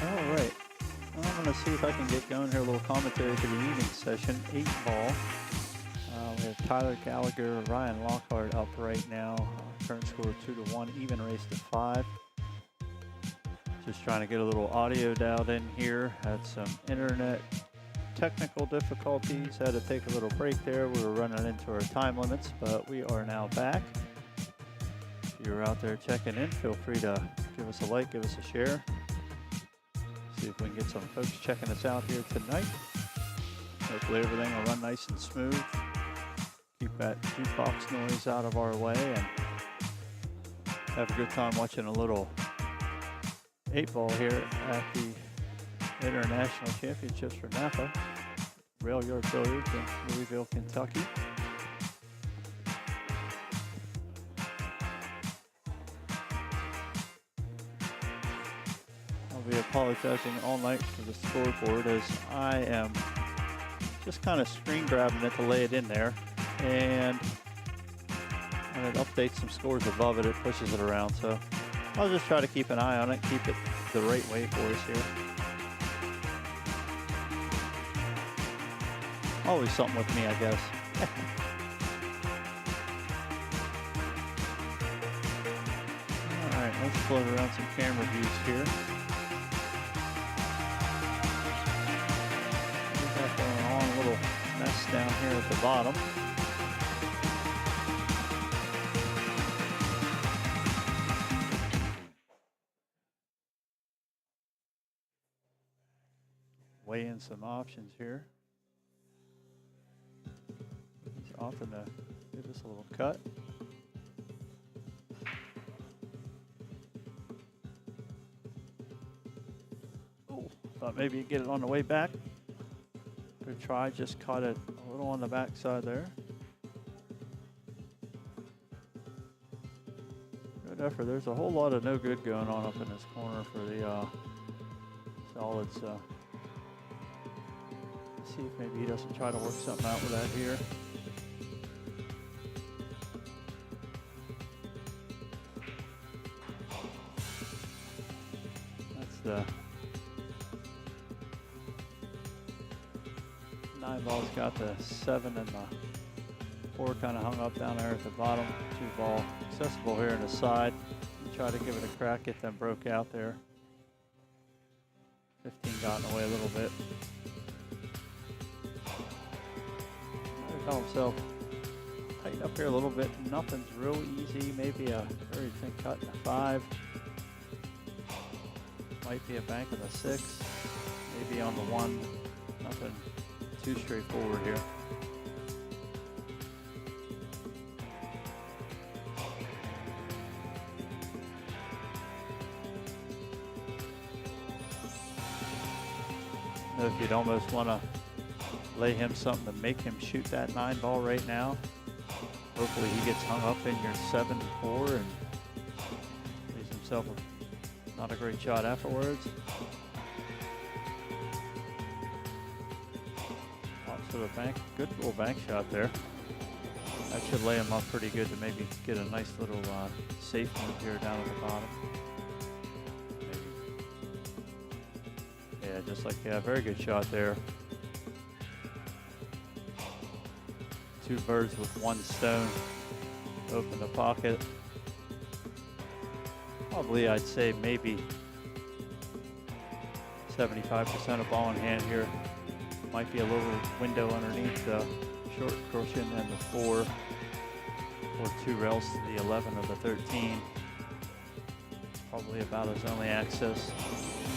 All right. Well, I'm going to see if I can get going here. A little commentary for the evening session. 8-ball. We have Tyler Gallagher, Ryan Lockhart up right now. Current score 2-1, even race to 5. Just trying to get a little audio dialed in here. Had some internet technical difficulties. Had to take a little break there. We were running into our time limits, but we are now back. If you're out there checking in, feel free to give us a like, give us a share. See if we can get some folks checking us out here tonight. Hopefully everything will run nice and smooth. Keep that jukebox noise out of our way and have a good time watching a little 8-ball here at the International Championships for NAPA. Railyard Billiards in Louisville, Kentucky. I'll be apologizing all night for the scoreboard as I am just kind of screen grabbing it to lay it in there. And when it updates some scores above it, it pushes it around. So I'll just try to keep an eye on it, keep it the right way for us here. Always something with me, I guess. All right, let's float around some camera views here. We got going on a little mess down here at the bottom. Weigh in some options here. He's often to give us a little cut. Oh, thought maybe you'd get it on the way back. Good try, just caught it a little on the backside there. Good effort. There's a whole lot of no good going on up in this corner for the solids. See if maybe he doesn't try to work something out with that here. That's the 9-ball's got the 7 and the 4 kind of hung up down there at the bottom. 2-ball accessible here in the side. Try to give it a crack, get them broke out there. 15 got in the way a little bit. Tell himself tighten up here a little bit. Nothing's real easy. Maybe a very thin cut in a 5. Might be a bank in the 6. Maybe on the 1. Nothing too straightforward here. If you'd almost want to lay him something to make him shoot that 9-ball right now. Hopefully he gets hung up in your 7-4 and leaves himself not a great shot afterwards. Also a bank, good little bank shot there. That should lay him up pretty good to maybe get a nice little safe move here down at the bottom. Maybe. Yeah, just like, yeah, very good shot there. 2 birds with 1 stone. Open the pocket. Probably I'd say maybe 75% of ball in hand here. Might be a little window underneath the short cushion and the 4 or 2 rails to the 11 or the 13. Probably about his only access.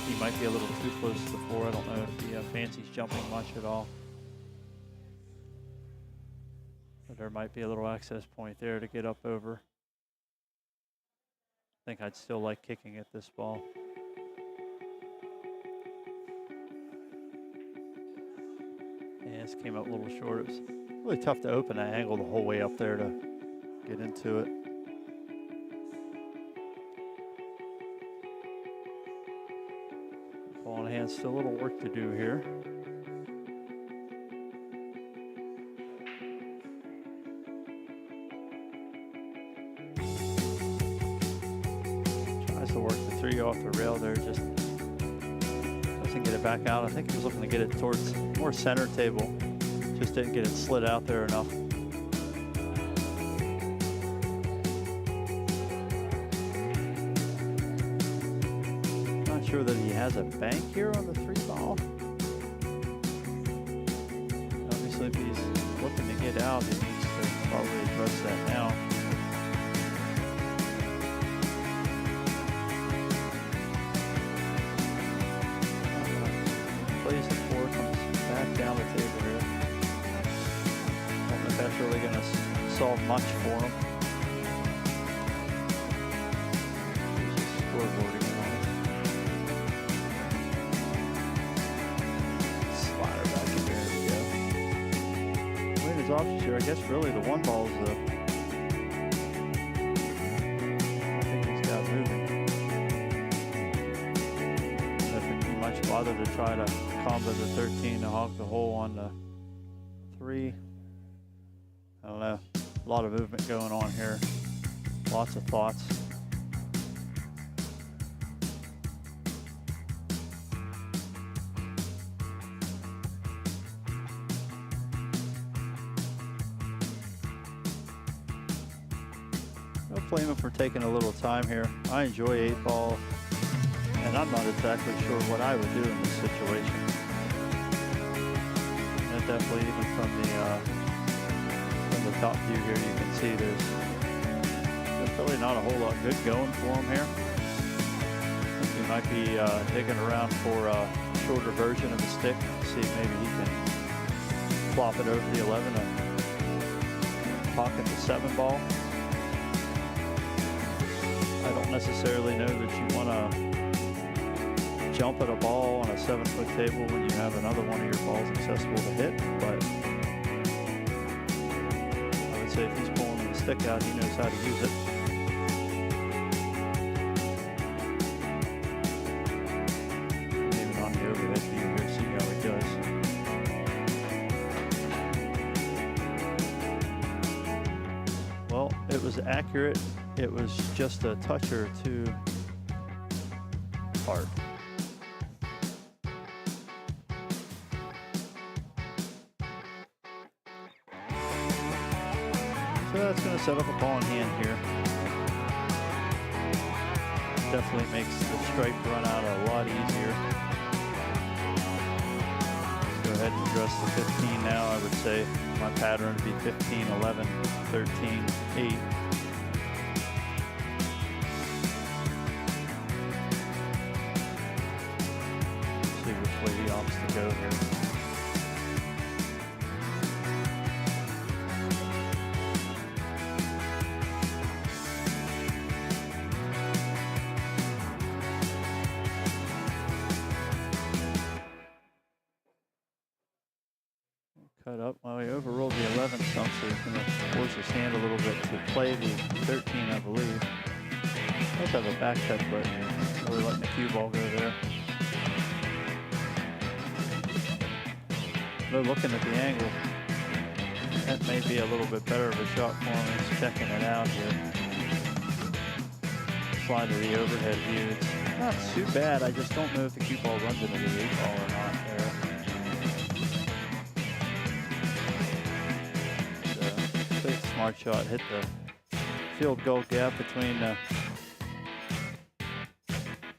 He might be a little too close to the 4. I don't know if he fancies jumping much at all. But there might be a little access point there to get up over. I think I'd still like kicking at this ball. Yeah, this came up a little short. It was really tough to open that angle the whole way up there to get into it. Ball in hand, still a little work to do here. Tries to work the 3 off the rail there, just get it back out. I think he was looking to get it towards more center table. Just didn't get it slid out there enough. Not sure that he has a bank here on the 3-ball. Obviously, if he's looking to get out, he needs to probably address that now. Plays the 4, comes back down the table here. I don't know if that's really going to solve much for him. There's a scoreboard again on it. Slider back in there. There we go. His options here, I guess really the 1-ball is the I think he's got moving. If it'd be much bother to try to combo the 13 to hog the hole on the 3. I don't know. A lot of movement going on here. Lots of thoughts. I'll blame him for taking a little time here. I enjoy 8-ball, and I'm not exactly sure what I would do in this situation. And definitely, even from the top view here, you can see there's really not a whole lot good going for him here. I think he might be digging around for a shorter version of the stick. See if maybe he can flop it over the 11 and pocket the 7-ball. I don't necessarily know that you want to jump at a ball on a 7-foot table when you have another one of your balls accessible to hit, but I would say if he's pulling the stick out, he knows how to use it. Even on the overhead view here, see how he does. Well, it was accurate. It was just a touch or two hard. So that's going to set up a ball in hand here. Definitely makes the stripe run out a lot easier. Let's go ahead and address the 15 now. I would say my pattern would be 15, 11, 13, 8. See which way he opts to go here. Cut up. Well, he overruled the 11 some, so he's going to force his hand a little bit to play the 13, I believe. Does have a back touch, but really letting the cue ball go there. Though looking at the angle, that may be a little bit better of a shot for him. He's checking it out here. Slide to the overhead view. It's not too bad. I just don't know if the cue ball runs into the 8-ball or not there. Smart shot, hit the field goal gap between the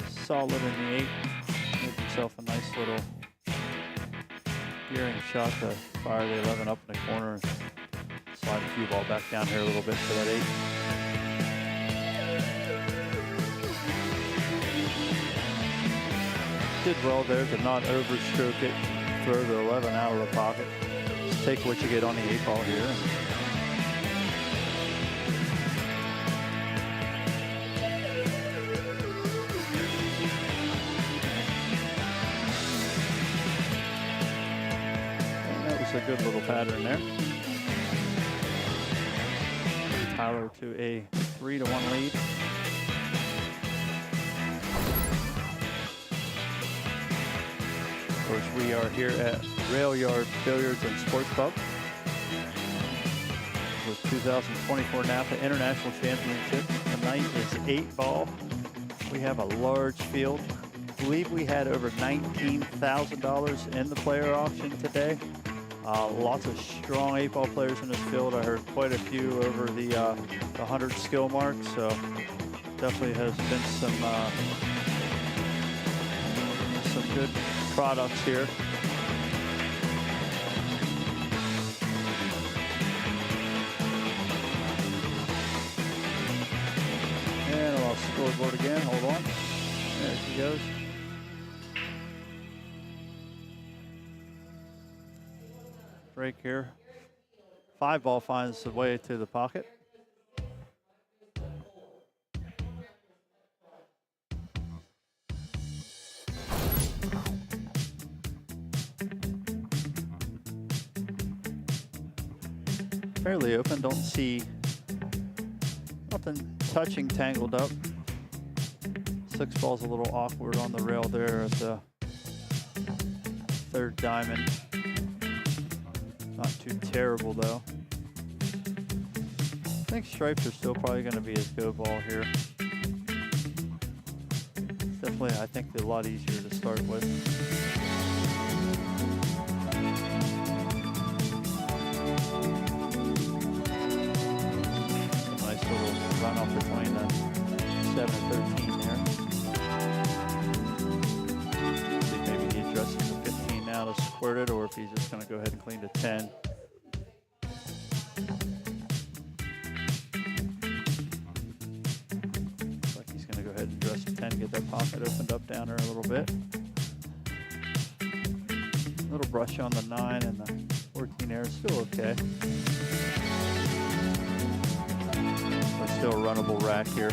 solid and the 8. Made himself a nice little gearing shot to fire the 11 up in the corner and slide the cue ball back down here a little bit for that 8. Did well there to not overstroke it, throw the 11 out of the pocket. Just take what you get on the 8-ball here. A good little pattern there. Tyler to a 3-1 lead. Of course, we are here at Railyard Billiards and Sports Pub with 2024 NAPA International Championship. Tonight is 8-ball. We have a large field. believe we had over $19,000 in the player auction today. Lots of strong 8-ball players in this field. I heard quite a few over the 100 skill mark, so definitely has been some good products here. And I lost the scoreboard again. Hold on. There she goes. Break here. 5-ball finds the way to the pocket. Fairly open, don't see nothing touching tangled up. 6-ball's a little awkward on the rail there at the 3rd diamond. Not too terrible though. I think stripes are still probably going to be his go ball here. Definitely, I think they're a lot easier to start with. A nice little run off between the 7 and 13 there. See if maybe he addresses the 15 now to squirt it, or if he's just going to go ahead and clean to 10. Looks like he's going to go ahead and address the 10, get that pocket opened up down there a little bit. A little brush on the 9 and the 14 there is still okay. But still a runnable rack here.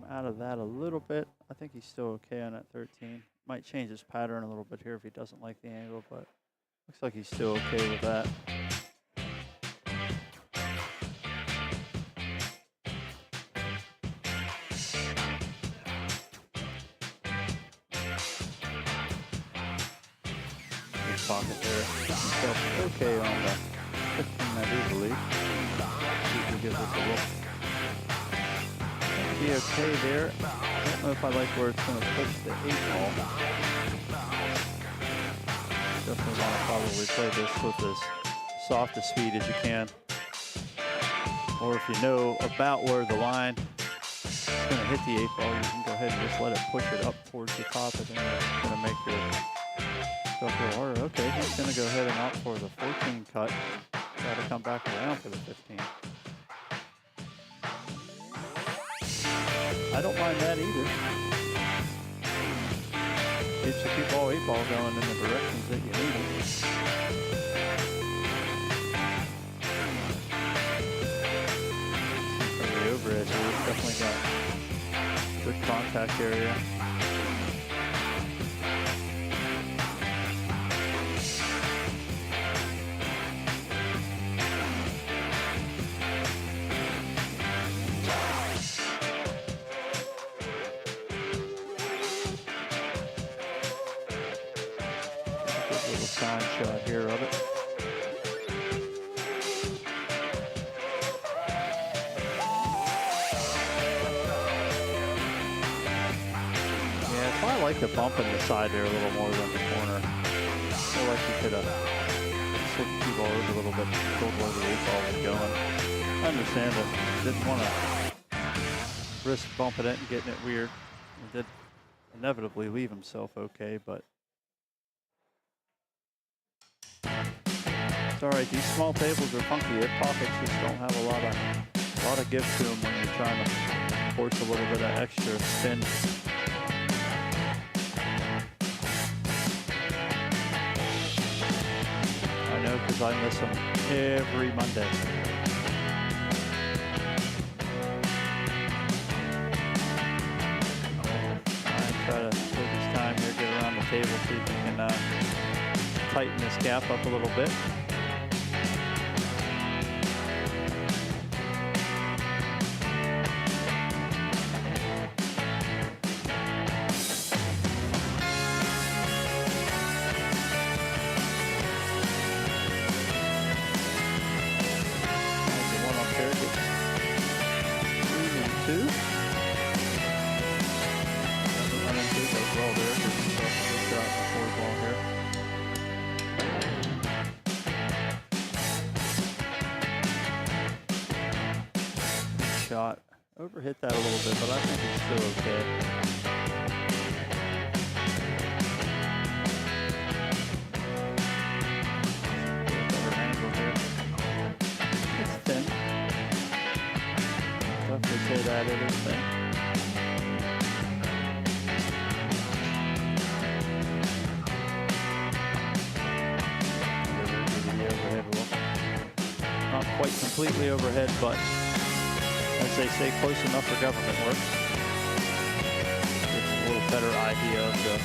Out of that a little bit. I think he's still okay on that 13. Might change his pattern a little bit here if he doesn't like the angle, but looks like he's still okay with that. Good pocket there. Okay on the 15, I do believe. See if he gives us a look. Be okay there. I don't know if I like where it's going to push the 8-ball. Definitely want to probably play this with as soft a speed as you can. Or if you know about where the line is going to hit the 8-ball, you can go ahead and just let it push it up towards the top. I think it's going to make your stuff a little harder. Okay, he's going to go ahead and opt for the 14 cut. Got to come back around for the 15. I don't mind that either. It should keep all 8-ball going in the directions that you need it. From the over edge here, it's definitely got good contact area. Sign shot here of it. Yeah, I probably like the bump in the side there a little more than the corner. I feel like you could have slipped the 2-ball over a little bit, told where the 8-ball was going. I understand that didn't want to risk bumping it and getting it weird. He did inevitably leave himself okay, but it's all right. These small tables are funky. Their pockets just don't have a lot of give to them when you're trying to force a little bit of extra spin. I know because I miss them every Monday. tighten this gap up a little bit. Shot. Overhit that a little bit, but I think it's still okay. Better angle here. It's thin. Definitely say that it is thin. Not quite completely overhead, but as they say, close enough for government work. Gives a little better idea of the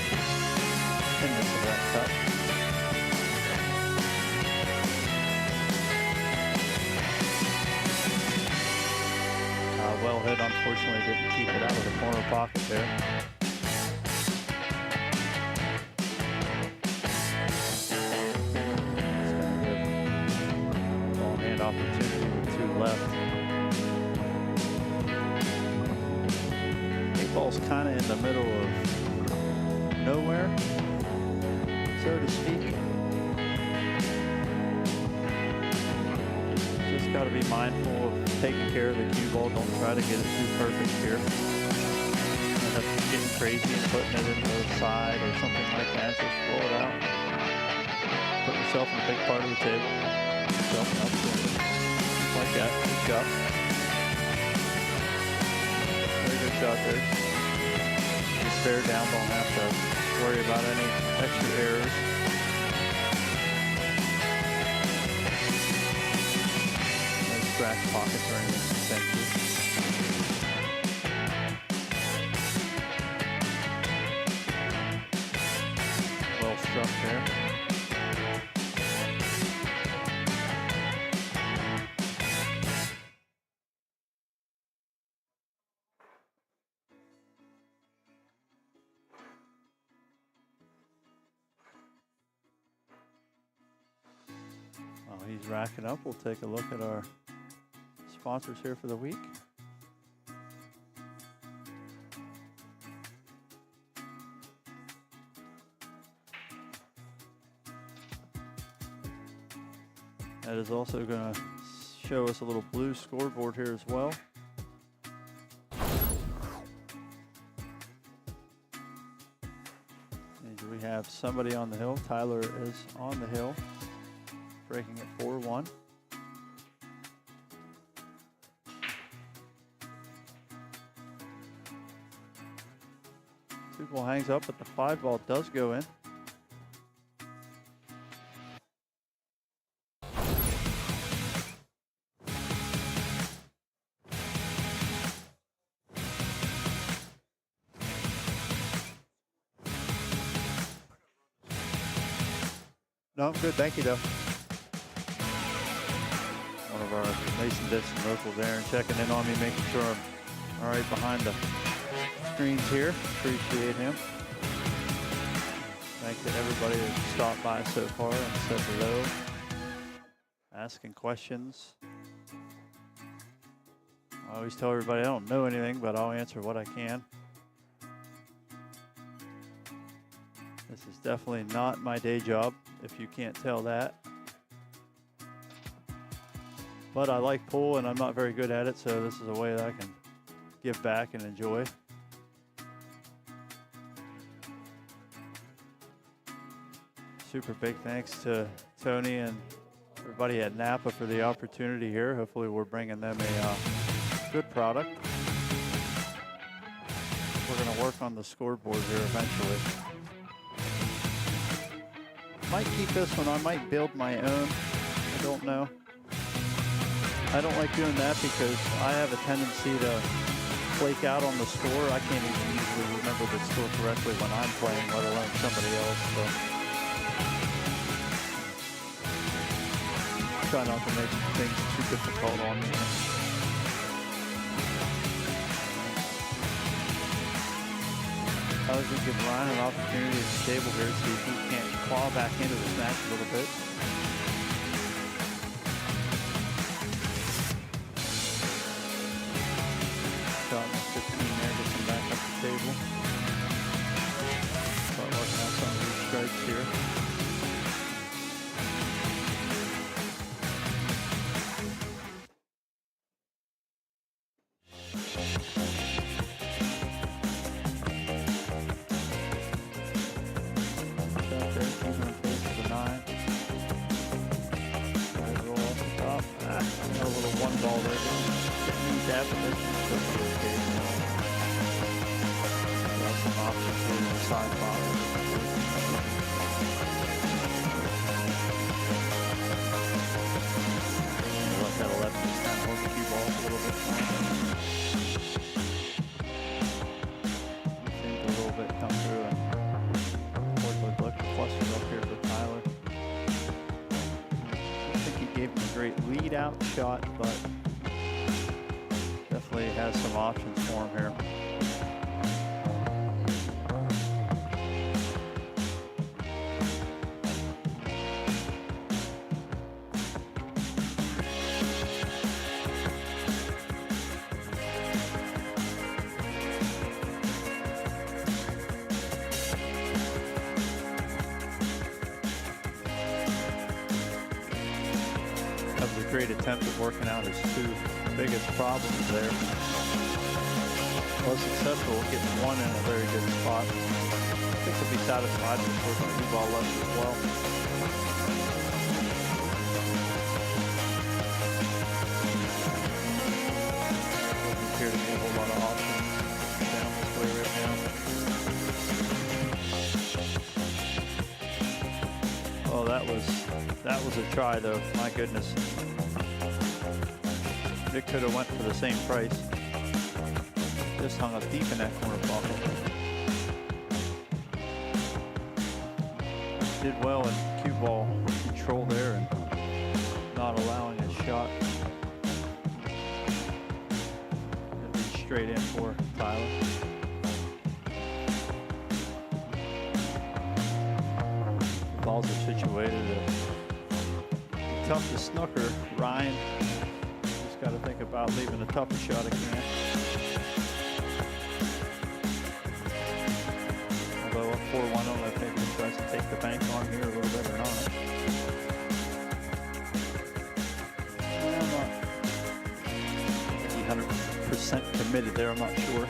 thinness of that cut. Well hit, unfortunately, didn't keep it out of the corner pocket there. Long hand opportunity with 2 left. Ball's kind of in the middle of nowhere, so to speak. Just got to be mindful of taking care of the cue ball. Don't try to get it too perfect here. End up getting crazy and putting it in the side or something like that. Just roll it out. Put yourself in a big part of the table. Yourself up like that. Good shot. Very good shot there. Just bear down, don't have to worry about any extra errors. No scratch pockets or anything sensitive. Well struck there. While he's racking up, we'll take a look at our sponsors here for the week. That is also going to show us a little blue scoreboard here as well. And we have somebody on the hill. Tyler is on the hill, breaking at 4-1. Two ball hangs up, but the 5 ball does go in. No, I'm good, thank you though. One of our Mason Dixon locals there and checking in on me, making sure I'm all right behind the screens here. Appreciate him. Thanks to everybody that stopped by so far and said hello, asking questions. I always tell everybody I don't know anything, but I'll answer what I can. This is definitely not my day job, if you can't tell that. But I like pool and I'm not very good at it, so this is a way that I can give back and enjoy. Super big thanks to Tony and everybody at NAPA for the opportunity here. Hopefully we're bringing them a good product. We're going to work on the scoreboard here eventually. Might keep this one. I might build my own. I don't know. I don't like doing that because I have a tendency to flake out on the score. I can't even usually remember the score correctly when I'm playing, let alone somebody else. So try not to make things too difficult on me. I was going to give Ryan an opportunity at the table here, see if he can't claw back into this match a little bit. Shot in the 15 there, gets him back up the table. Start working out some of these strikes here. Shot, but definitely has some options for him here. Great attempt at working out his two biggest problems there. Was successful getting one in a very good spot. I think he'll be satisfied with the two ball left as well. Doesn't appear to be a whole lot of options down this way right now. Oh, that was a try though. My goodness. It could have went for the same price. Just hung up deep in that corner pocket. Did well in cue ball control there and not allowing a shot. It'll be straight in for Tyler. The balls are situated. Tough to snooker. Ryan. Got to think about leaving the toughest shot again. Although a 4-1, I don't know if maybe he tries to take the bank on here a little bit or not. I'm not 100% committed there, I'm not sure.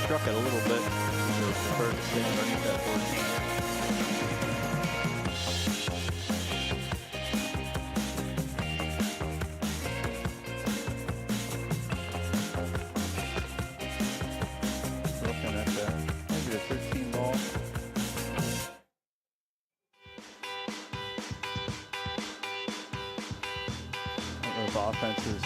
Struck it a little bit. Prefer to stay underneath that 14. Looking at that, maybe the 13 ball. I don't know if offense is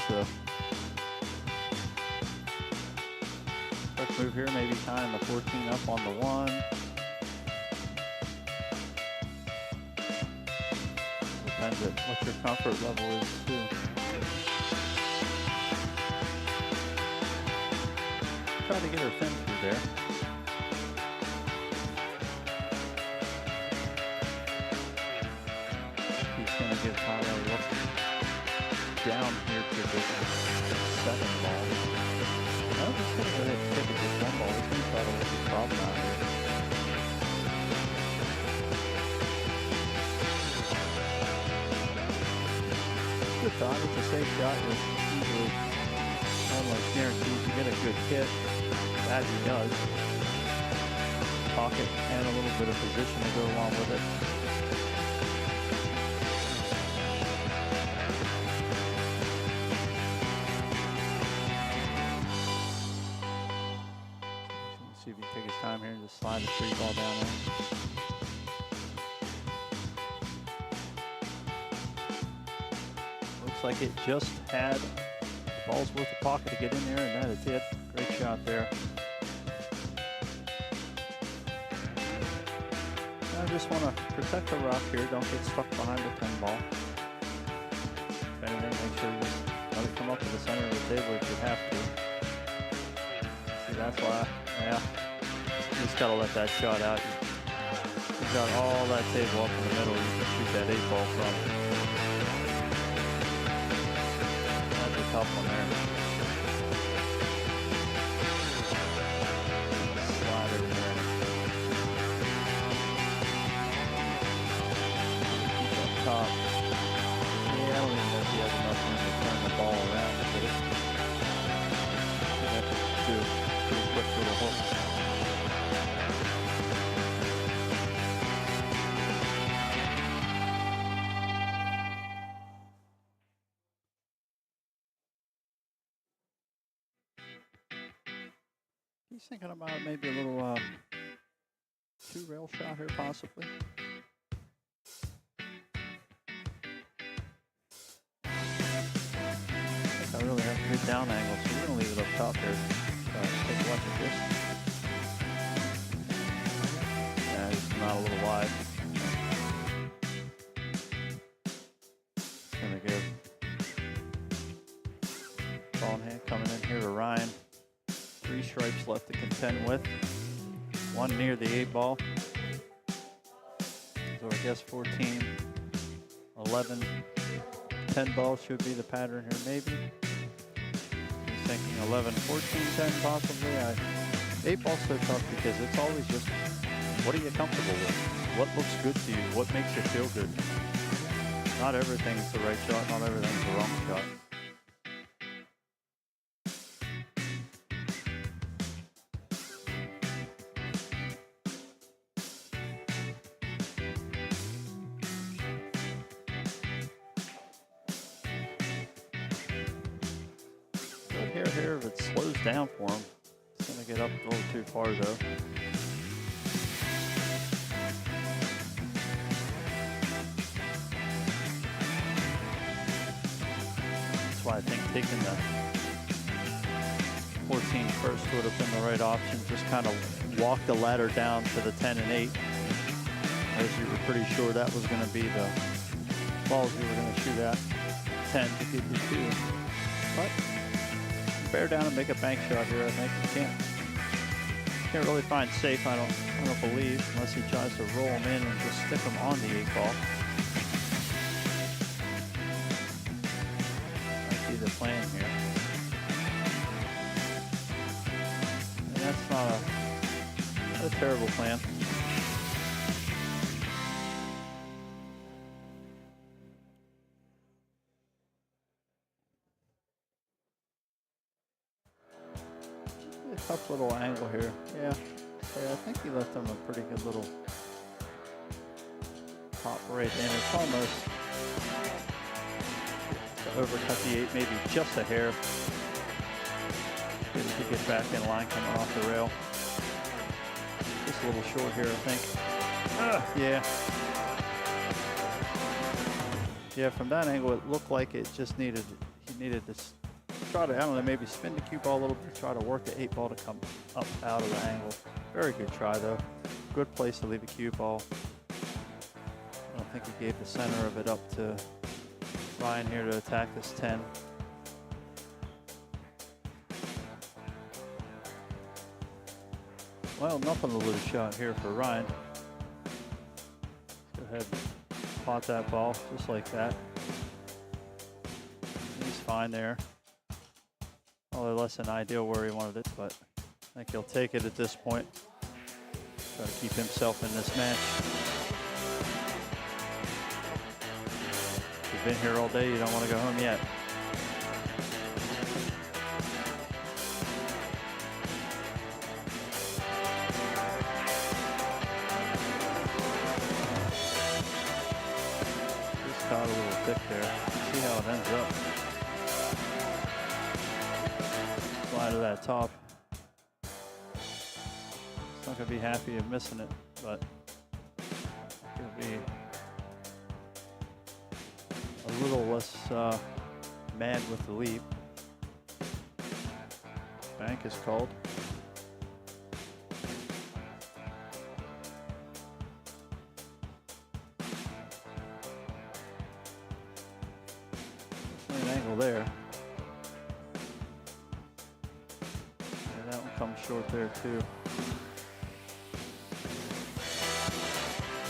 move here, maybe tying the 14 up on the 1. Depends on what your comfort level is too. Try to get her thin through there. He's going to get Tyler look down here to the 7 ball. I'm just going to go ahead and stick with this 1 ball. This one's got a little problem out here. Good thought. It's a safe shot. It's usually almost guaranteed to get a good hit. As he does. Pocket and a little bit of position to go along with it. See if he can take his time here and just slide the 3-ball down there. Looks like it just had the ball's worth of pocket to get in there, and that is it. Great shot there. I just want to protect the rock here. Don't get stuck behind the 10 ball. If anything, make sure you just let it come up to the center of the table if you have to. See, that's why, yeah. You just got to let that shot out. You've got all that table up in the middle. You can shoot that 8-ball from. That's a tough one there. Slider there. Top. Yeah, I don't even know if he has enough room to turn the ball around with it. You have to do a pretty quick little hook. He's thinking about maybe a little 2-rail shot here, possibly. I really have a good down angle, so we're going to leave it up top here. Take a watch at this. Yeah, it's not a little wide. It's going to give ball in hand coming in here to Ryan. 3 stripes left to contend with. 1 near the 8-ball. So I guess 14, 11, 10 ball should be the pattern here, maybe. He's thinking 11, 14, 10 possibly. 8 ball's so tough because it's always just, what are you comfortable with? What looks good to you? What makes you feel good? Not everything's the right shot, not everything's the wrong shot. Here, if it slows down for him, it's going to get up a little too far though. That's why I think taking the 14 first would have been the right option. Just kind of walk the ladder down to the 10 and 8, as you were pretty sure that was going to be the balls you were going to shoot at. 10 to give you 2, but bear down and make a bank shot here. I think you can't really find safe. I don't believe, unless he tries to roll them in and just stick them on the 8-ball. Might be the plan here. And that's not a terrible plan. Tough little angle here. Yeah, I think he left him a pretty good little pop right in. It's almost to overcut the 8, maybe just a hair. Good to get back in line coming off the rail. Just a little short here, I think. Yeah. Yeah, from that angle, it looked like it just he needed this. Try to, I don't know, maybe spin the cue ball a little bit, try to work the 8-ball to come up out of the angle. Very good try though. Good place to leave a cue ball. I don't think he gave the center of it up to Ryan here to attack this 10. Well, nothing to lose shot here for Ryan. Go ahead and pot that ball just like that. He's fine there. Probably less than ideal where he wanted it, but I think he'll take it at this point. Try to keep himself in this match. You've been here all day, you don't want to go home yet. Just caught a little thick there. See how it ends up. Slide to that top. not going to be happy of missing it, but it'll be a little less mad with the leap. Bank is called. An angle there. And that one comes short there too.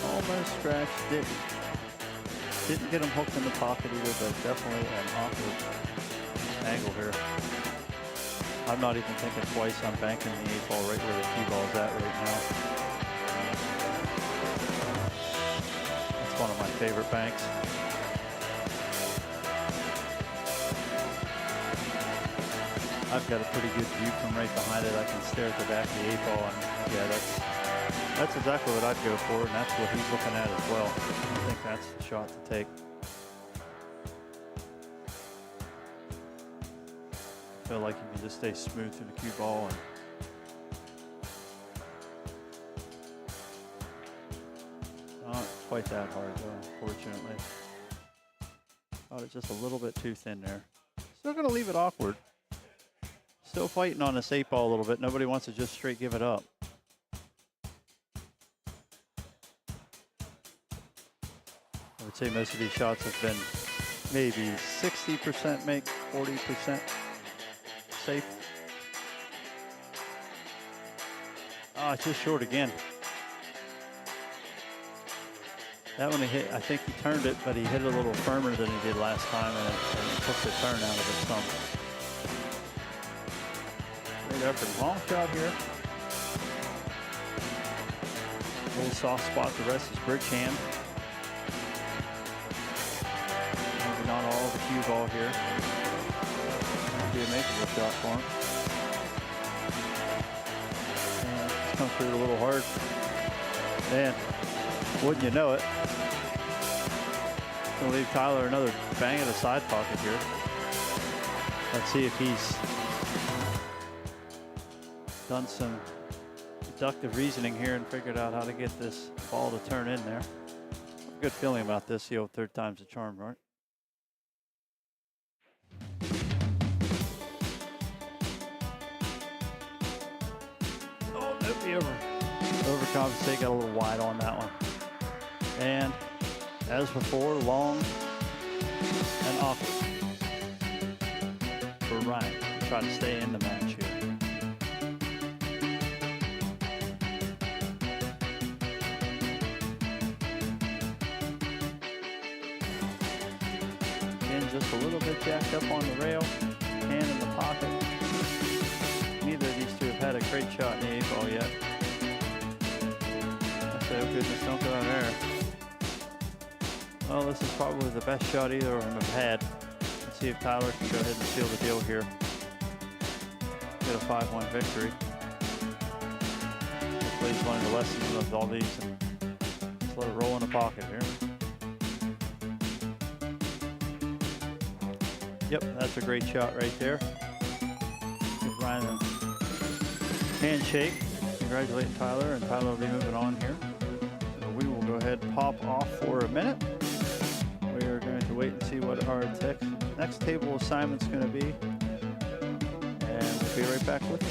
Almost scratched, didn't get him hooked in the pocket either, but definitely an awkward angle here. I'm not even thinking twice. I'm banking the 8-ball right where the cue ball's at right now. It's one of my favorite banks. I've got a pretty good view from right behind it. I can stare at the back of the 8-ball, and yeah, that's exactly what I'd go for, and that's what he's looking at as well. I think that's the shot to take. I feel like you can just stay smooth through the cue ball, and not quite that hard though, unfortunately. Oh, it's just a little bit too thin there. Still gonna leave it awkward. Still fighting on this 8-ball a little bit. Nobody wants to just straight give it up. I would say most of these shots have been maybe 60% make, 40% safe. Oh, it's just short again. That one he hit, I think he turned it, but he hit it a little firmer than he did last time, and it took the turn out of it some. Great effort. Long shot here. A little soft spot. The rest is bridge hand. Maybe not all of the cue ball here. Might be a makeable shot for him. And it's come through a little hard. And wouldn't you know it? Gonna leave Tyler another bang in the side pocket here. Let's see if he's done some deductive reasoning here and figured out how to get this ball to turn in there. Good feeling about this. The old third time's a charm, right? Oh, nope, he overcompensate, got a little wide on that one. And as before, long and awkward for Ryan to try to stay in the match here. Just a little bit jacked up on the rail, hand in the pocket. Neither of these two have had a great shot in the 8-ball yet. I say, oh goodness, don't go in there. Well, this is probably the best shot either of them have had. Let's see if Tyler can go ahead and seal the deal here. Get a 5-1 victory. Hopefully he's learned the lessons of all these and just let it roll in the pocket here. Yep, that's a great shot right there. Give Ryan a handshake. Congratulating Tyler, and Tyler will be moving on here. So we will go ahead and pop off for a minute. We are going to wait and see what our next table assignment's going to be. And we'll be right back with you.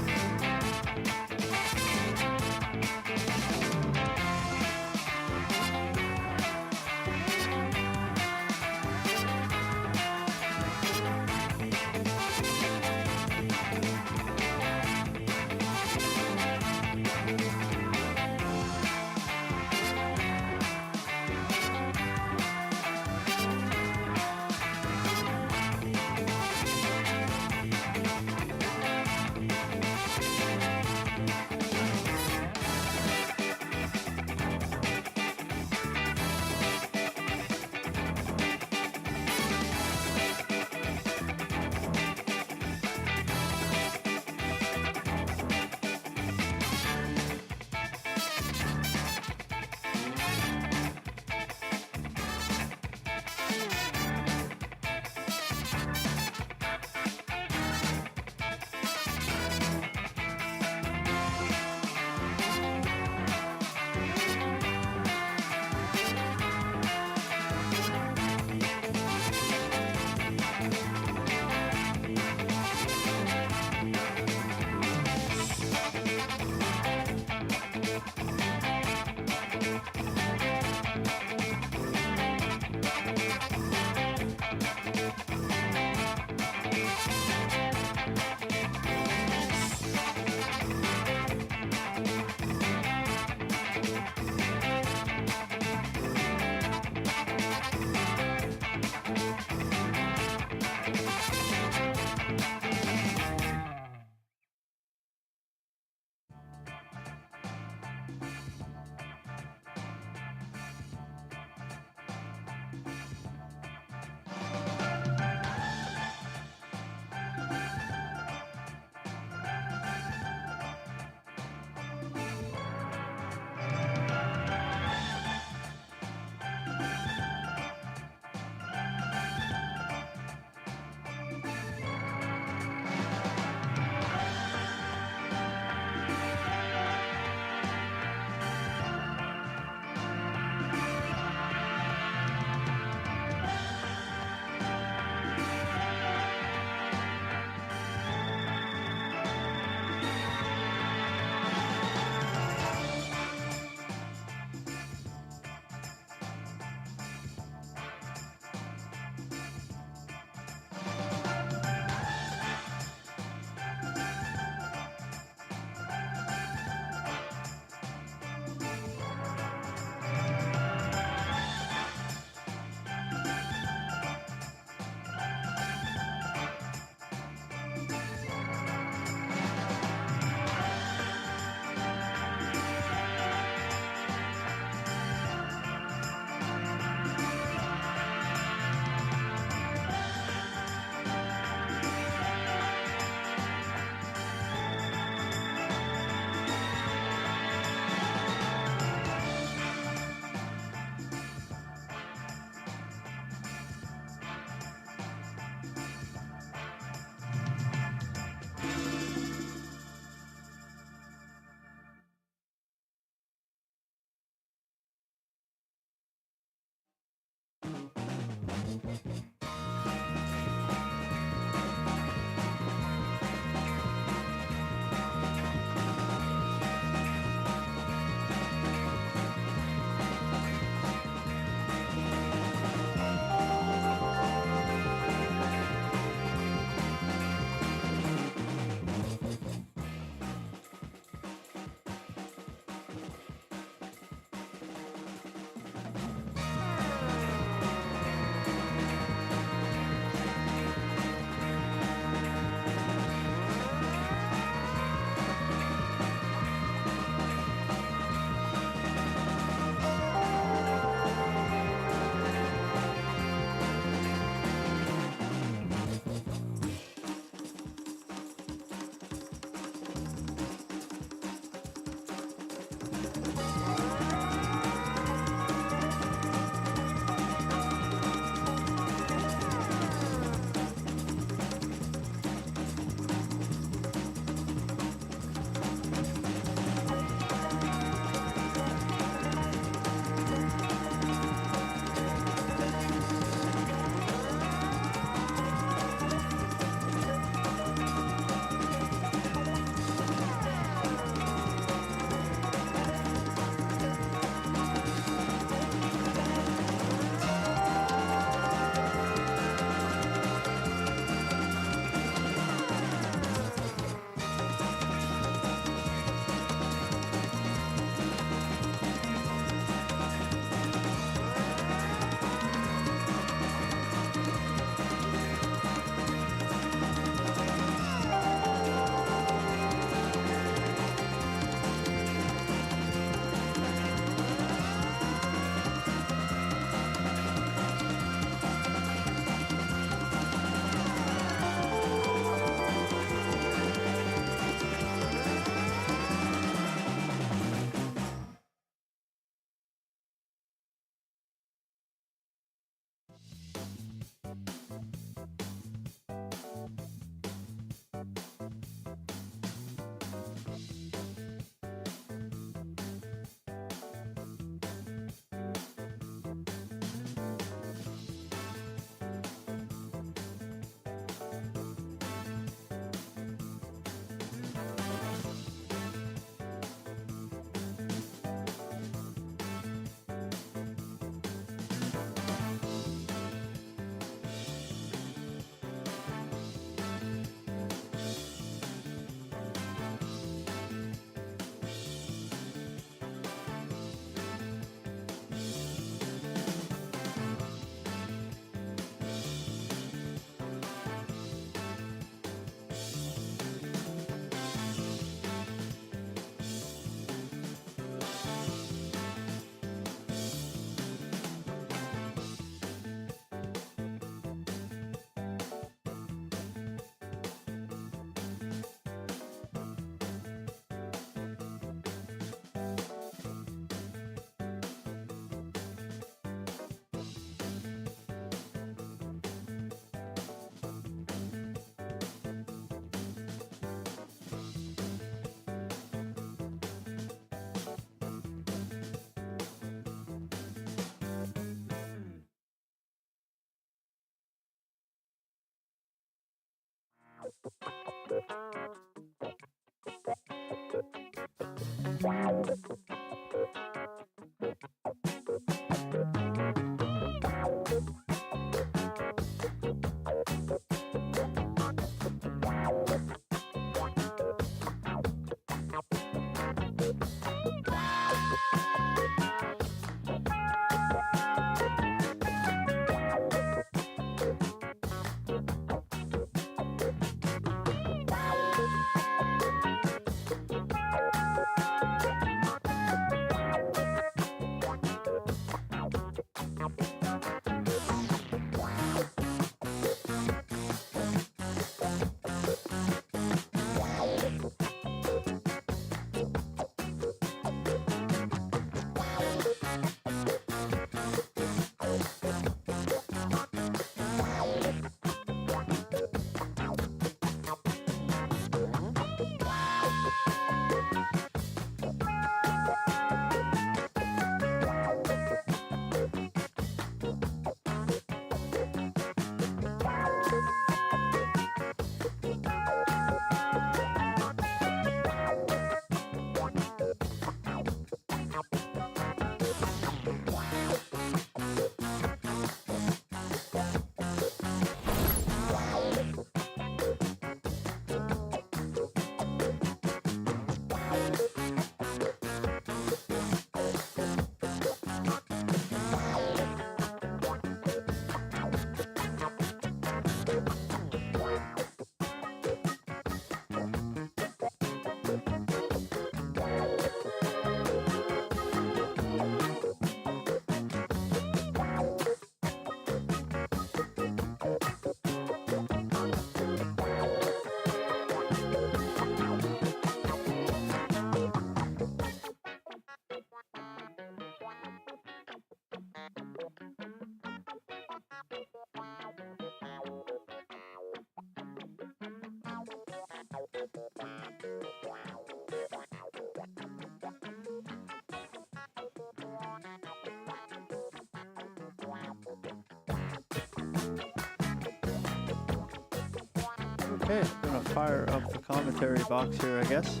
Okay, I'm gonna fire up the commentary box here, I guess.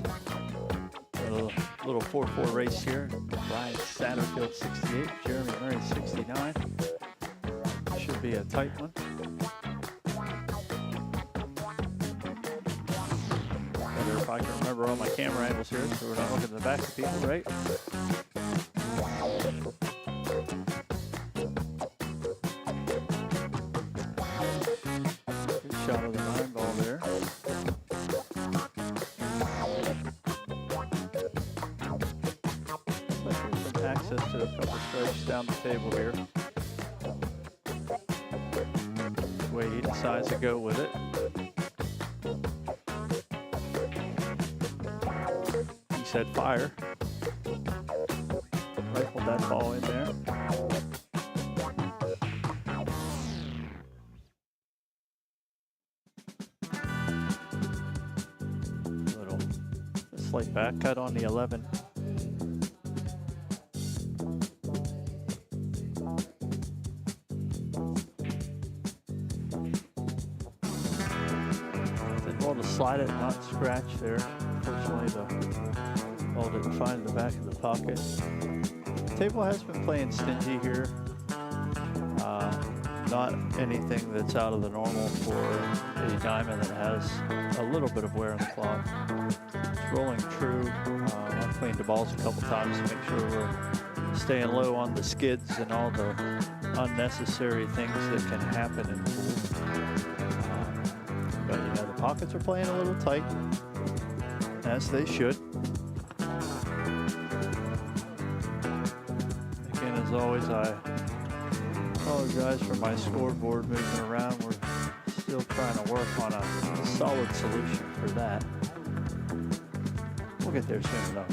A little 4-4 race here. Ryan Satterfield 68, Jeremy Murray 69. Should be a tight one. Better if I can remember all my camera angles here, so we're not looking at the back of people, right? Good shot of the 9 ball there. Some access to a couple strikes down the table here. Which way he decides to go with it. He said fire. Rifled that ball in there. Little slight back cut on the 11. Did well to slide it, not scratch there. Unfortunately, the ball didn't find the back of the pocket. The table has been playing stingy here. Not anything that's out of the normal for a diamond that has a little bit of wear on the cloth. It's rolling true. I've cleaned the balls a couple times to make sure we're staying low on the skids and all the unnecessary things that can happen in pool. But you know, the pockets are playing a little tight, as they should. Again, as always, I apologize for my scoreboard moving around. We're still trying to work on a solid solution for that. We'll get there soon enough.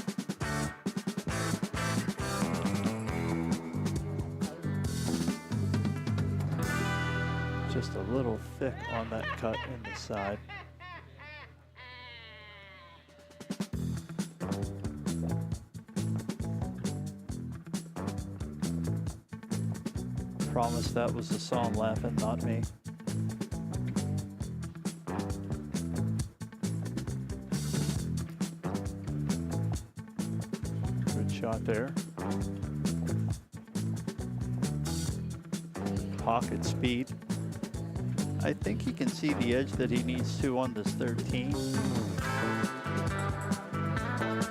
Just a little thick on that cut in the side. Promise that was the song laughing, not me. shot there. Pocket speed. I think he can see the edge that he needs to on this 13.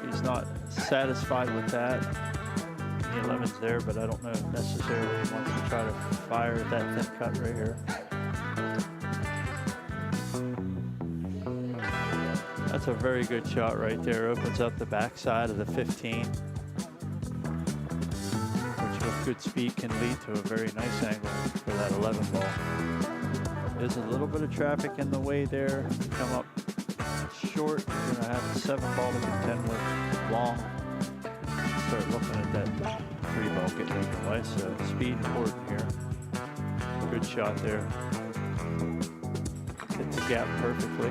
He's not satisfied with that. The 11's there, but I don't know if necessarily he wants to try to fire at that thin cut right here. That's a very good shot right there. Opens up the backside of the 15, which with good speed can lead to a very nice angle for that 11 ball. There's a little bit of traffic in the way there. Come up short. You're gonna have the 7 ball to contend with long. Start looking at that 3 ball getting in the way. So speed important here. Good shot there. Hit the gap perfectly.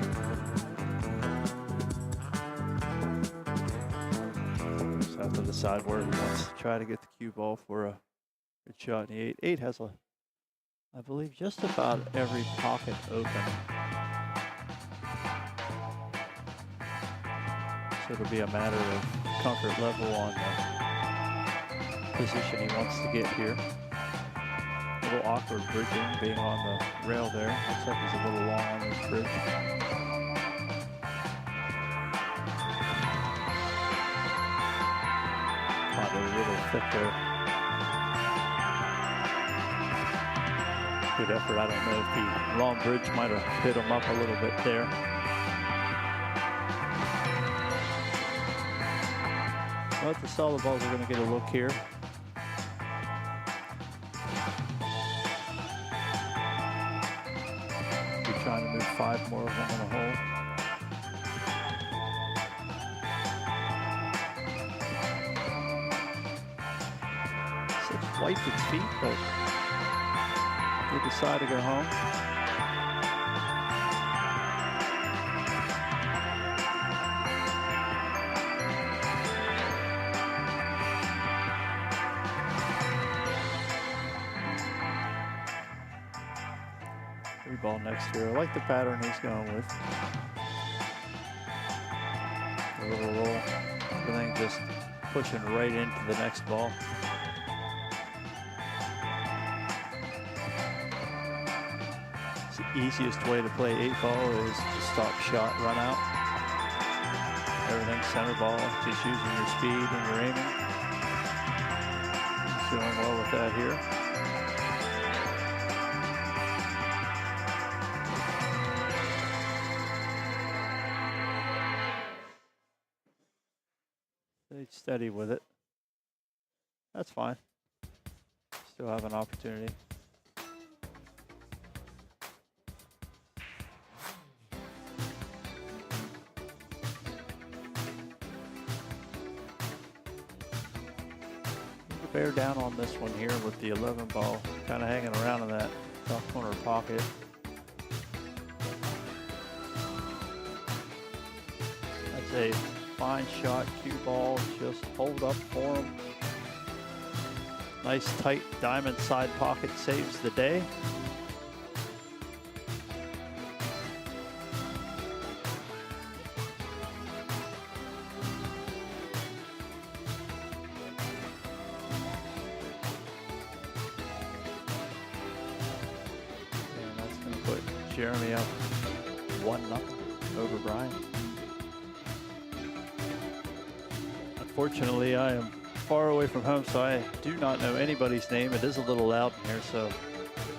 Just have to decide where he wants to try to get the cue ball for a good shot in the 8. 8 has a, I believe, just about every pocket open. So it'll be a matter of comfort level on the position he wants to get here. A little awkward bridging, being on the rail there. Looks like he's a little long on this bridge. Caught it a little thick there. Good effort. I don't know if the long bridge might have hit him up a little bit there. But the solid balls are going to get a look here. We're trying to move 5 more of them in the hole. 6 wiped its feet, but they decide to go home. Ball next here. I like the pattern he's going with. A little roll. Everything just pushing right into the next ball. It's the easiest way to play 8 ball is to stop shot, run out. Everything center ball, just using your speed and your aiming. He's doing well with that here. Steady with it. That's fine. Still have an opportunity. Bear down on this one here with the 11 ball kind of hanging around in that top corner pocket. That's a fine shot, cue ball, just hold up for him. Nice tight diamond side pocket saves the day. And that's going to put Jeremy up 1-0 over Brian. Unfortunately, I am far away from home, so I do not know anybody's name. It is a little loud in here, so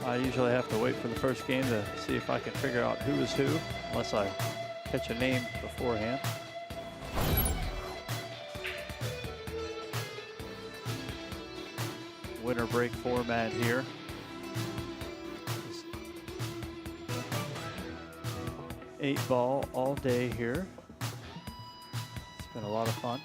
I usually have to wait for the first game to see if I can figure out who is who, unless I catch a name beforehand. Winter break format here. 8 ball all day here. It's been a lot of fun.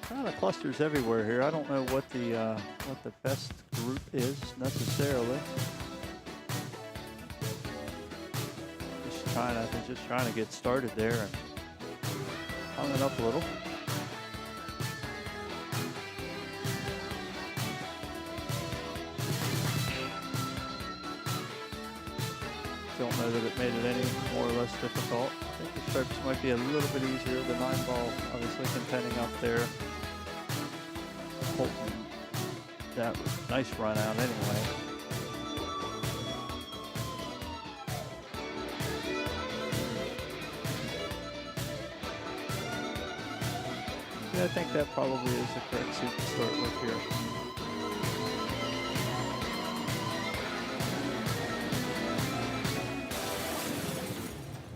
Kind of clusters everywhere here. I don't know what the best group is necessarily. Just trying to get started there. And hung it up a little. Don't know that it made it any more or less difficult. I think the stripes might be a little bit easier. The 9-ball obviously contending up there. Holton, that was a nice run out anyway. Yeah, I think that probably is the correct suit to start with here.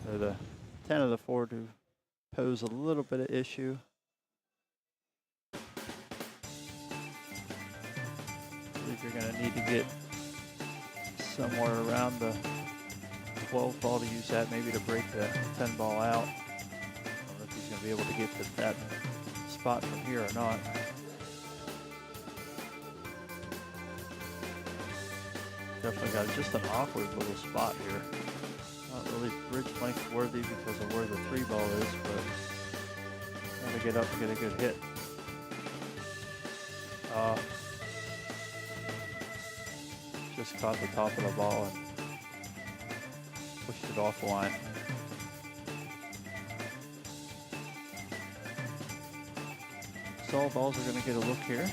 So the 10 of the 4 to pose a little bit of issue. I believe you're going to need to get somewhere around the 12 ball to use that, maybe to break the 10 ball out. I don't know if he's going to be able to get to that spot from here or not. Definitely got just an awkward little spot here. Not really bridge length worthy because of where the 3 ball is, but gotta get up and get a good hit. Just caught the top of the ball and pushed it off the line. So all balls are going to get a look here.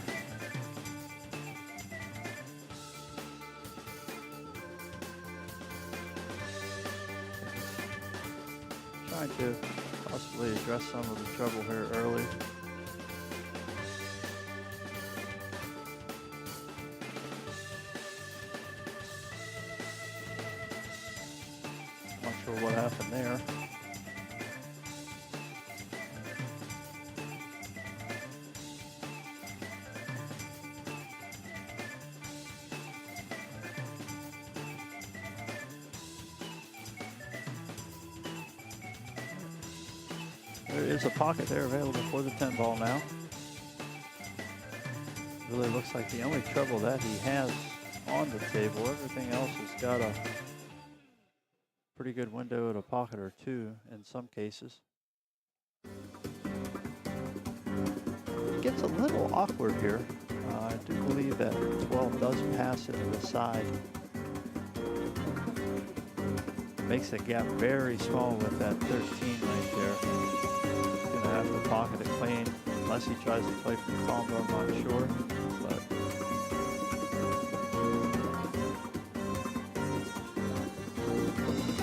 Trying to possibly address some of the trouble here early. Not sure what happened there. There is a pocket there available for the 10 ball now. Really looks like the only trouble that he has on the table. Everything else has got a pretty good window at a pocket or two in some cases. It gets a little awkward here. I do believe that 12 does pass it to the side. Makes the gap very small with that 13 right there. Have to pocket it clean unless he tries to play from combo, I'm not sure. But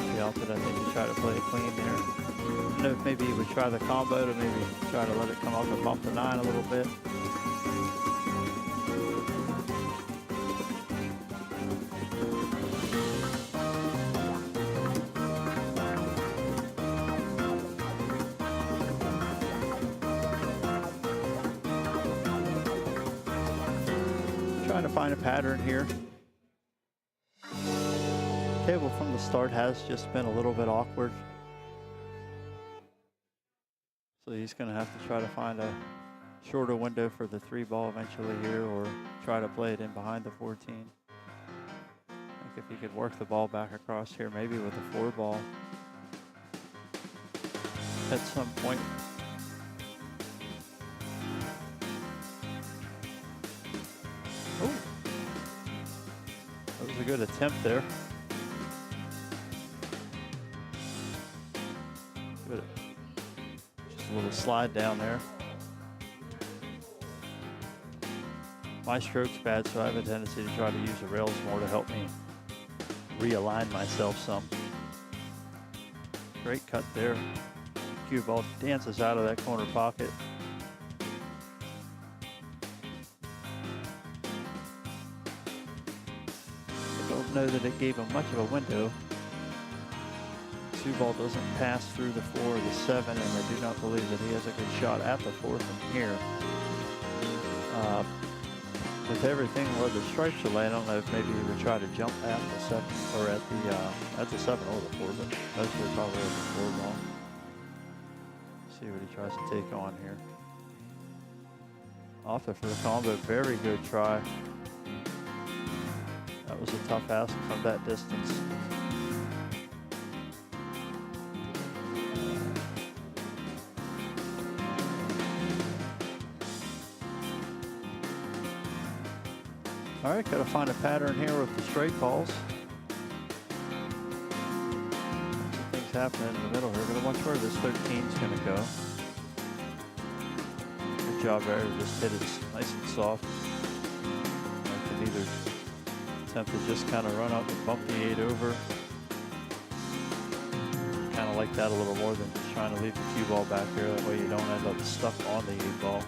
the outfit, I think he tried to play it clean there. I don't know if maybe he would try the combo to maybe try to let it come up and bump the 9 a little bit. Trying to find a pattern here. Table from the start has just been a little bit awkward. So he's going to have to try to find a shorter window for the 3 ball eventually here, or try to play it in behind the 14. I think if he could work the ball back across here, maybe with the 4 ball at some point. Oh, that was a good attempt there. Good. Just a little slide down there. My stroke's bad, so I have a tendency to try to use the rails more to help me realign myself some. Great cut there. Cue ball dances out of that corner pocket. Know that it gave him much of a window. 2 ball doesn't pass through the 4 or the 7, and I do not believe that he has a good shot at the 4 from here. With everything where the stripes are laying, I don't know if maybe he would try to jump at the 7 or at the 7 or the 4, but mostly probably at the 4 ball. See what he tries to take on here. Off there for the combo, very good try. That was a tough ask from that distance. All right, got to find a pattern here with the straight balls. Things happening in the middle here. Gonna watch where this 13 is gonna go. Good job there to just hit it nice and soft. I can either attempt to just kind of run up and bump the 8 over. Kind of like that a little more than just trying to leave the cue ball back there. That way you don't end up stuck on the 8 ball.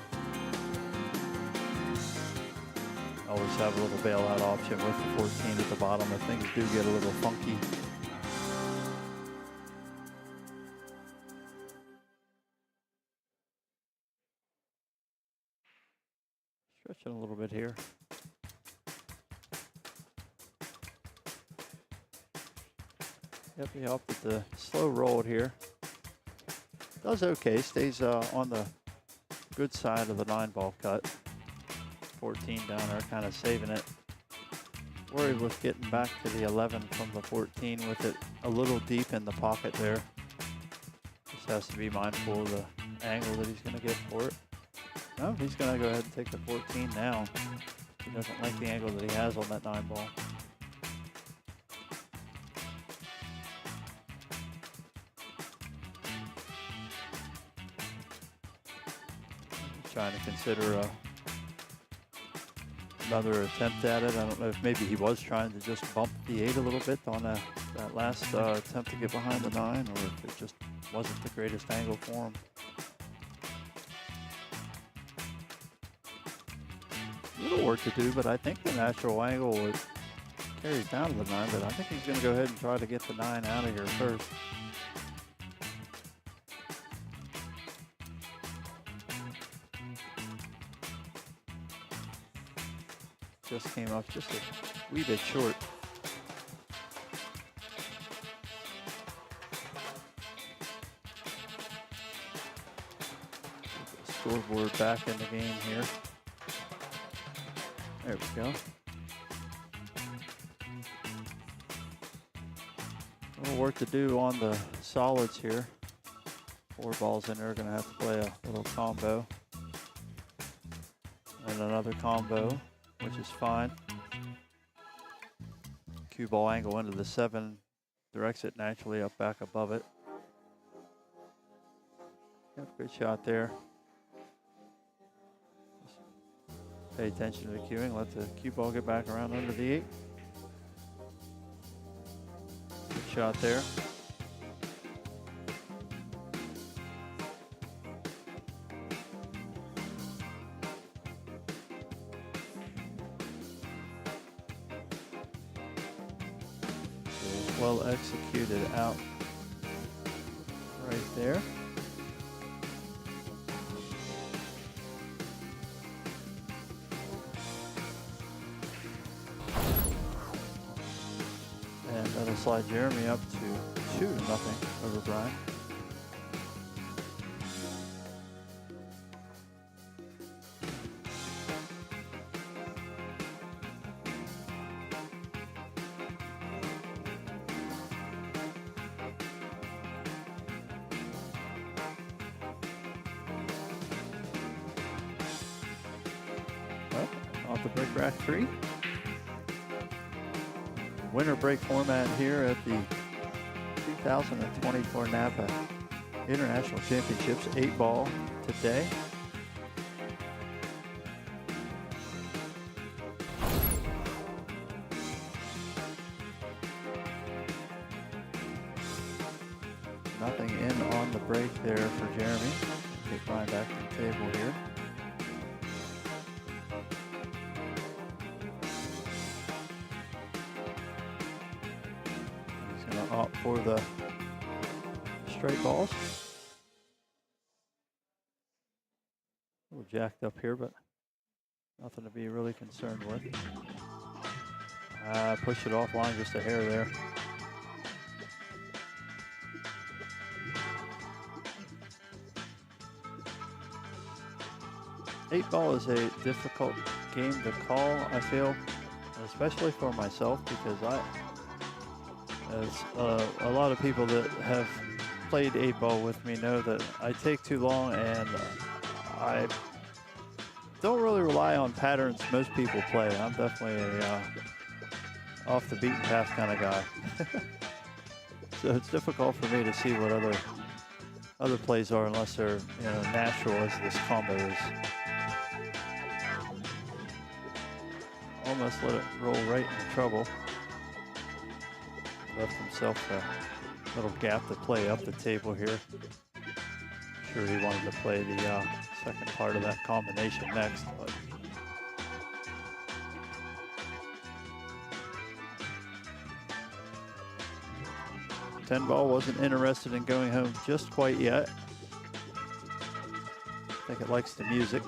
Always have a little bailout option with the 14 at the bottom if things do get a little funky. Stretching a little bit here. Yep, he opted the slow roll here. Does okay, stays on the good side of the 9-ball cut. 14 down there, kind of saving it. Worried with getting back to the 11 from the 14 with it a little deep in the pocket there. Just has to be mindful of the angle that he's going to get for it. No, he's going to go ahead and take the 14 now. He doesn't like the angle that he has on that 9-ball. Trying to consider another attempt at it. I don't know if maybe he was trying to just bump the 8 a little bit on that last attempt to get behind the 9, or if it just wasn't the greatest angle for him. A little work to do, but I think the natural angle carries down to the 9, but I think he's going to go ahead and try to get the 9 out of here first. Just came up just a wee bit short. Get the scoreboard back in the game here. There we go. A little work to do on the solids here. 4 balls in there, gonna have to play a little combo. And another combo, which is fine. Cue ball angle into the 7 directs it naturally up back above it. Yep, good shot there. Just pay attention to the cueing. Let the cue ball get back around under the 8. Good shot there. Well executed out right there. And that'll slide Jeremy up to 2-0 over Brian. Off the break rack 3. Winter break format here at the 2024 NAPA International Championships. 8-ball today. Nothing in on the break there for Jeremy. Get Brian back to the table here. Opt for the straight balls. A little jacked up here, but nothing to be really concerned with. Push it offline just a hair there. Eight ball is a difficult game to call, I feel, especially for myself, because as a lot of people that have played 8-ball with me know that I take too long, and don't really rely on patterns most people play. I'm definitely a off the beaten path kind of guy. So it's difficult for me to see what other plays are unless they're, you know, natural as this combo is. Almost let it roll right into trouble. Left himself a little gap to play up the table here. Sure he wanted to play the second part of that combination next, but 10 ball wasn't interested in going home just quite yet. I think it likes the music.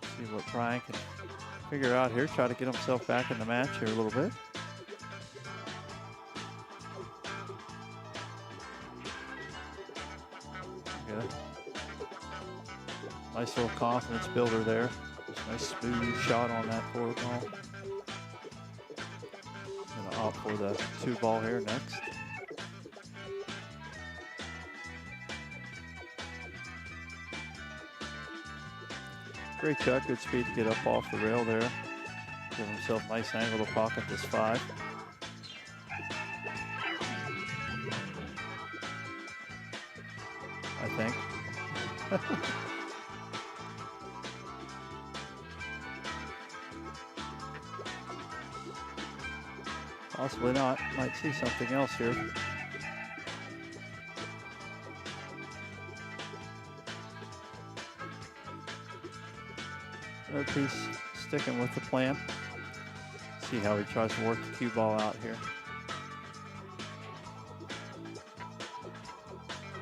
See what Brian can figure out here. Try to get himself back in the match here a little bit. Good. Nice little confidence builder there. Just nice smooth shot on that forward ball. Gonna opt for the 2 ball here next. Great shot, good speed to get up off the rail there. Give himself a nice angle to pocket this 5. I think. Possibly not. Might see something else here. Nope, he's sticking with the plan. See how he tries to work the cue ball out here.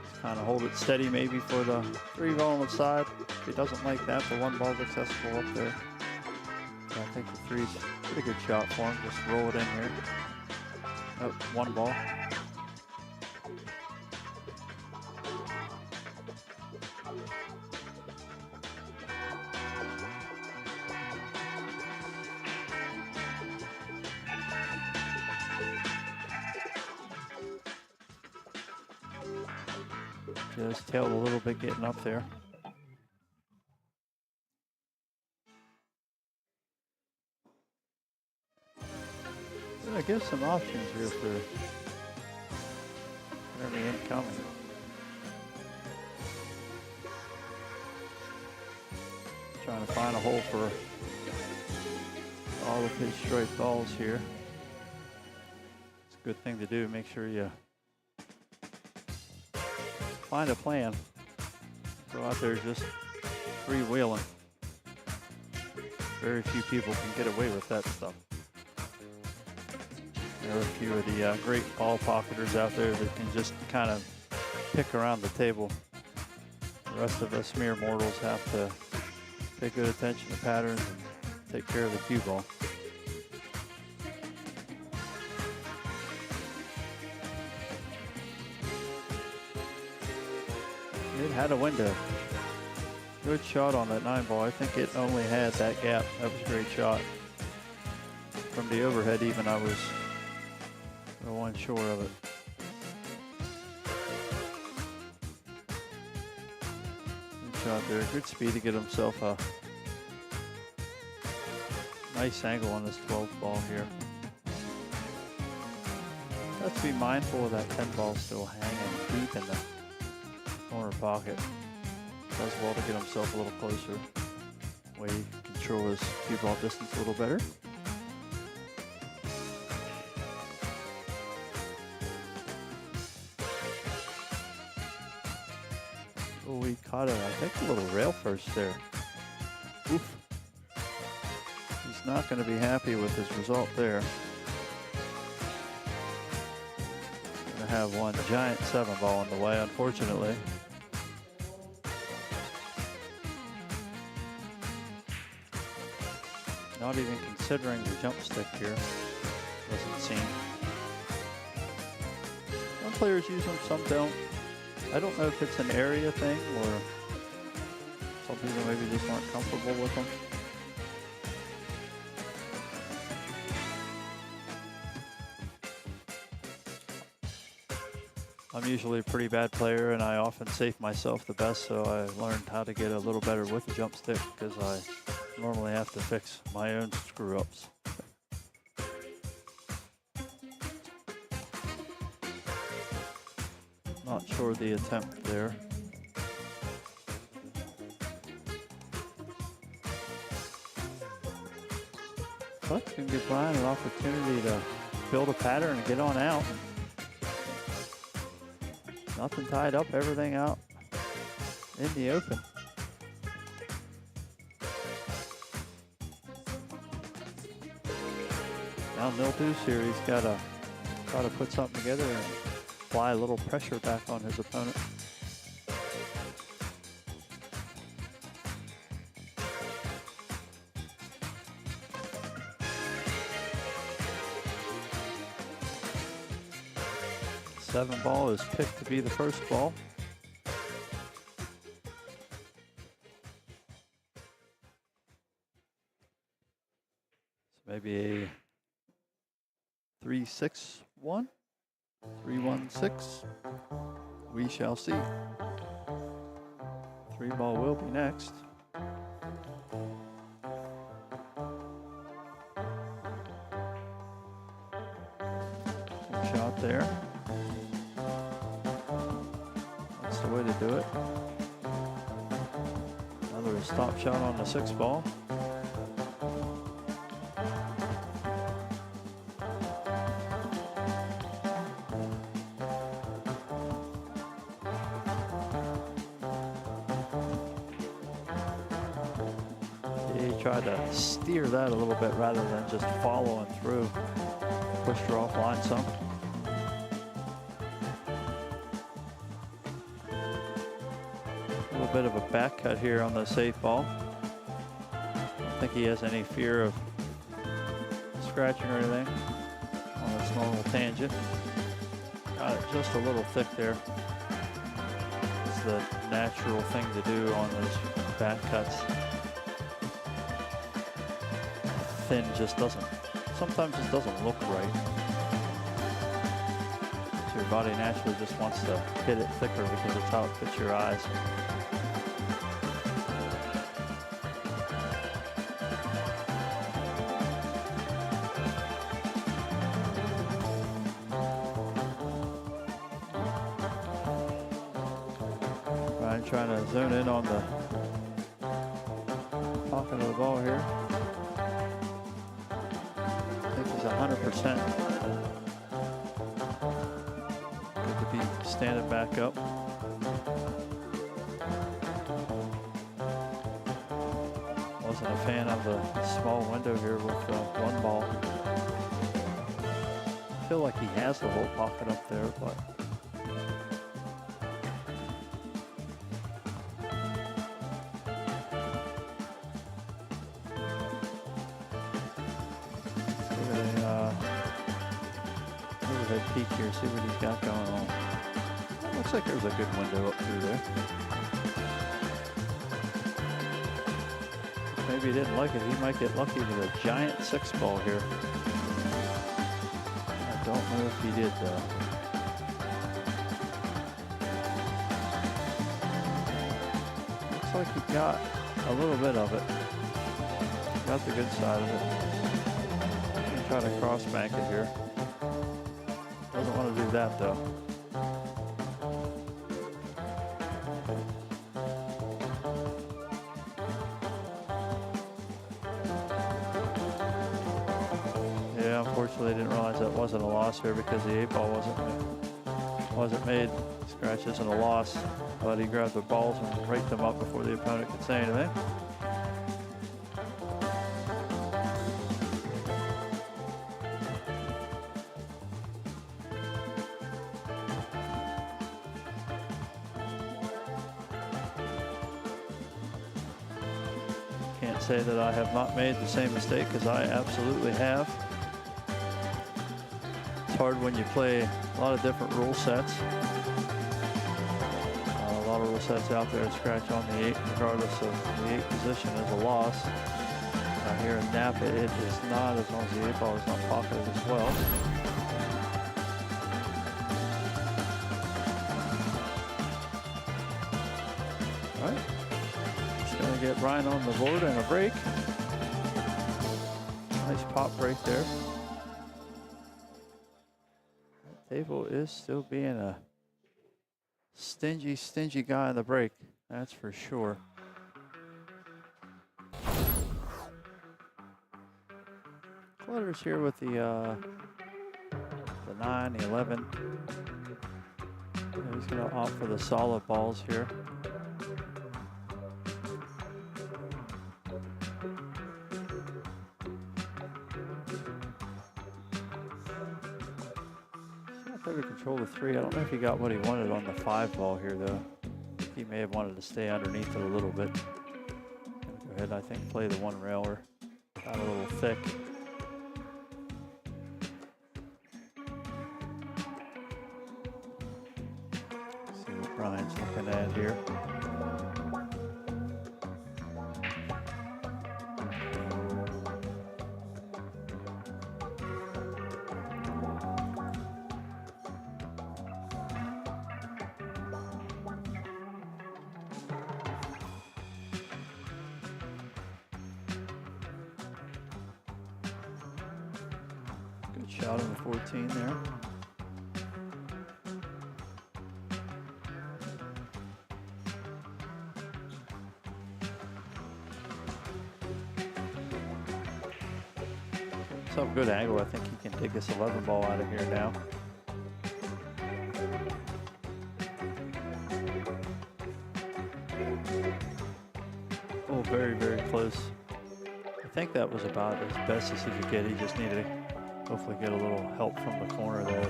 Just kind of hold it steady maybe for the 3 ball on the side. If he doesn't like that, the 1 ball accessible up there. So I think the 3's a pretty good shot for him. Just roll it in here. Oh, 1 ball. Just tailed a little bit getting up there. I guess some options here for any incoming. Trying to find a hole for all of his straight balls here. It's a good thing to do. Make sure you find a plan. Go out there just freewheeling. Very few people can get away with that stuff. There are a few of the great ball pocketers out there that can just kind of pick around the table. The rest of us mere mortals have to pay good attention to patterns and take care of the cue ball. It had a window. Good shot on that 9 ball. I think it only had that gap. That was a great shot. From the overhead even, I was one short of it. Good shot there. Good speed to get himself a nice angle on this 12 ball here. Have to be mindful of that 10 ball still hanging deep in the corner pocket. Does well to get himself a little closer. Way he can control his cue ball distance a little better. Oh, he caught it, I think, a little rail first there. Oof. He's not going to be happy with his result there. Going to have one giant 7 ball in the way, unfortunately. Not even considering the jump stick here. Doesn't seem. Some players use them, some don't. I don't know if it's an area thing or some people maybe just aren't comfortable with them. I'm usually a pretty bad player, and I often safe myself the best, so I learned how to get a little better with the jump stick because I normally have to fix my own screw-ups. Not sure the attempt there. But can give Brian an opportunity to build a pattern and get on out. Nothing tied up, everything out in the open. Now Mildews here, he's got to try to put something together and apply a little pressure back on his opponent. Seven ball is picked to be the first ball. So maybe a 3-6-1, 3-1-6. We shall see. Three ball will be next. Good shot there. That's the way to do it. Another stop shot on the 6 ball. He tried to steer that a little bit rather than just following through. Pushed her offline some. A little bit of a back cut here on the safe ball. I don't think he has any fear of scratching or anything on this normal tangent. Got it just a little thick there. It's the natural thing to do on those back cuts. Thin just doesn't, sometimes just doesn't look right. So your body naturally just wants to hit it thicker because it's how it fits your eyes. Ryan trying to zone in on the pocket of the ball here. 100%. Good to be standing back up. Wasn't a fan of the small window here with one ball. I feel like he has the whole pocket up there, but peek here, see what he's got going on. Looks like there's a good window up through there. Maybe he didn't like it. He might get lucky with a giant 6 ball here. I don't know if he did though. Looks like he got a little bit of it. Got the good side of it. I'm gonna try to cross bank it here. Doesn't want to do that though. Yeah, unfortunately, I didn't realize that wasn't a loss here because the 8 ball wasn't made. Scratch isn't a loss, but he grabbed the balls and raked them up before the opponent could say anything. Say that I have not made the same mistake, because I absolutely have. It's hard when you play a lot of different rule sets. A lot of rule sets out there scratch on the 8, regardless of the 8 position as a loss. Here in NAPA, it is not, as long as the 8 ball is not pocketed as well. All right. Just going to get Ryan on the board and a break. Nice pop break there. That table is still being a stingy guy on the break. That's for sure. Clutter's here with the 9, the 11. He's going to opt for the solid balls here. He's not there to control the 3. I don't know if he got what he wanted on the 5 ball here, though. He may have wanted to stay underneath it a little bit. Go ahead, I think, play the 1 railer. Got a little thick. See what Brian's looking at here. Shot on the 14 there. Some good angle. I think he can take this 11 ball out of here now. Oh, very, very close. I think that was about as best as he could get. He just needed to hopefully get a little help from the corner there.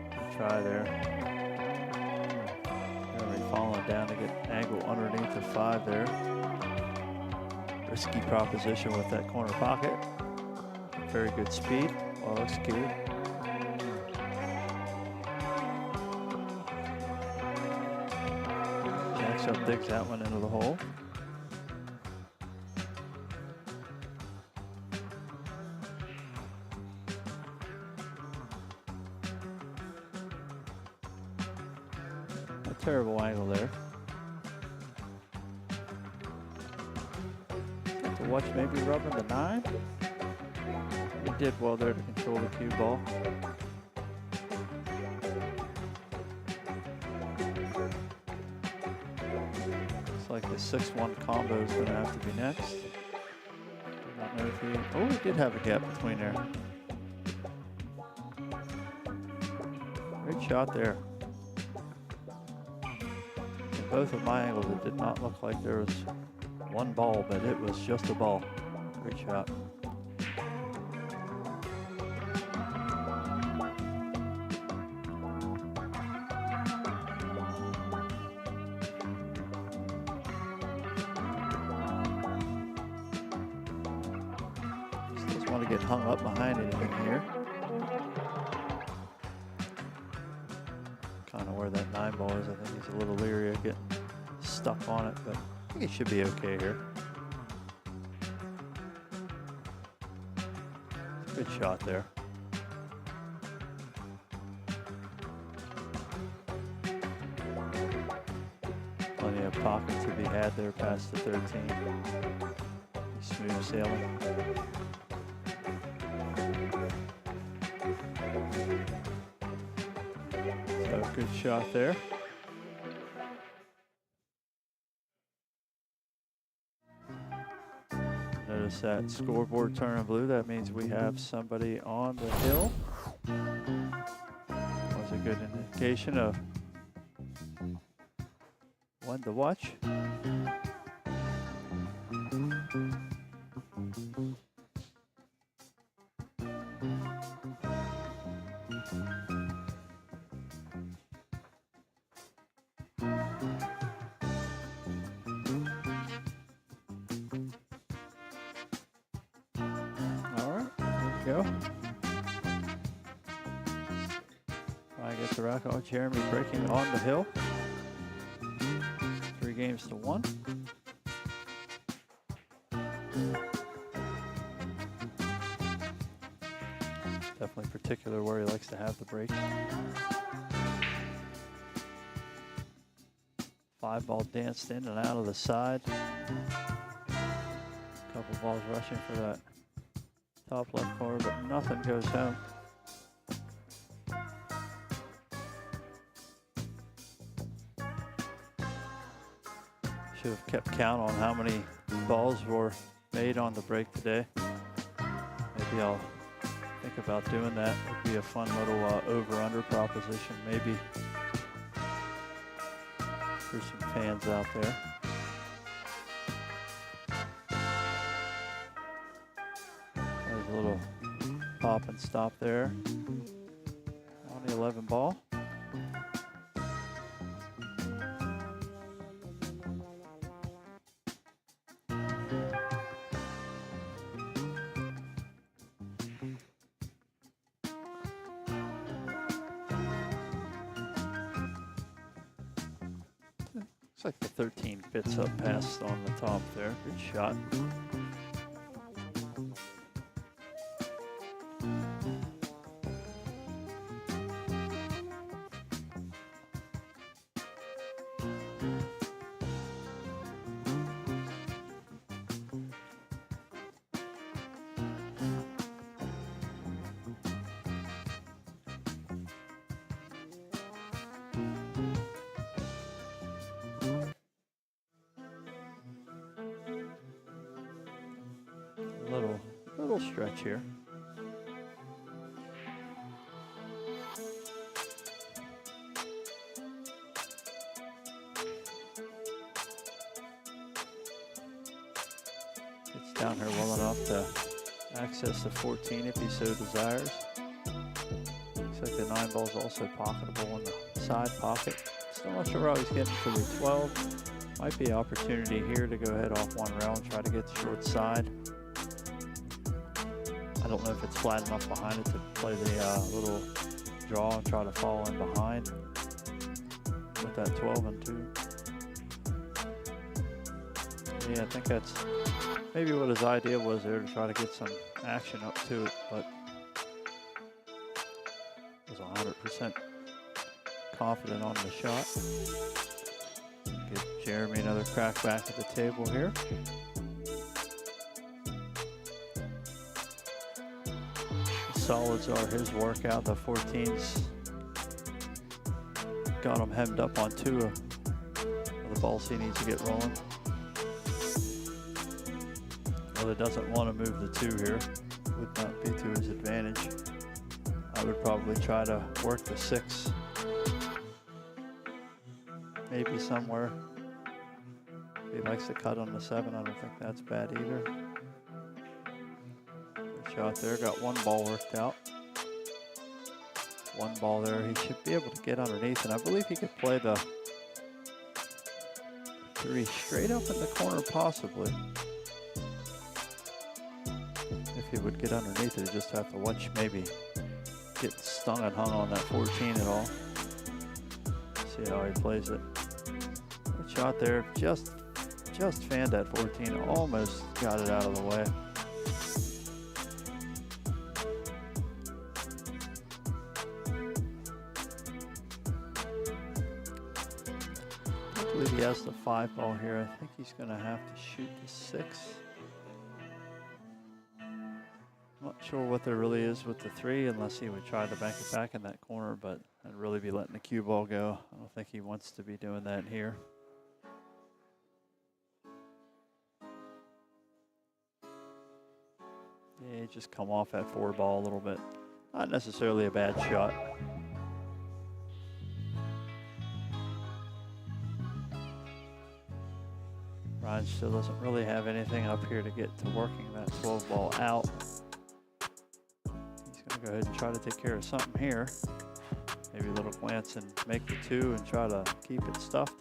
Good try there. Really falling down to get angle underneath the 5 there. Risky proposition with that corner pocket. Very good speed. Well, looks good. Jacks up, digs that one into the hole. Terrible angle there. Got to watch maybe rubbing the 9. He did well there to control the cue ball. Looks like the 6-1 combo is going to have to be next. I don't know if he. Oh, he did have a gap between there. Great shot there. Both of my angles, it did not look like there was 1 ball, but it was just a ball. Great shot. Just doesn't want to get hung up behind anything here. Kind of where that 9 ball is. I think he's a little leery of getting stuck on it, but I think he should be okay here. Good shot there. Plenty of pocket to be had there past the 13. Smooth sailing. So good shot there. Notice that scoreboard turning blue. That means we have somebody on the hill. Was a good indication of when to watch. Go. I get the rack. Oh, Jeremy breaking on the hill. 3 games to 1. Definitely particular where he likes to have the break. 5 ball danced in and out of the side. Couple balls rushing for that top left corner, but nothing goes home. Should have kept count on how many balls were made on the break today. Maybe I'll think about doing that. Would be a fun little over-under proposition, maybe, for some fans out there. There's a little pop and stop there on the 11 ball. Looks like the 13 fits up past on the top there. Good shot. Little stretch here. Gets down here well enough to access the 14 if he so desires. Looks like the 9 ball is also pocketable in the side pocket. Still not sure how he's getting for the 12. Might be an opportunity here to go ahead off one rail and try to get the short side. I don't know if it's flat enough behind it to play the little draw and try to fall in behind with that 12 and 2. Yeah, I think that's maybe what his idea was there, to try to get some action up to it, but was 100% confident on the shot. Give Jeremy another crack back at the table here. Solids are his workout. The 14s got him hemmed up on 2 of the balls he needs to get rolling. Well, he doesn't want to move the 2 here. Would not be to his advantage. I would probably try to work the 6. Maybe somewhere. If he likes to cut on the 7, I don't think that's bad either. Shot there, got 1 ball worked out. 1 ball there, he should be able to get underneath, and I believe he could play the 3 straight up in the corner possibly. If he would get underneath it, he'd just have to watch maybe get stung and hung on that 14 at all. See how he plays it. Good shot there, just fanned that 14, almost got it out of the way. I believe he has the 5 ball here. I think he's going to have to shoot the 6. Not sure what there really is with the 3, unless he would try to bank it back in that corner, but I'd really be letting the cue ball go. I don't think he wants to be doing that here. Yeah, he just come off that 4 ball a little bit. Not necessarily a bad shot. Ryan still doesn't really have anything up here to get to working that 12 ball out. He's going to go ahead and try to take care of something here. Maybe a little glance and make the 2 and try to keep it stuffed.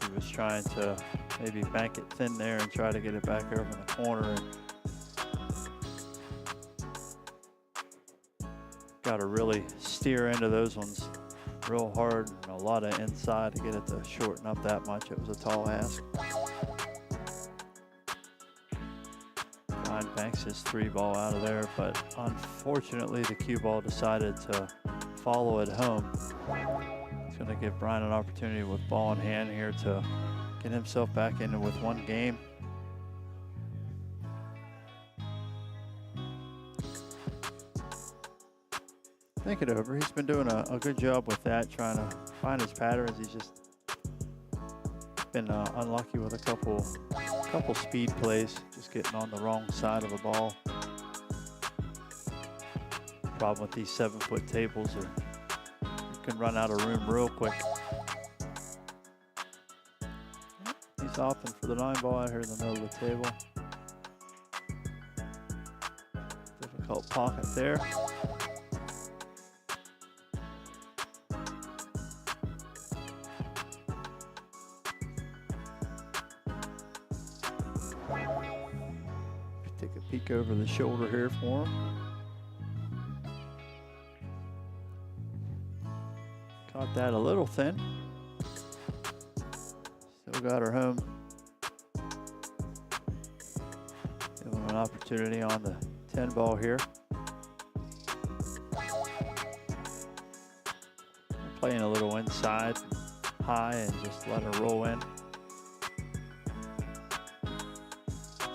He was trying to maybe bank it thin there and try to get it back over in the corner. And got to really steer into those ones real hard and a lot of inside to get it to shorten up that much. It was a tall ask. Ryan banks his 3 ball out of there, but unfortunately the cue ball decided to follow it home. It's going to give Brian an opportunity with ball in hand here to get himself back into with one game. Think it over. He's been doing a good job with that, trying to find his patterns. He's just been unlucky with a couple speed plays, just getting on the wrong side of the ball. Problem with these 7-foot tables are you can run out of room real quick. He's opting for the 9 ball out here in the middle of the table. Difficult pocket there. Take a peek over the shoulder here for him. Caught that a little thin. Still got her home. Give him an opportunity on the 10 ball here. Playing a little inside, high, and just let her roll in.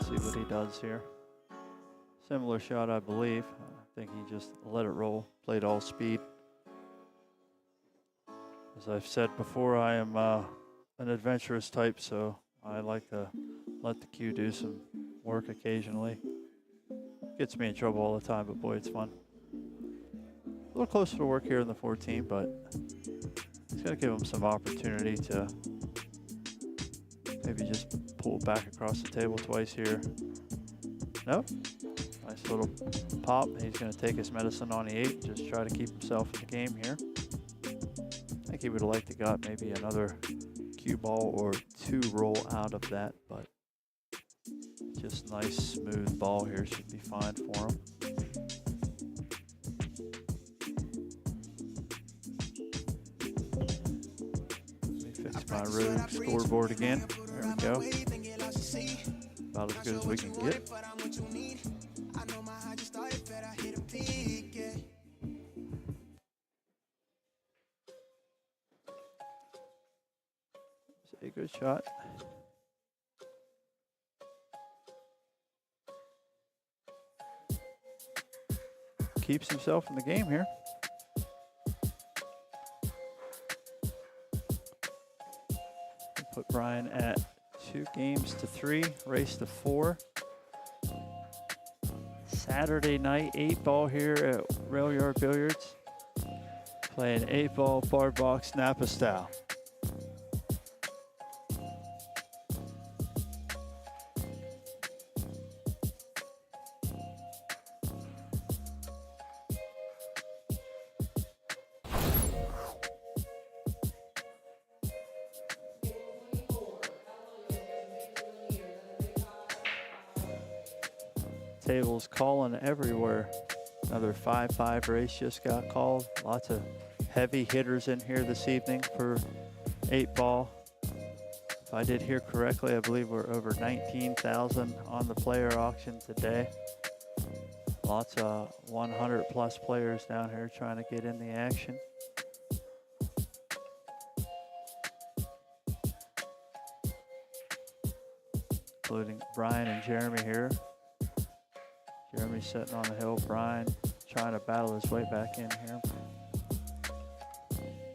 See what he does here. Similar shot, I believe. I think he just let it roll, played all speed. As I've said before, I am an adventurous type, so I like to let the cue do some work occasionally. Gets me in trouble all the time, but boy, it's fun. A little closer to work here in the 14, but it's going to give him some opportunity to maybe just pull back across the table twice here. Nope. Nice little pop. He's going to take his medicine on the 8, just try to keep himself in the game here. I think he would have liked to got maybe another cue ball or 2 roll out of that, but just nice smooth ball here should be fine for him. Let me fix my rogue scoreboard again. There we go. About as good as we can get. A good shot. Keeps himself in the game here. Put Brian at 2 games to 3, race to 4. Saturday night, 8-ball here at Railyard Billiards. Playing 8-ball bar box NAPA style. Tables calling everywhere. Another 5-5 race just got called. Lots of heavy hitters in here this evening for 8-ball. If I did hear correctly, I believe we're over 19,000 on the player auction today. Lots of 100+ players down here trying to get in the action. Including Brian and Jeremy here. Jeremy sitting on the hill, Brian trying to battle his way back in here.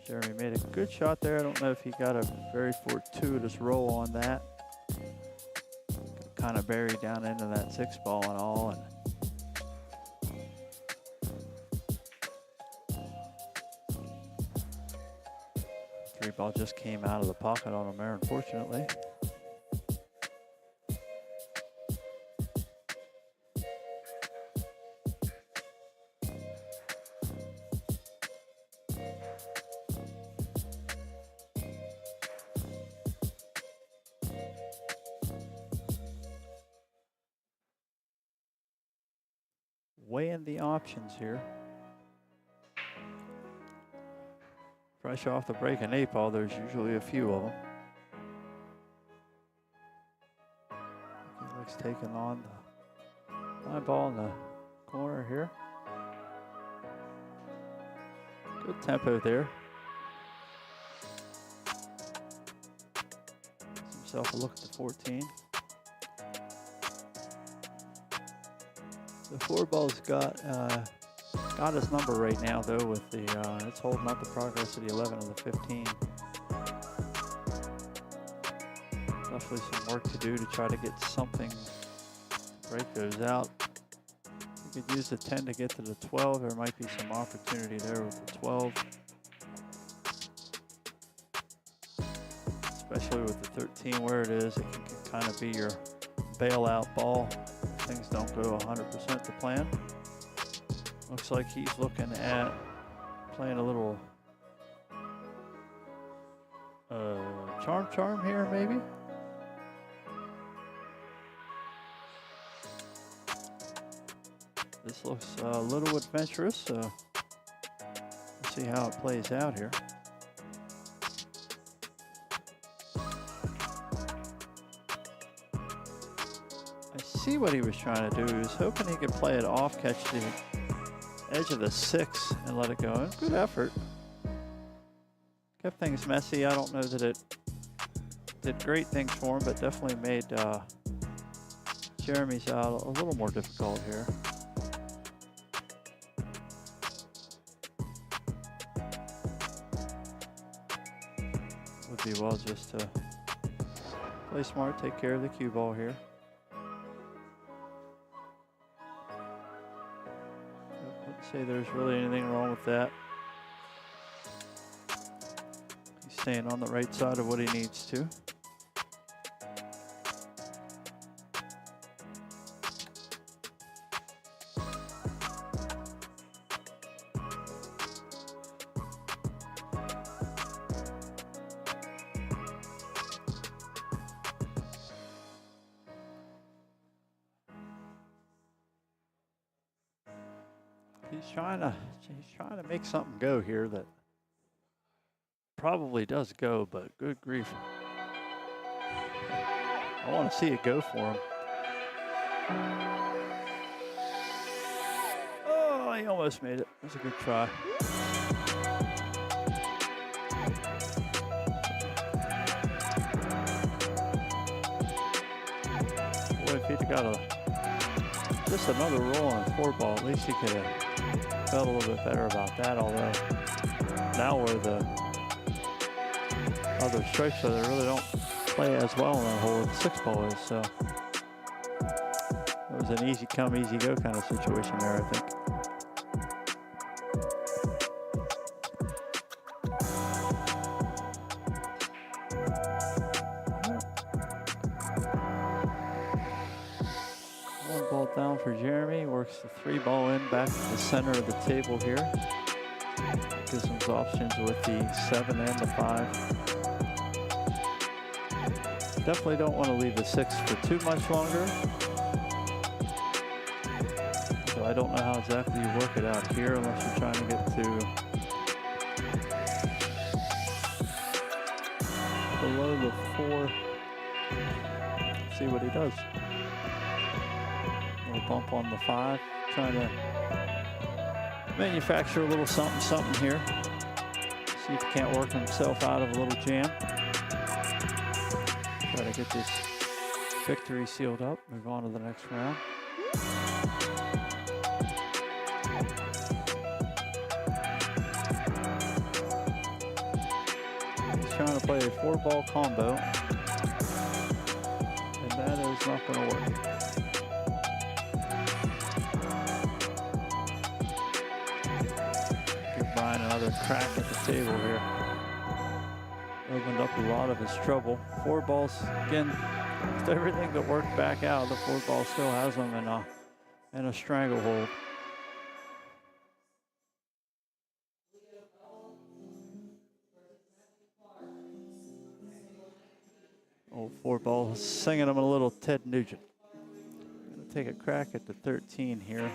Jeremy made a good shot there. I don't know if he got a very fortuitous roll on that. Kind of buried down into that 6-ball and all. And 3-ball just came out of the pocket on him there, unfortunately. Weighing the options here. Fresh off the break in 8-ball, there's usually a few of them. He looks taking on the 9-ball in the corner here. Good tempo there. Gives himself a look at the 14. The 4-ball's got his number right now though with the, it's holding up the progress of the 11 and the 15. Definitely some work to do to try to get something to break those out. You could use the 10 to get to the 12. There might be some opportunity there with the 12. Especially with the 13 where it is, it can kind of be your bailout ball if things don't go 100% to plan. Looks like he's looking at playing a little charm here maybe. This looks a little adventurous, so we'll see how it plays out here. I see what he was trying to do. He was hoping he could play it off, catch the edge of the 6 and let it go in. Good effort. Kept things messy. I don't know that it did great things for him, but definitely made Jeremy's out a little more difficult here. Would be well just to play smart, take care of the cue ball here. Let's say there's really anything wrong with that. He's staying on the right side of what he needs to. He's trying to make something go here that probably does go, but good grief. I want to see it go for him. Oh, he almost made it. That was a good try. Boy, if he'd got just another roll on a 4-ball, at least he could have felt a little bit better about that, although now where the other strikes are, they really don't play as well on that hole as the 6-ball is, so it was an easy come, easy go kind of situation there, I think. Down for Jeremy, works the 3-ball in back to the center of the table here. Gives him options with the 7 and the 5. Definitely don't want to leave the 6 for too much longer. So I don't know how exactly you work it out here unless you're trying to get to below the 4. See what he does. Bump on the 5, trying to manufacture a little something here. See if he can't work himself out of a little jam. Try to get this victory sealed up, move on to the next round. He's trying to play a 4-ball combo, and that is not going to work. Another crack at the table here. Opened up a lot of his trouble. 4 balls, again, with everything that worked back out, the 4-ball still has him in a stranglehold. Old 4-ball singing him a little Ted Nugent. Gonna take a crack at the 13 here.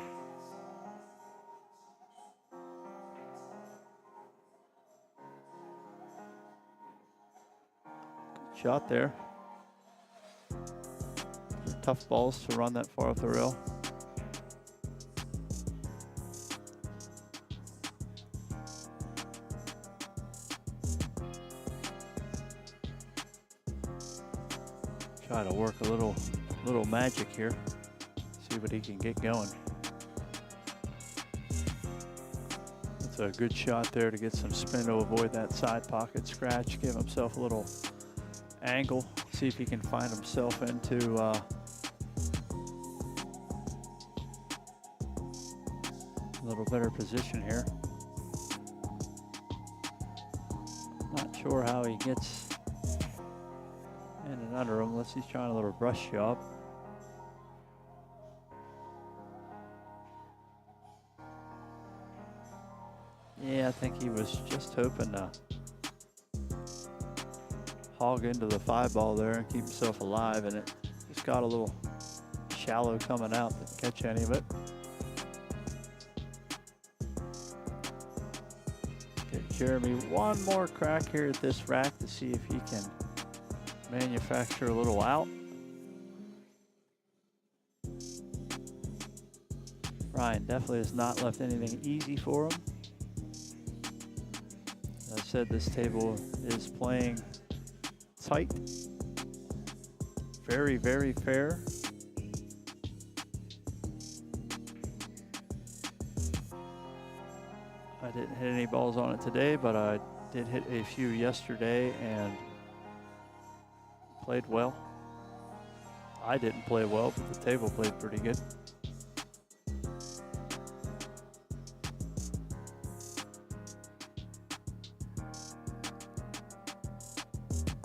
Shot there. Tough balls to run that far up the rail. work a little magic here. See what he can get going. That's a good shot there to get some spin to avoid that side pocket scratch. Give himself a little angle. See if he can find himself into a little better position here. Not sure how he gets in and under him unless he's trying a little brush job. Yeah, I think he was just hoping to hog into the 5-ball there and keep himself alive, and it just got a little shallow coming out. Didn't catch any of it. Get Jeremy one more crack here at this rack to see if he can manufacture a little out. Ryan definitely has not left anything easy for him. As I said, this table is playing tight, very, very fair. I didn't hit any balls on it today, but I did hit a few yesterday and played well. I didn't play well, but the table played pretty good.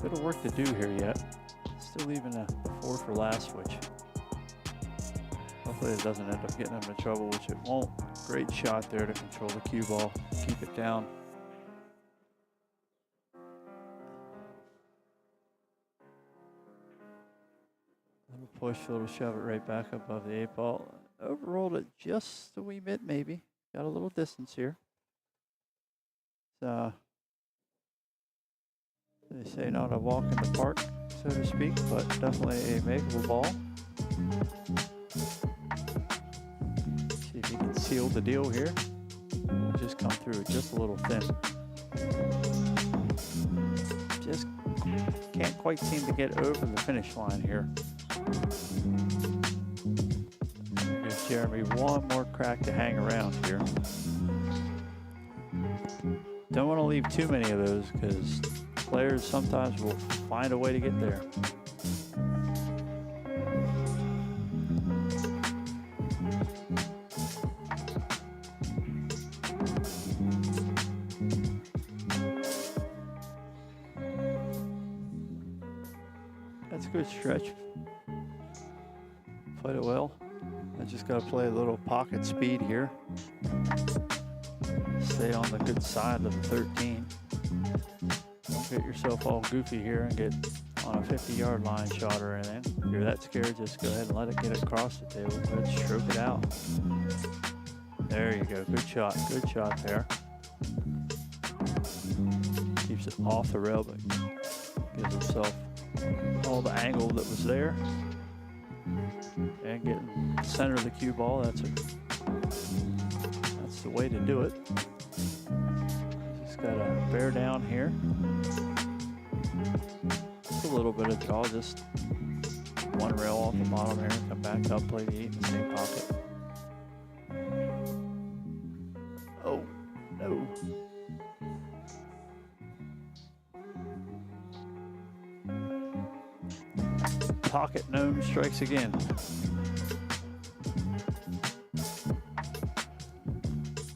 Bit of work to do here yet. Still leaving a 4 for last switch. Hopefully it doesn't end up getting him in trouble, which it won't. Great shot there to control the cue ball, keep it down. Little push, little shove it right back above the 8-ball. Overrolled it just a wee bit maybe. Got a little distance here. They say not a walk in the park, so to speak, but definitely a makeable ball. See if he can seal the deal here. Just come through it just a little thin. Just can't quite seem to get over the finish line here. Gives Jeremy one more crack to hang around here. Don't want to leave too many of those because players sometimes will find a way to get there. That's a good stretch. Played it well. I just got to play a little pocket speed here. Stay on the good side of the 13. Don't get yourself all goofy here and get on a 50-yard line shot or anything. If you're that scared, just go ahead and let it get across the table. Good, stroke it out. There you go. Good shot. Good shot there. Keeps it off the rail, but gives himself all the angle that was there. And getting the center of the cue ball. That's the way to do it. Just gotta bear down here. Just a little bit of draw, just one rail off the bottom here. Come back up, play the 8 in the same pocket. Oh, no. Pocket gnome strikes again.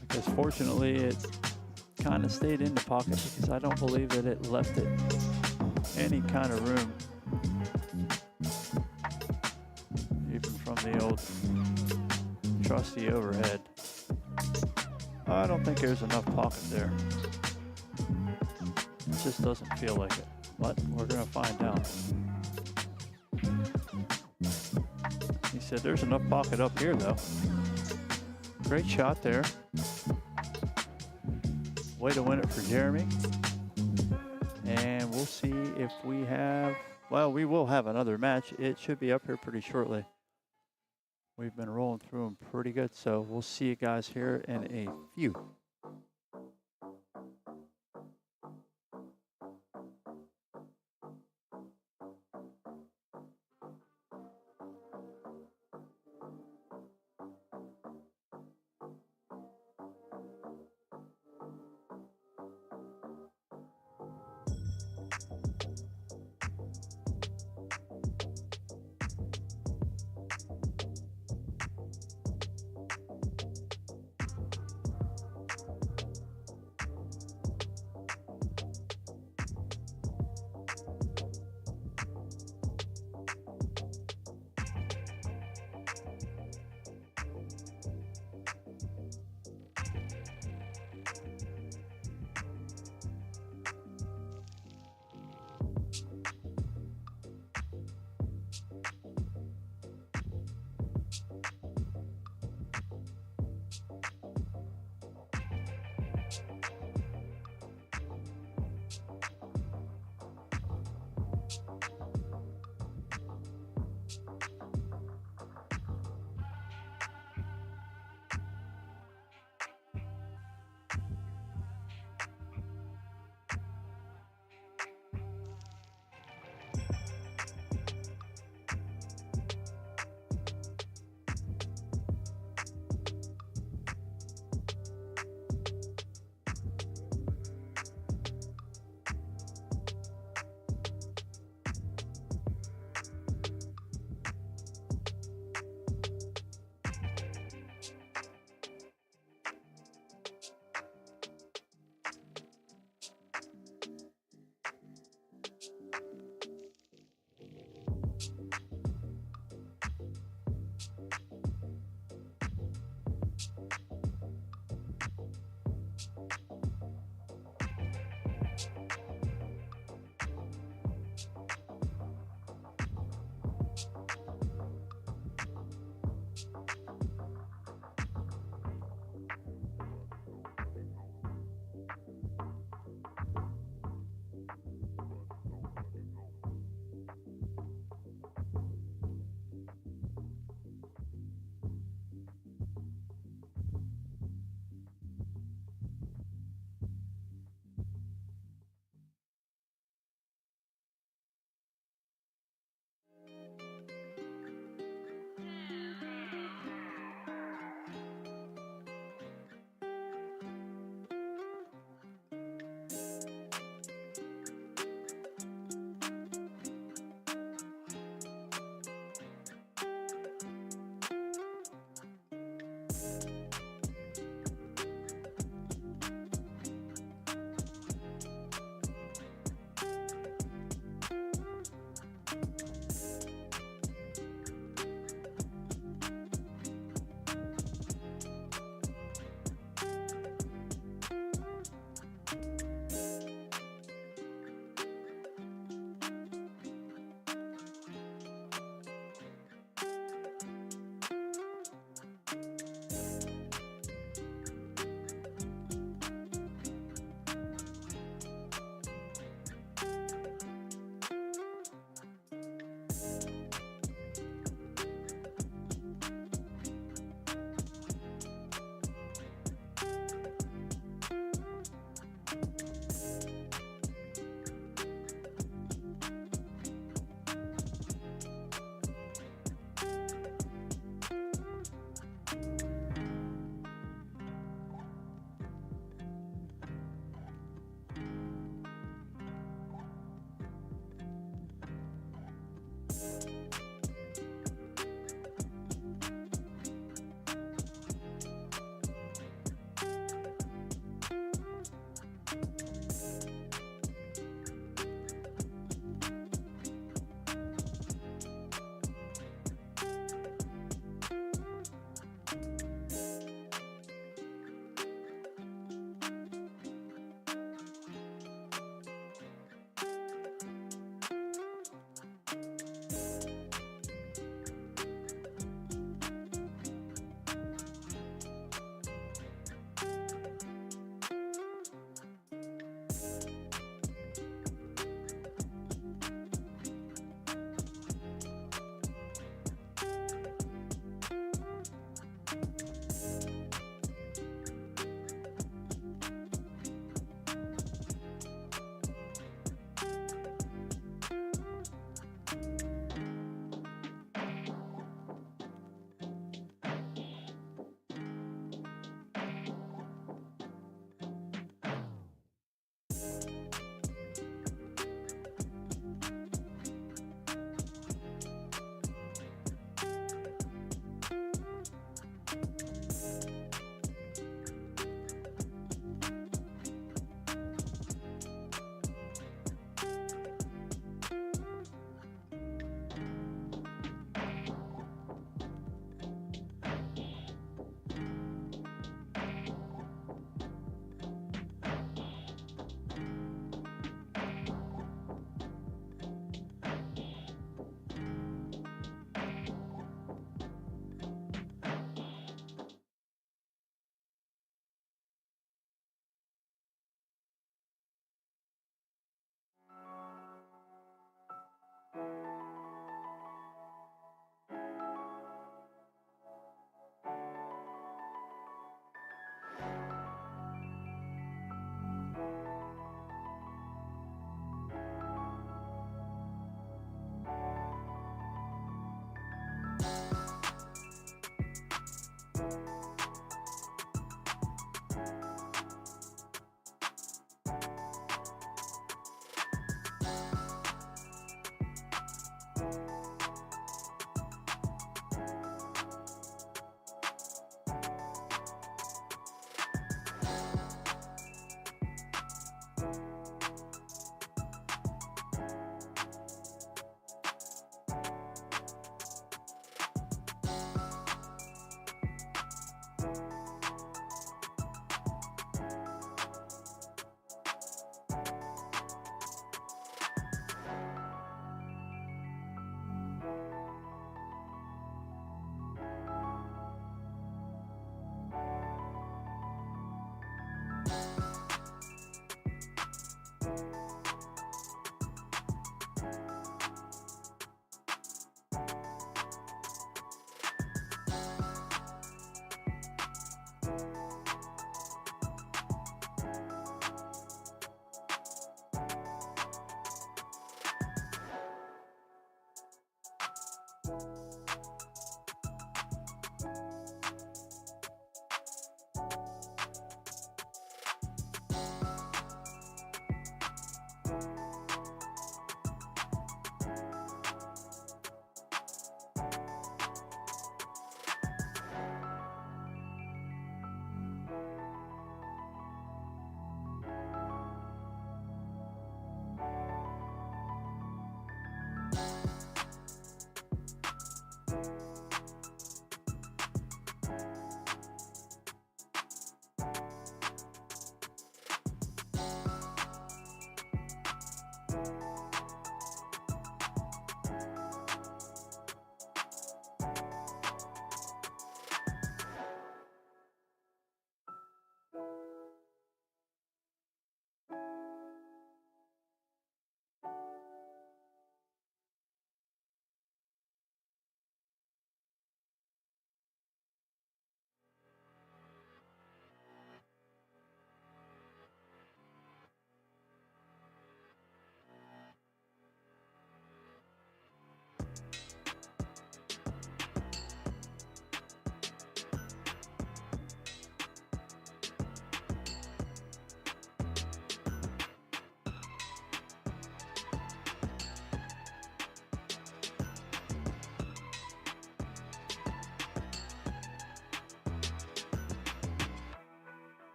Because fortunately it kind of stayed in the pocket because I don't believe that it left it any kind of room. Even from the old trusty overhead. I don't think there's enough pocket there. It just doesn't feel like it, but we're gonna find out. He said there's enough pocket up here though. Great shot there. Way to win it for Jeremy. And we'll see if we have, well, we will have another match. It should be up here pretty shortly. We've been rolling through them pretty good, so we'll see you guys here in a few.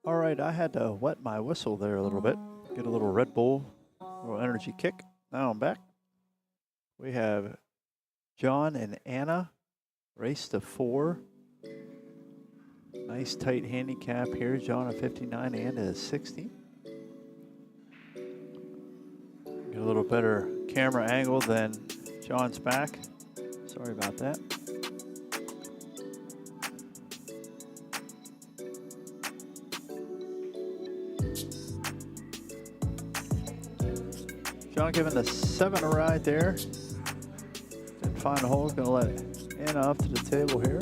All right, I had to wet my whistle there a little bit, get a little Red Bull, a little energy kick. Now I'm back. We have John and Anna, race to 4. Nice tight handicap here. John at 59, Anna is 60. Get a little better camera angle than John's back. Sorry about that. John giving the 7 a ride there. Didn't find a hole. Going to let Anna up to the table here.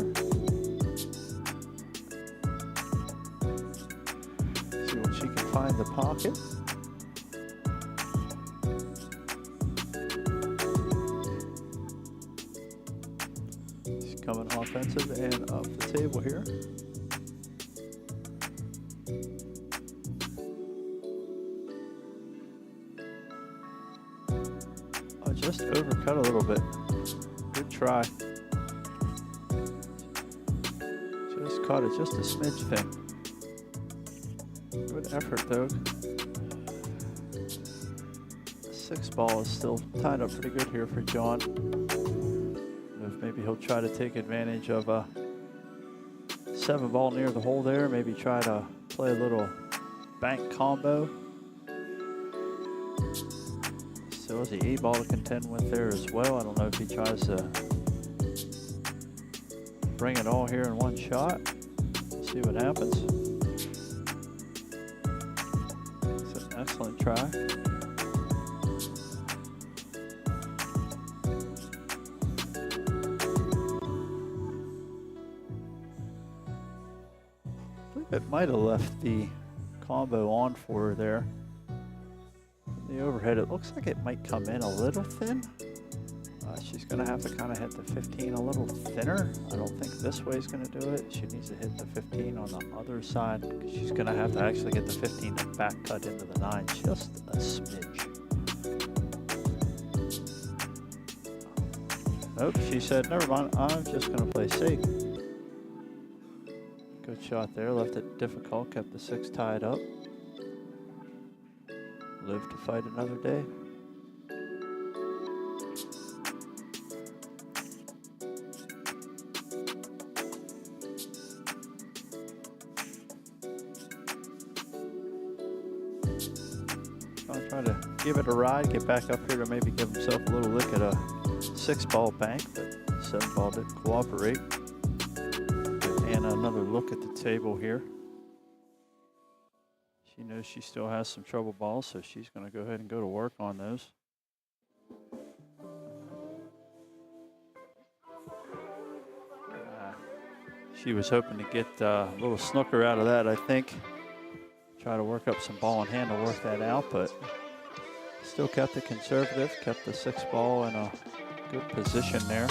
See what she can find the pocket. She's coming offensive and up the table here. Just overcut a little bit. Good try. Just caught it just a smidge thin. Good effort though. The 6 ball is still tied up pretty good here for John. Maybe he'll try to take advantage of a 7 ball near the hole there. Maybe try to play a little bank combo. There was the 8 ball to contend with there as well. I don't know if he tries to bring it all here in one shot. See what happens. It's an excellent try. I believe it might have left the combo on for her there. The overhead, it looks like it might come in a little thin. She's going to have to kind of hit the 15 a little thinner. I don't think this way is going to do it. She needs to hit the 15 on the other side. She's going to have to actually get the 15 to back cut into the 9, just a smidge. Nope, she said, never mind, I'm just going to play safe. Good shot there, left it difficult, kept the 6 tied up. Live to fight another day. I'll try to give it a ride, get back up here to maybe give himself a little lick at a 6 ball bank, but 7 ball didn't cooperate. Give Anna another look at the table here. She knows she still has some trouble balls, so she's going to go ahead and go to work on those. She was hoping to get a little snooker out of that, I think. Try to work up some ball in hand to work that out, but still kept it conservative, kept the 6 ball in a good position there.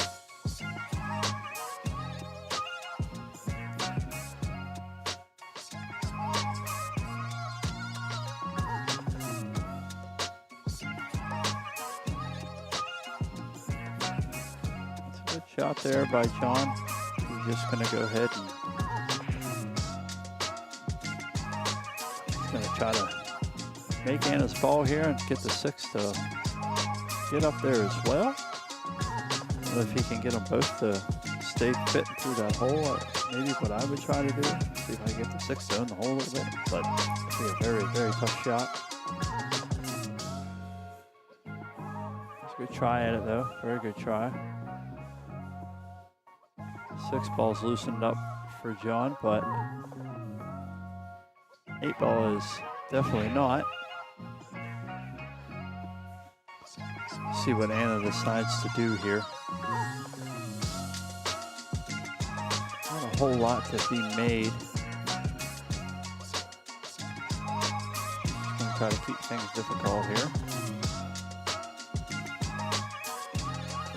Shot there by John. He's just going to go ahead and he's going to try to make Anna's ball here and get the 6 to get up there as well. I don't know if he can get them both to stay fitting through that hole. Maybe what I would try to do, see if I can get the 6 to own the hole a little bit, but it'd be a very, very tough shot. It's a good try at it though, very good try. 6 ball's loosened up for John, but 8 ball is definitely not. See what Anna decides to do here. Not a whole lot to be made. Just gonna try to keep things difficult here.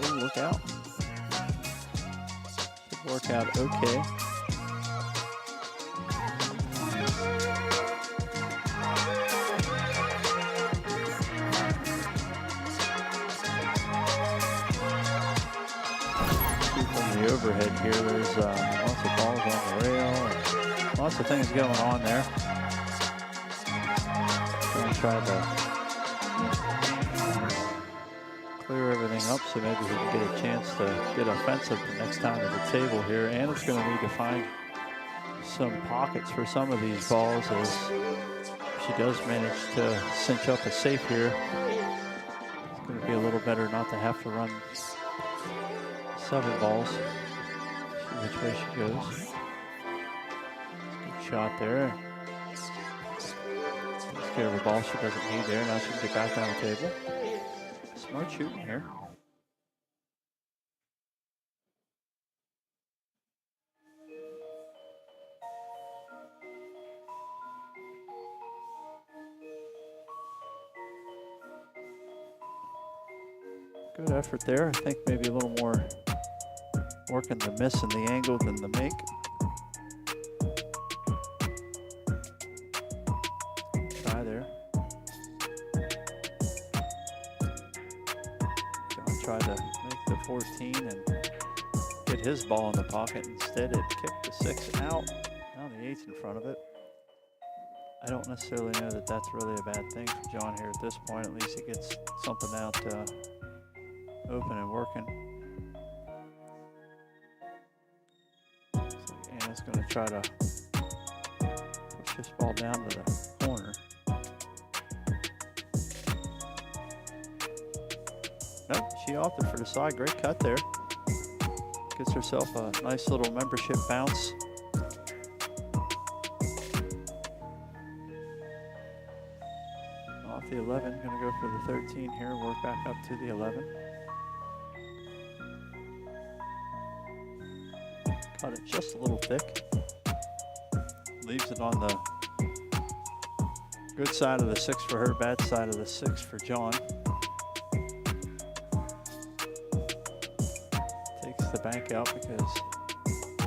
Oh, look out. Work out okay. From the overhead here, there's lots of balls on the rail, and Lots of things going on there. Gonna try to clear everything up so maybe he can get a chance to get offensive the next time at the table here. And it's going to need to find some pockets for some of these balls as she does manage to cinch up a safe here. It's going to be a little better not to have to run 7 balls. See which way she goes. Good shot there. Let's get her a ball she doesn't need there. Now she can get back down the table. Smart shooting here. Good effort there. I think maybe a little more working the miss and the angle than the make. Try there. Gonna try to make the 14 and get his ball in the pocket. Instead, it kicked the 6 out. Now the 8's in front of it. I don't necessarily know that that's really a bad thing for John here at this point. At least he gets something out open and working. So Anna's going to try to push this ball down to the corner. Nope, she opted for the side. Great cut there. Gets herself a nice little membership bounce. Off the 11, going to go for the 13 here. Work back up to the 11. Cut it just a little thick. Leaves it on the good side of the 6 for her, bad side of the 6 for John. Takes the bank out because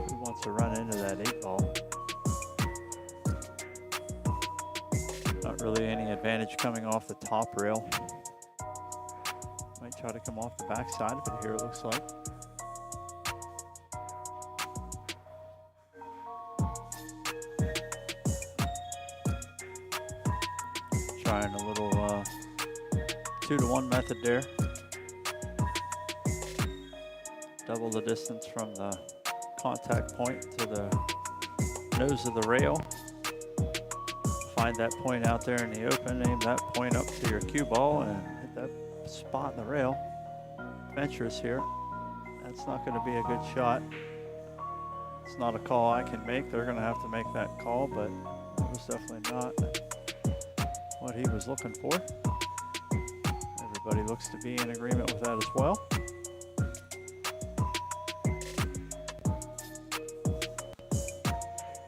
he wants to run into that 8 ball. Not really any advantage coming off the top rail. Might try to come off the back side of it here, it looks like. Trying a little 2-to-1 method there. Double the distance from the contact point to the nose of the rail. Find that point out there in the open, aim that point up to your cue ball and hit that spot in the rail. Adventurous here. That's not going to be a good shot. It's not a call I can make. They're going to have to make that call, but it was definitely not what he was looking for. Everybody looks to be in agreement with that as well.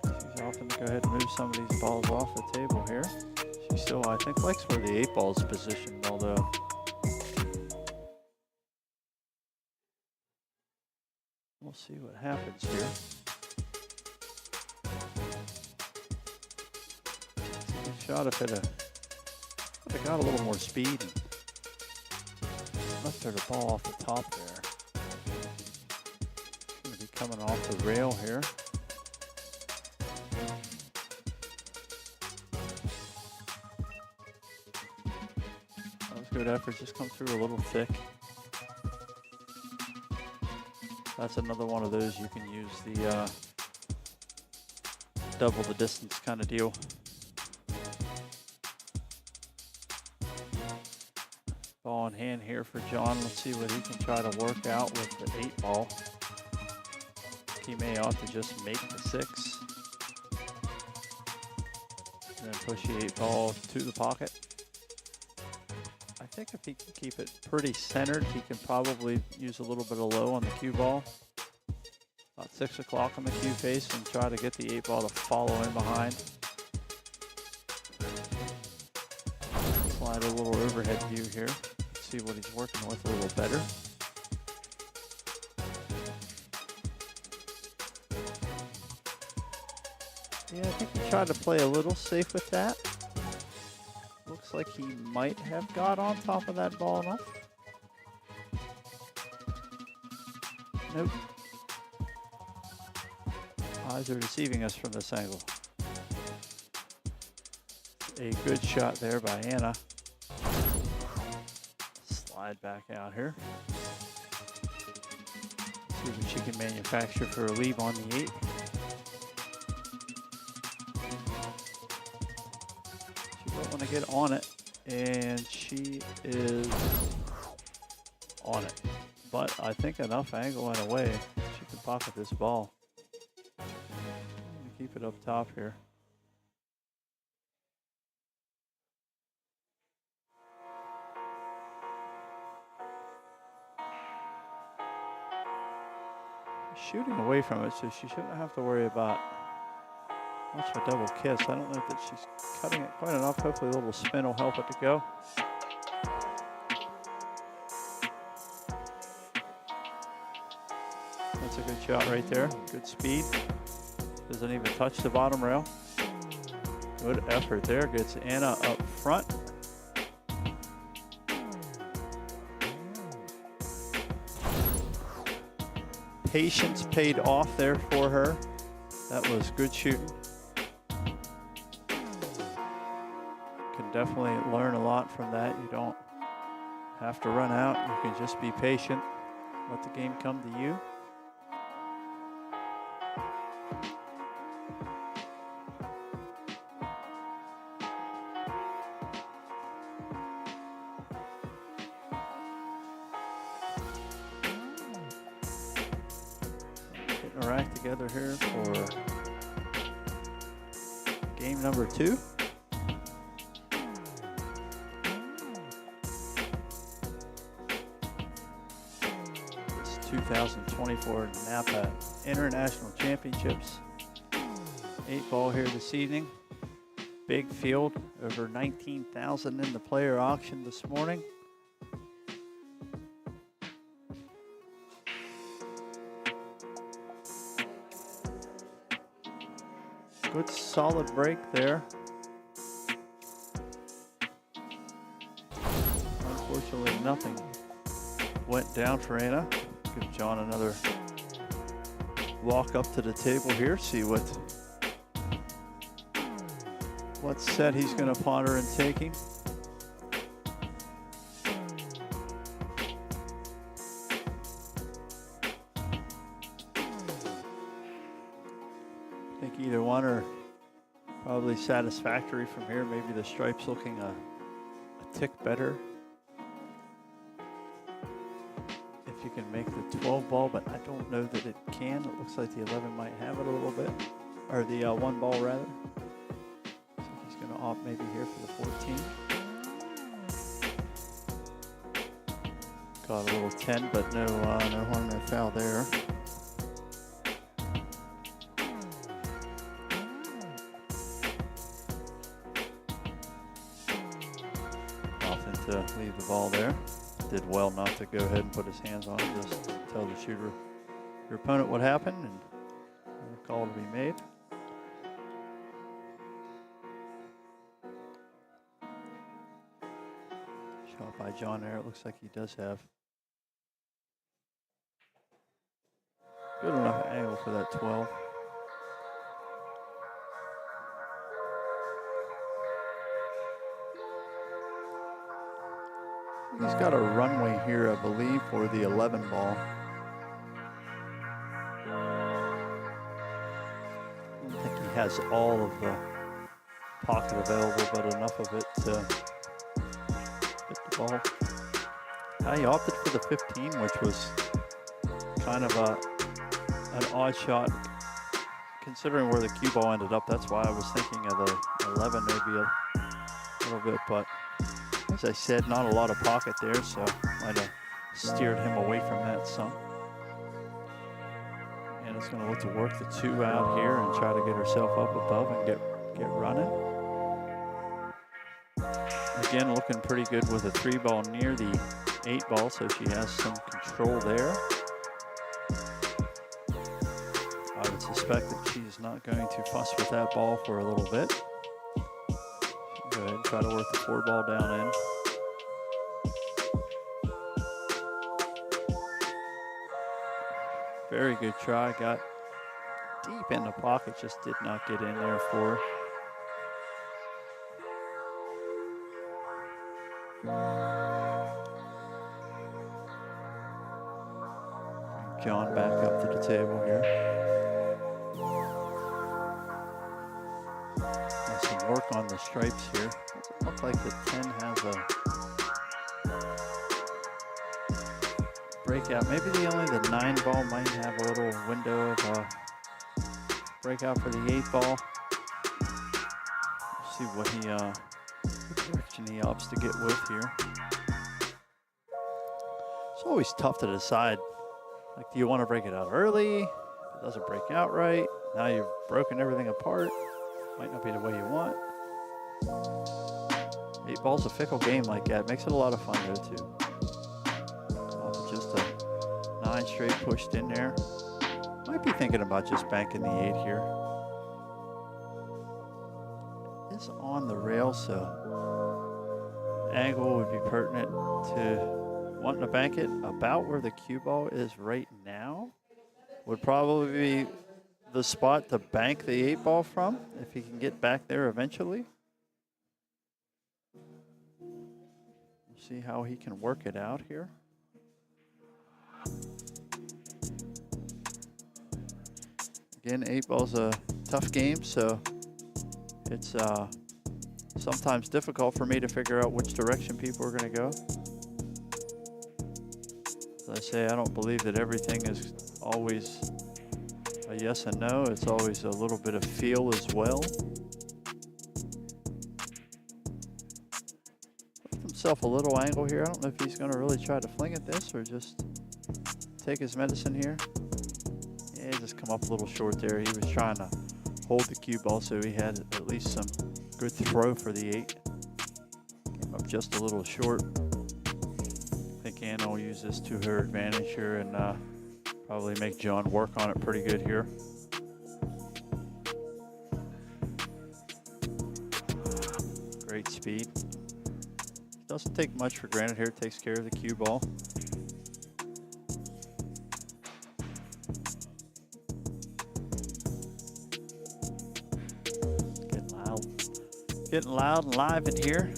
She's often to go ahead and move some of these balls off the table here. She still, I think, likes where the 8 ball is positioned, although we'll see what happens here. Good shot if it I got a little more speed and left her the ball off the top there. It's going to be coming off the rail here. That was good effort, just come through a little thick. That's another one of those you can use the double the distance kind of deal. Ball in hand here for John. Let's see what he can try to work out with the 8 ball. He may opt to just make the 6. And then push the 8 ball to the pocket. I think if he can keep it pretty centered, he can probably use a little bit of low on the cue ball. About 6 o'clock on the cue face and try to get the 8 ball to follow in behind. Slide a little overhead view here. See what he's working with a little better. Yeah, I think he tried to play a little safe with that. Looks like he might have got on top of that ball enough. Nope. Eyes are deceiving us from this angle. A good shot there by Anna. Slide back out here. See what she can manufacture for a leave on the 8. She will want to get on it, and she is on it. But I think enough angle and away, she can pocket this ball. Keep it up top here. Shooting away from it, so she shouldn't have to worry about much of a double kiss. I don't know that she's cutting it quite enough. Hopefully a little spin will help it to go. That's a good shot right there. Good speed. Doesn't even touch the bottom rail. Good effort there. Gets Anna up front. Patience paid off there for her. That was good shooting. Can definitely learn a lot from that. You don't have to run out. You can just be patient. Let the game come to you. Getting our act together here for game number 2. It's 2024 NAPA International Championships. 8-ball here this evening. Big field, over 19,000 in the player auction this morning. Good solid break there. Unfortunately, nothing went down for Anna. Give John another walk up to the table here, see what set he's going to ponder in taking. I think either one are probably satisfactory from here. Maybe the stripe's looking a tick better. If you can make the 12 ball, but I don't know that it can. It looks like the 11 might have it a little bit, or the 1 ball rather. I think he's going to opt maybe here for the 14. Caught a little 10, but no harm, no foul there. To leave the ball there. Did well not to go ahead and put his hands on it. Just tell the shooter, your opponent, what happened, and a call to be made. Shot by John there. It looks like he does have good enough angle for that 12. He's got a runway here, I believe, for the 11 ball. I don't think he has all of the pocket available, but enough of it to hit the ball. He opted for the 15, which was kind of an odd shot, considering where the cue ball ended up. That's why I was thinking of the 11 maybe a little bit, but as I said, not a lot of pocket there, so might have steered him away from that some. And it's going to look to work the 2 out here and try to get herself up above and get running. Again, looking pretty good with a 3 ball near the 8 ball, so she has some control there. I would suspect that she's not going to fuss with that ball for a little bit. Go ahead and try to work the 4 ball down in. Very good try. Got deep in the pocket, just did not get in there for her. Bring John back up to the table here. And some work on the stripes here. Doesn't look like the 10 has a breakout. Maybe the 9 ball might have a little window of breakout for the 8 ball. Let's see what direction he opts to get with here. It's always tough to decide. Like, do you want to break it out early? If it doesn't break out right, now you've broken everything apart. Might not be the way you want. 8 ball's a fickle game like that. Makes it a lot of fun though too. Just a 9 straight pushed in there. Might be thinking about just banking the 8 here. It's on the rail, so angle would be pertinent to wanting to bank it about where the cue ball is right now. Would probably be the spot to bank the 8 ball from if he can get back there eventually. We'll see how he can work it out here. Again, 8 ball's a tough game, so it's sometimes difficult for me to figure out which direction people are going to go. As I say, I don't believe that everything is always a yes and no. It's always a little bit of feel as well. Left himself a little angle here. I don't know if he's going to really try to fling at this or just take his medicine here. Yeah, he just come up a little short there. He was trying to hold the cue ball, so he had at least some good throw for the 8. Came up just a little short. I think Anna will use this to her advantage here and probably make John work on it pretty good here. Great speed. Doesn't take much for granted here. Takes care of the cue ball. Getting loud and live in here.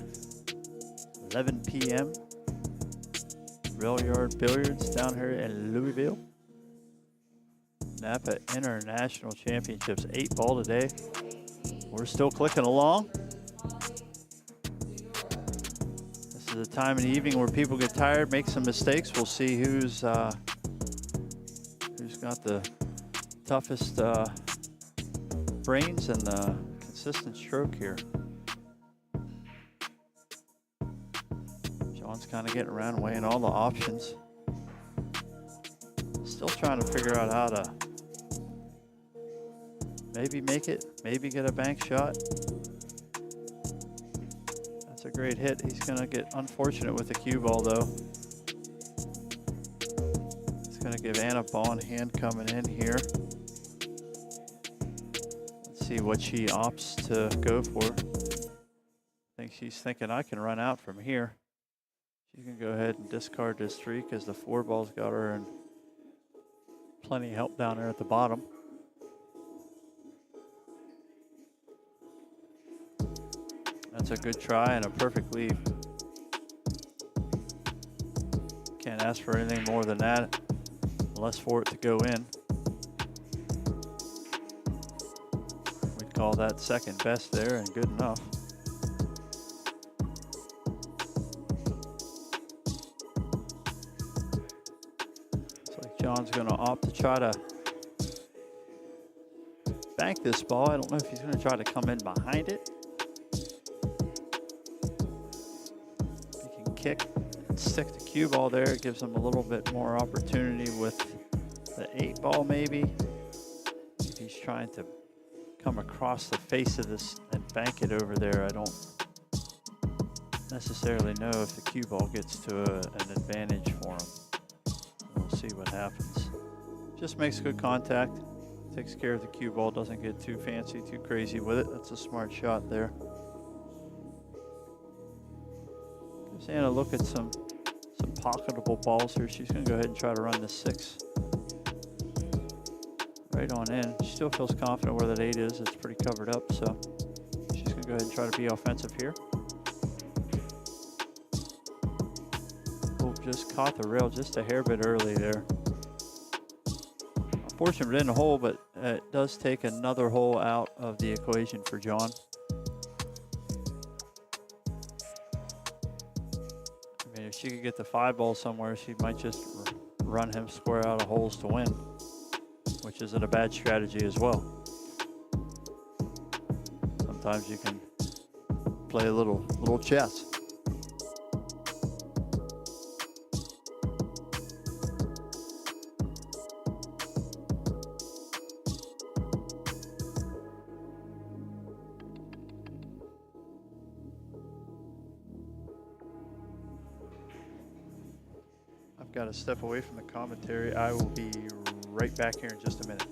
11 p.m. Railyard Billiards down here in Louisville. NAPA International Championships 8 ball today. We're still clicking along. This is a time in the evening where people get tired, make some mistakes. We'll see who's got the toughest brains and the consistent stroke here. John's kind of getting around, weighing all the options. Still trying to figure out how to maybe make it, maybe get a bank shot. That's a great hit. He's going to get unfortunate with the cue ball though. It's going to give Anna ball in hand coming in here. Let's see what she opts to go for. I think she's thinking I can run out from here. She can go ahead and discard this 3 because the 4 ball's got her and plenty of help down there at the bottom. That's a good try and a perfect lead. Can't ask for anything more than that, unless for it to go in. We'd call that second best there and good enough. John's going to opt to try to bank this ball. I don't know if he's going to try to come in behind it. If he can kick and stick the cue ball there, it gives him a little bit more opportunity with the 8 ball maybe. If he's trying to come across the face of this and bank it over there, I don't necessarily know if the cue ball gets to an advantage for him. We'll see what happens. Just makes good contact. Takes care of the cue ball. Doesn't get too fancy, too crazy with it. That's a smart shot there. Gives Anna a look at some pocketable balls here. She's going to go ahead and try to run the 6. right on in. She still feels confident where that 8 is. It's pretty covered up, so she's going to go ahead and try to be offensive here. Oh, just caught the rail just a hair bit early there. Unfortunately, in the hole, but it does take another hole out of the equation for John. I mean, if she could get the 5 ball somewhere, she might just run him square out of holes to win, which isn't a bad strategy as well. Sometimes you can play a little chess. I've got to step away from the commentary. I will be right back here in just a minute.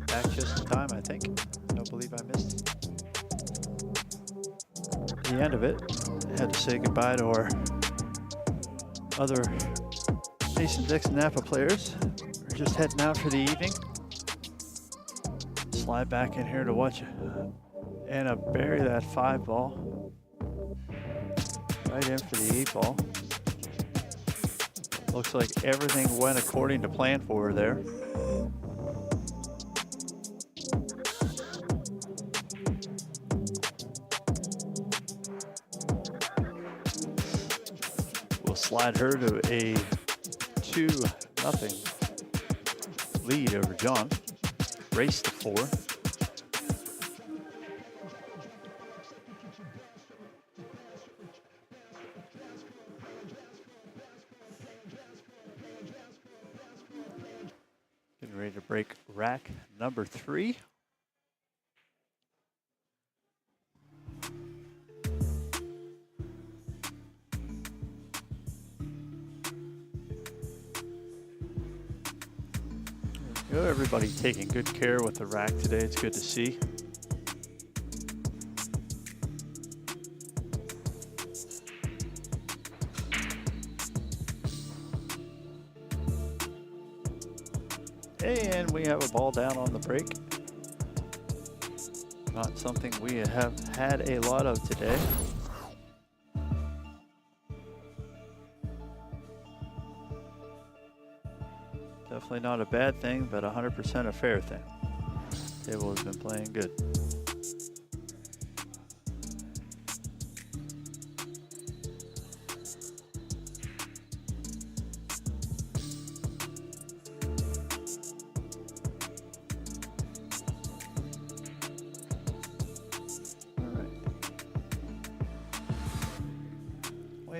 Back just in time, I think. I don't believe I missed the end of it. I had to say goodbye to our other Mason-Dixon NAPA players. We're just heading out for the evening. Slide back in here to watch Anna bury that 5 ball. Right in for the 8 ball. Looks like everything went according to plan for her there. Slide her to a 2-0 lead over John. Race to 4. Getting ready to break rack number 3. Everybody taking good care with the rack today. It's good to see. And we have a ball down on the break. Not something we have had a lot of today. definitely not a bad thing, but 100% a fair thing. Table has been playing good.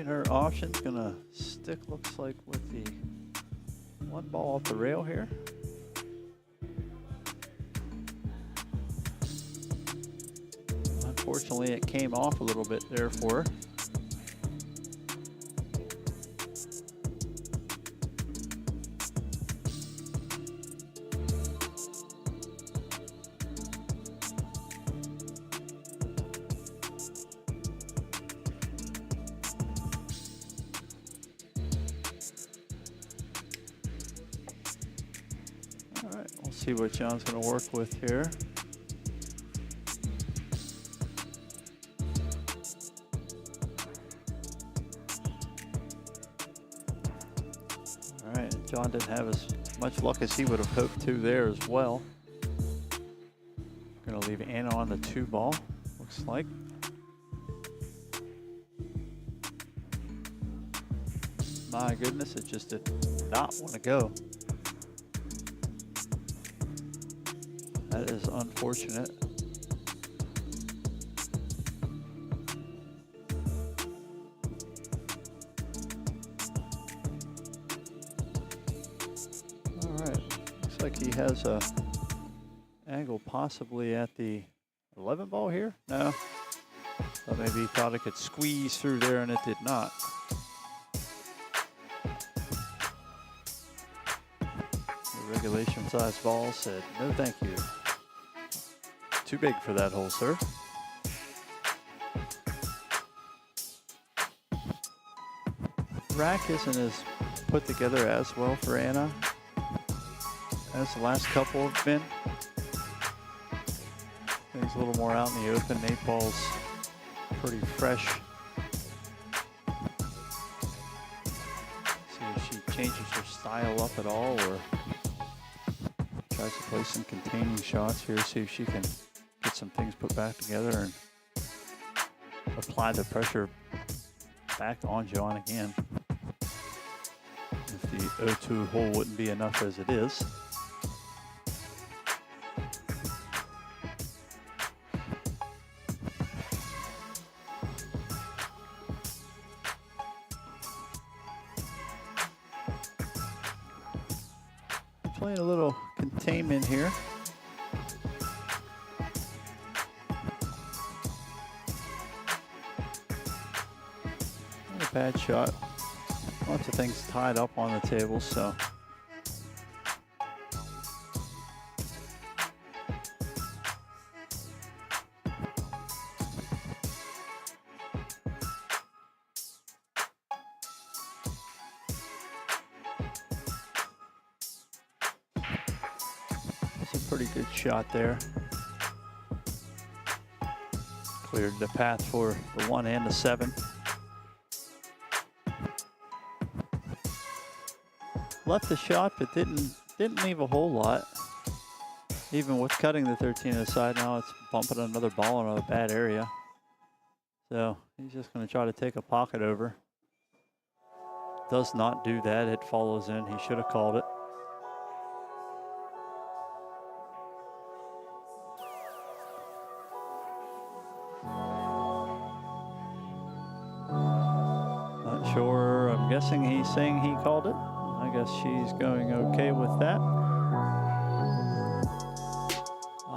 Her option's gonna stick, looks like, with the one ball off the rail here. Unfortunately, it came off a little bit there for her. See what John's going to work with here. All right, John didn't have as much luck as he would have hoped to there as well. Going to leave Anna on the 2 ball, looks like. My goodness, it just did not want to go. That is unfortunate. All right, looks like he has a angle possibly at the 11 ball here. No, but maybe he thought it could squeeze through there and it did not. The regulation size ball said, no thank you. Too big for that hole, sir. Rack isn't as put together as well for Anna as the last couple have been. Things a little more out in the open. 8 ball's pretty fresh. See if she changes her style up at all or tries to play some containing shots here. See if she can get some things put back together and apply the pressure back on John again. If the 0-2 hole wouldn't be enough as it is. Playing a little containment here. Not a bad shot. Lots of things tied up on the table, so. That's a pretty good shot there. Cleared the path for the 1 and the 7. Left the shot, but didn't leave a whole lot. Even with cutting the 13 aside, now it's bumping another ball in a bad area. So he's just going to try to take a pocket over. Does not do that. It follows in. He should have called it. Not sure. I'm guessing he's saying he called it. I guess she's going okay with that.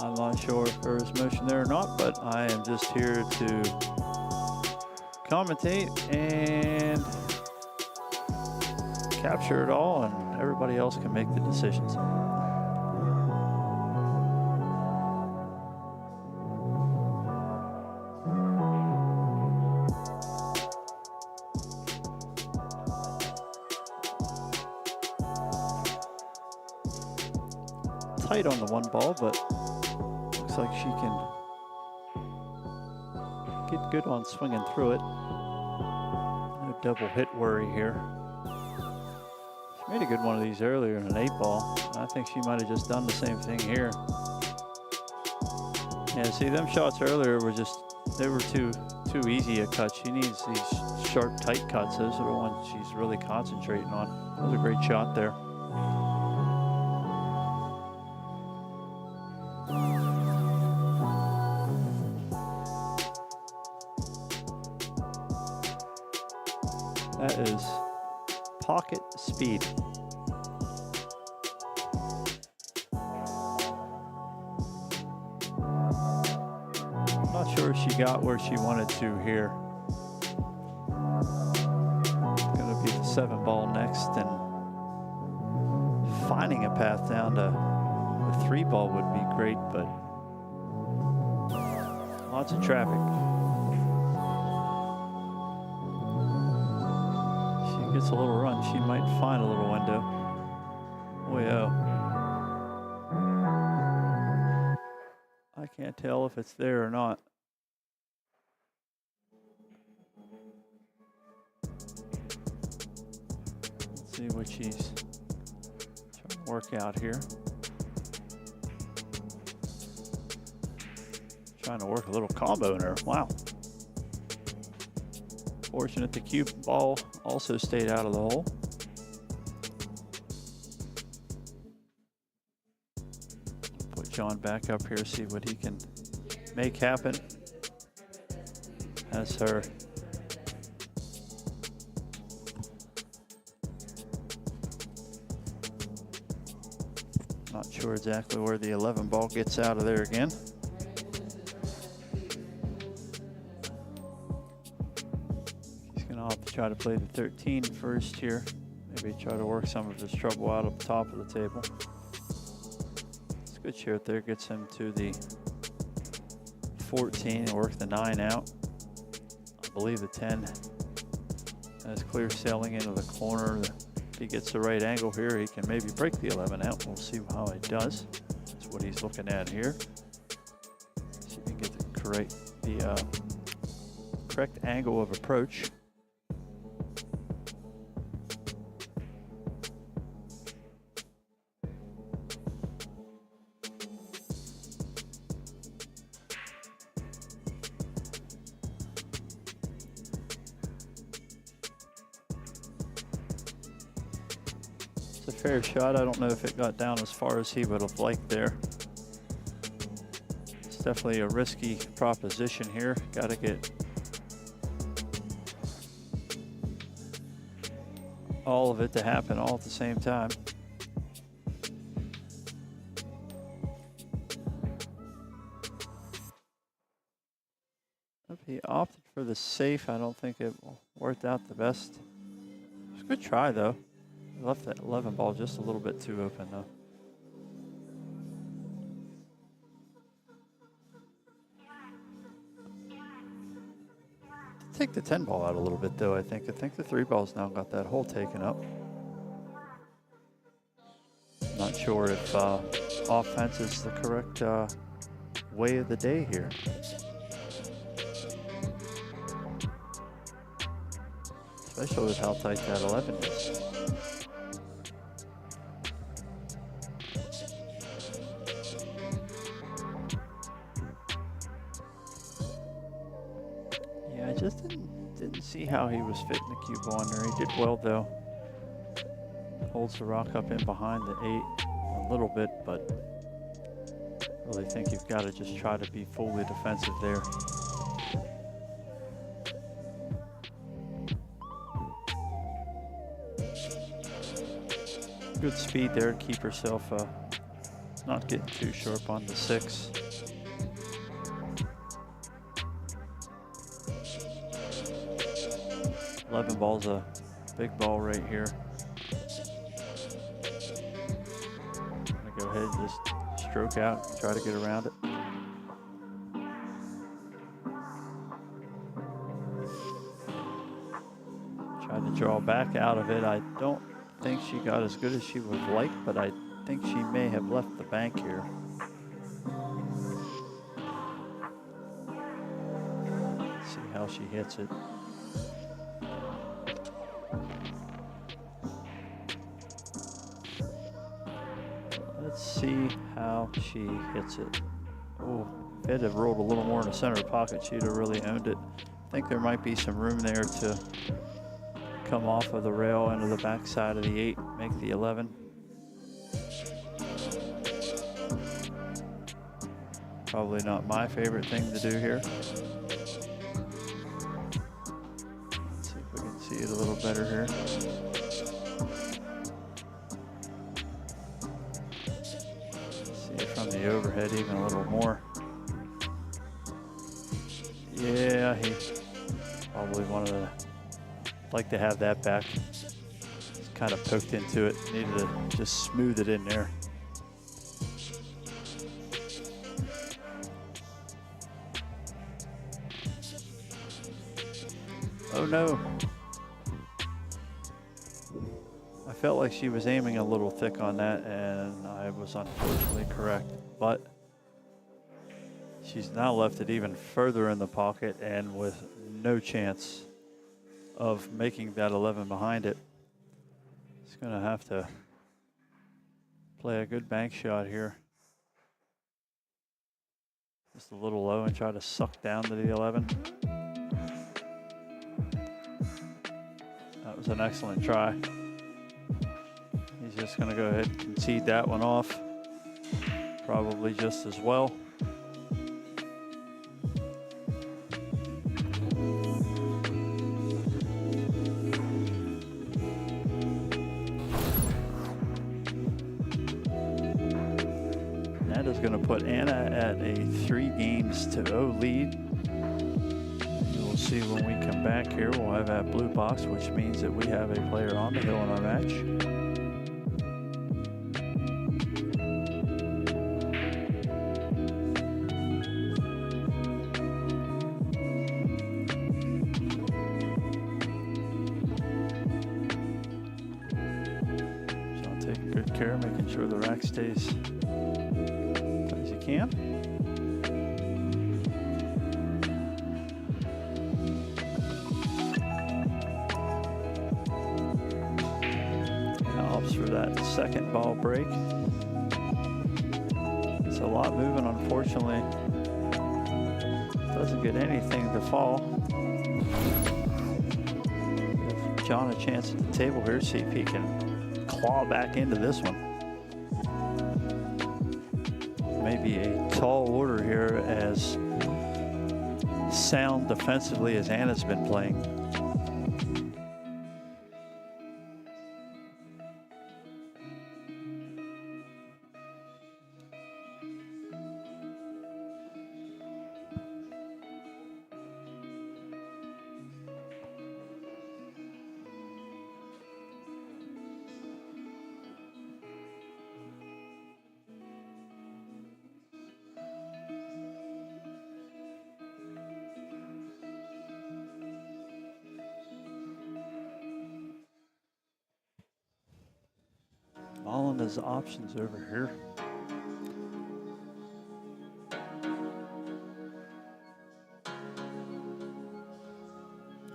I'm not sure if there is motion there or not, but I am just here to commentate and capture it all, and everybody else can make the decisions. Tight on the 1 ball, but looks like she can get good on swinging through it. No double hit worry here. Made a good one of these earlier in an 8-ball. I think she might have just done the same thing here. Yeah, see, them shots earlier were just, they were too easy a cut. She needs these sharp, tight cuts. Those are the ones she's really concentrating on. That was a great shot there. That is pocket speed. Not sure if she got where she wanted to here. Going to be the 7-ball next, and finding a path down to the 3-ball would be great, but lots of traffic. She gets a little run, she might find a little window. Oh, I can't tell if it's there or not. Let's see what she's trying to work out here. Trying to work a little combo in her. Wow. Fortunate the cue ball also stayed out of the hole. Put John back up here, see what he can make happen. As her not sure exactly where the 11 ball gets out of there again. She's gonna have to try to play the 13 first here. Maybe try to work some of this trouble out up top of the table. It's a good shot there, gets him to the 14 and work the 9 out. I believe the 10 has clear sailing into the corner. If he gets the right angle here, he can maybe break the 11 out. We'll see how it does. That's what he's looking at here. See if he can get the correct angle of approach. Fair shot. I don't know if it got down as far as he would have liked there. It's definitely a risky proposition here. Got to get all of it to happen all at the same time. If he opted for the safe, I don't think it worked out the best. It's a good try though. Left that 11 ball just a little bit too open though. Take the 10 ball out a little bit though, I think. the 3 ball's now got that hole taken up. Not sure if offense is the correct way of the day here. Especially with how tight that 11 is. Just didn't see how he was fitting the cue ball in there. He did well though. Holds the rock up in behind the 8 a little bit, but really think you've got to just try to be fully defensive there. Good speed there to keep herself not getting too sharp on the 6. Eleven ball's a big ball right here. I'm gonna go ahead and just stroke out and try to get around it. Tried to draw back out of it. I don't think she got as good as she would have liked, but I think she may have left the bank here. Let's see how she hits it. see how she hits it. Oh, if it had rolled a little more in the center of the pocket, she'd have really owned it. I think there might be some room there to come off of the rail into the backside of the 8, make the 11. Probably not my favorite thing to do here. Let's see if we can see it a little better here. See it from the overhead even a little more. Yeah, he probably wanted to like to have that back. It's kind of poked into it. Needed to just smooth it in there. Oh no. I felt like she was aiming a little thick on that, and I was unfortunately correct. But she's now left it even further in the pocket and with no chance of making that 11 behind it. It's going to have to play a good bank shot here. Just a little low and try to suck down to the 11. That was an excellent try. He's just going to go ahead and concede that one off. Probably just as well. That is going to put Anna at a 3-0 lead. We'll see when we come back here. We'll have that blue box, which means that we have a player on the hill in our match. So I'll take good care, making sure the rack stays as you can. For that second ball break. It's a lot moving, unfortunately. Doesn't get anything to fall. Give John a chance at the table here, see if he can claw back into this one. Maybe a tall order here, as sound defensively as Anna's been playing. All in his options over here.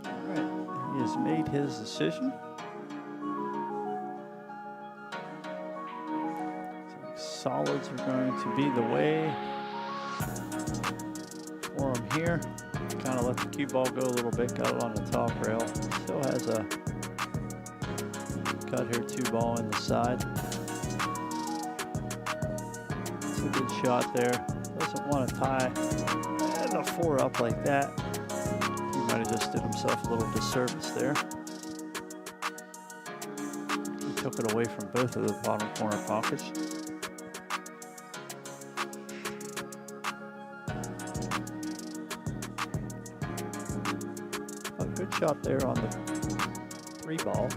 All right, he has made his decision. Solids are going to be the way for him here. Kind of let the cue ball go a little bit, got it on the top rail. Still has a cut here, 2-ball in the side. It's a good shot there. Doesn't want to tie the 4 up like that. He might have just did himself a little disservice there. He took it away from both of the bottom corner pockets. A good shot there on the 3-ball.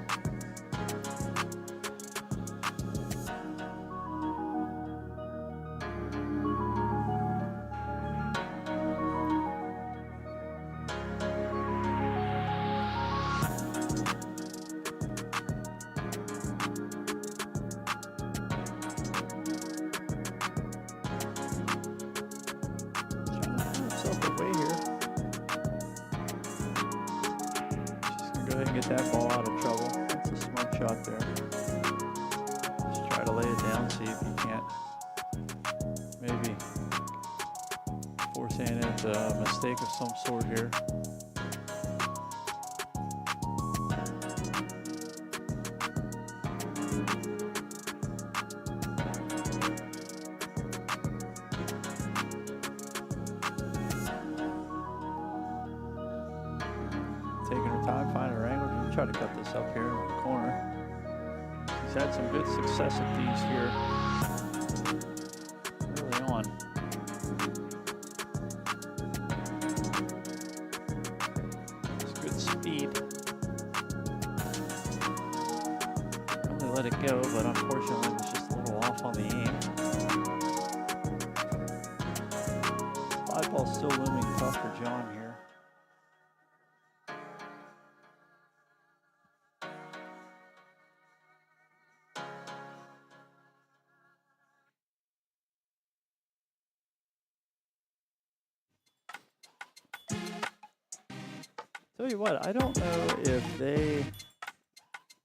Get that ball out of trouble. That's a smart shot there. Just try to lay it down, see if you can't a mistake of some sort here. Taking her time, finding her angle. We'll try to cut this up here in the corner. He's had some good success at these here early on. It's good speed. Really let it go, but unfortunately it was just a little off on the aim. 5 ball still looming tough for John here. Tell you what, I don't know if they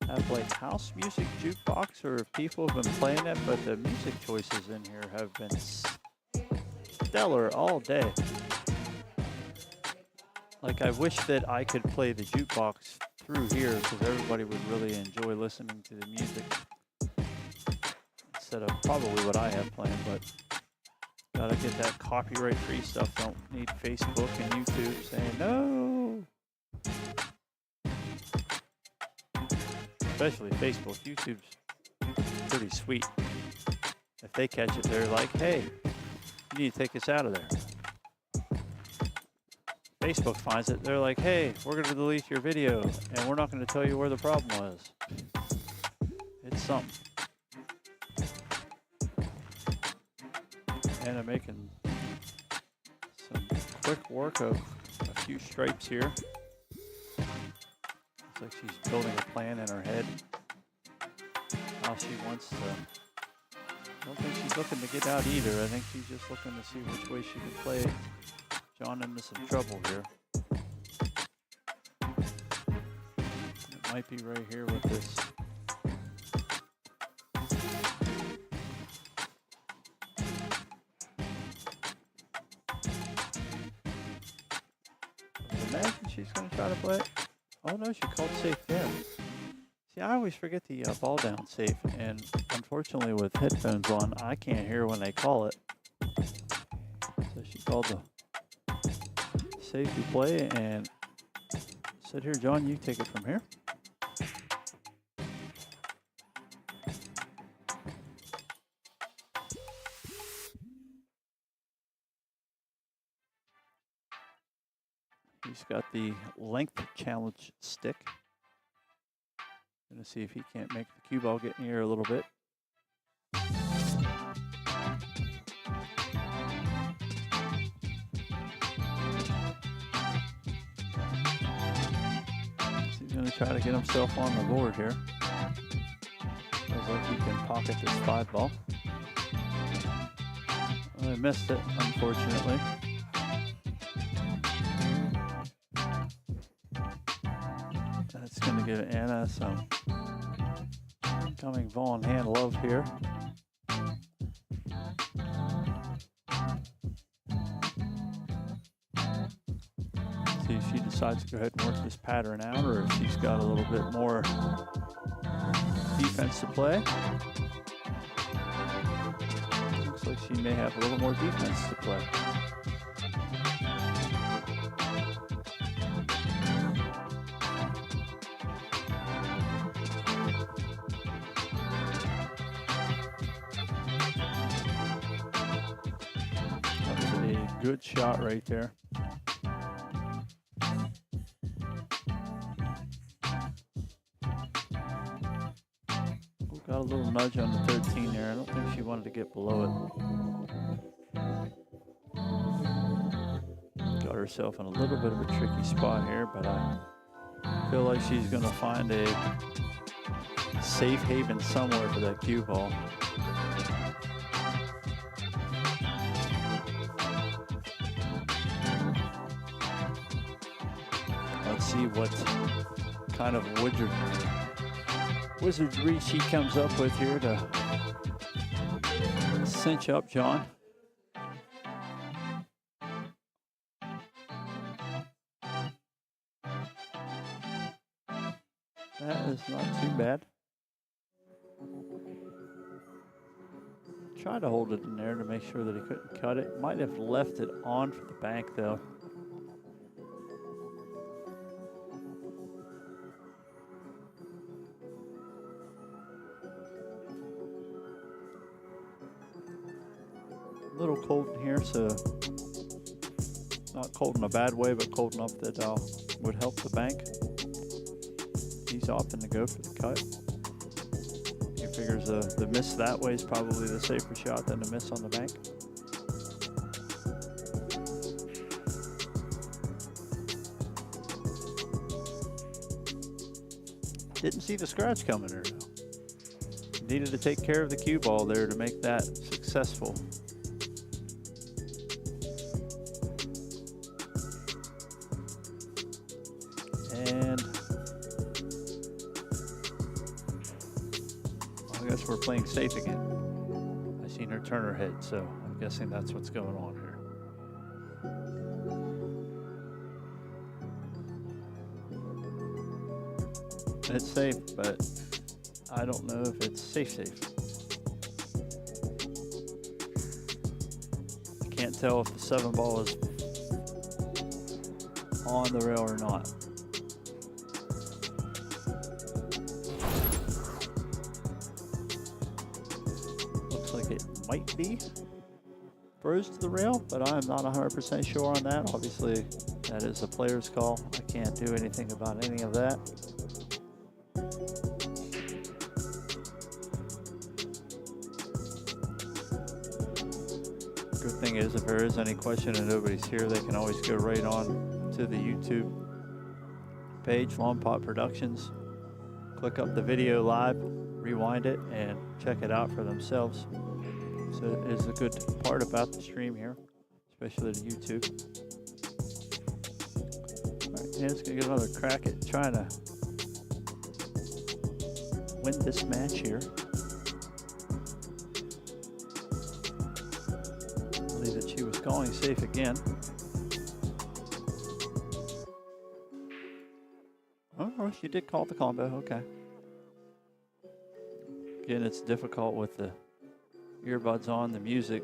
have like house music jukebox or if people have been playing it, but the music choices in here have been stellar all day. Like, I wish that I could play the jukebox through here because everybody would really enjoy listening to the music instead of probably what I have playing, but gotta get that copyright-free stuff. Don't need Facebook and YouTube saying no. Especially Facebook. YouTube's pretty sweet. If they catch it, they're like, hey, you need to take this out of there. Facebook finds it, they're like, hey, we're going to delete your video, and we're not going to tell you where the problem was. It's something. And I'm making some quick work of a few stripes here. Looks like she's building a plan in her head. How she wants to. I don't think she's looking to get out either. I think she's just looking to see which way she can play John into some trouble here. It might be right here with this. Imagine she's going to try to play. Oh no, she called safe there. See, I always forget the ball down safe, and unfortunately with headphones on, I can't hear when they call it. So she called the safety play and said, here, John, you take it from here. He's got the length challenge stick. Gonna see if he can't make the cue ball get in the air a little bit. He's gonna try to get himself on the board here. Looks like he can pocket this 5 ball. Well, I missed it, unfortunately. That's going to give Anna some incoming ball and hand love here. See if she decides to go ahead and work this pattern out, or if she's got a little bit more defense to play. Looks like she may have a little more defense to play. Good shot right there. Got a little nudge on the 13 there. I don't think she wanted to get below it. Got herself in a little bit of a tricky spot here, but I feel like she's going to find a safe haven somewhere for that cue ball. See what kind of wizardry she comes up with here to cinch up John. That is not too bad. Tried to hold it in there to make sure that he couldn't cut it. Might have left it on for the bank though. A little cold in here, so not cold in a bad way, but cold enough that would help the bank. He's opting to go for the cut. He figures the miss that way is probably the safer shot than the miss on the bank. Didn't see the scratch coming there. Needed to take care of the cue ball there to make that successful. And I guess we're playing safe again. I seen her turn her head, so I'm guessing that's what's going on here. It's safe, but I don't know if it's safe. I can't tell if the 7 ball is on the rail or not. Looks like it might be froze to the rail, but I'm not 100% sure on that. Obviously, that is a player's call. I can't do anything about any of that. Good thing is, if there is any question and nobody's here, they can always go right on to the YouTube page, Long Pot Productions, click up the video live, rewind it, and check it out for themselves. So it is a good part about the stream here, especially the YouTube. All right, Anna's gonna get another crack at trying to win this match here. That she was calling safe again. Oh, she did call the combo, okay. Again, it's difficult with the earbuds on, the music.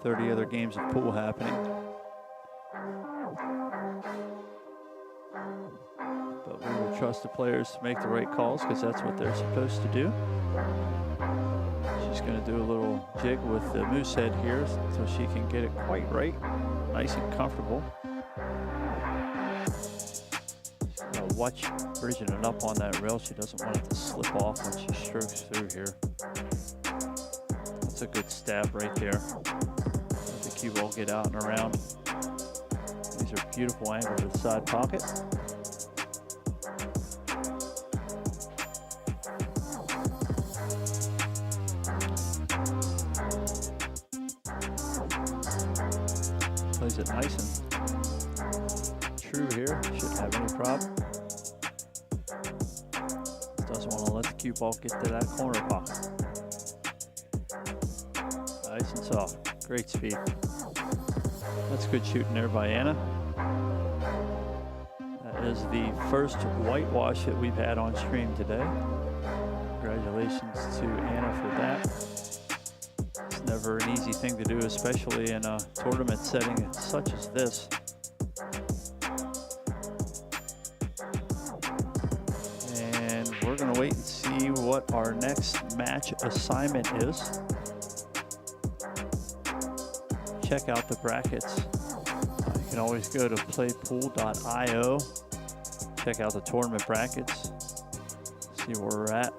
30 other games of pool happening. But we will trust the players to make the right calls because that's what they're supposed to do. She's going to do a little jig with the moose head here so she can get it quite right, nice and comfortable. Watch bridging it up on that rail. She doesn't want it to slip off when she strokes through here. That's a good stab right there. Let the cue ball get out and around. These are beautiful angles to the side pocket. Plays it nice and true here. Shouldn't have any problem. Doesn't want to let the cue ball get to that corner pocket. Nice and soft. Great speed. That's good shooting there by Anna. That is the first whitewash that we've had on stream today. Congratulations to Anna for that. It's never an easy thing to do, especially in a tournament setting such as this. And we're going to wait and see what our next match assignment is. Check out the brackets. You can always go to playpool.io. Check out the tournament brackets. See where we're at.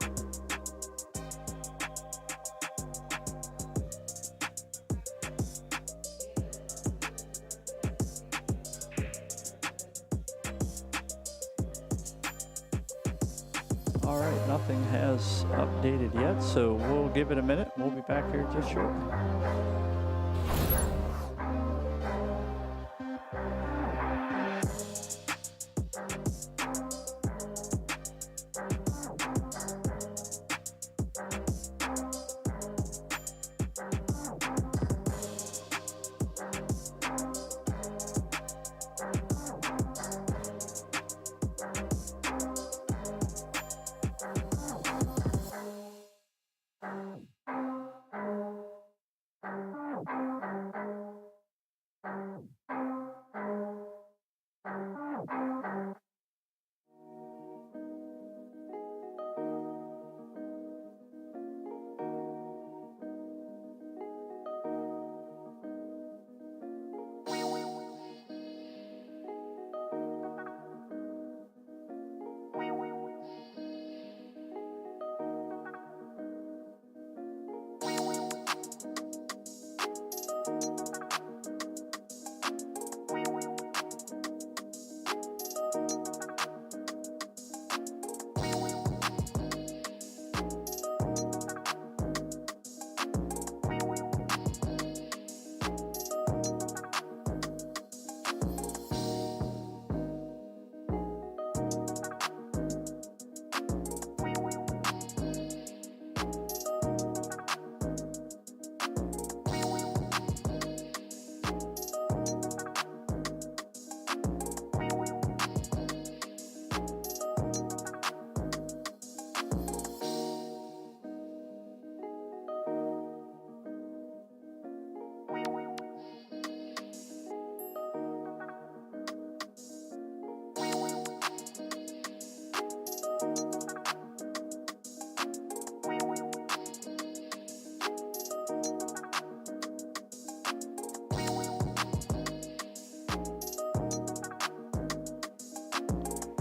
All right, nothing has updated yet, so we'll give it a minute. We'll be back here just shortly.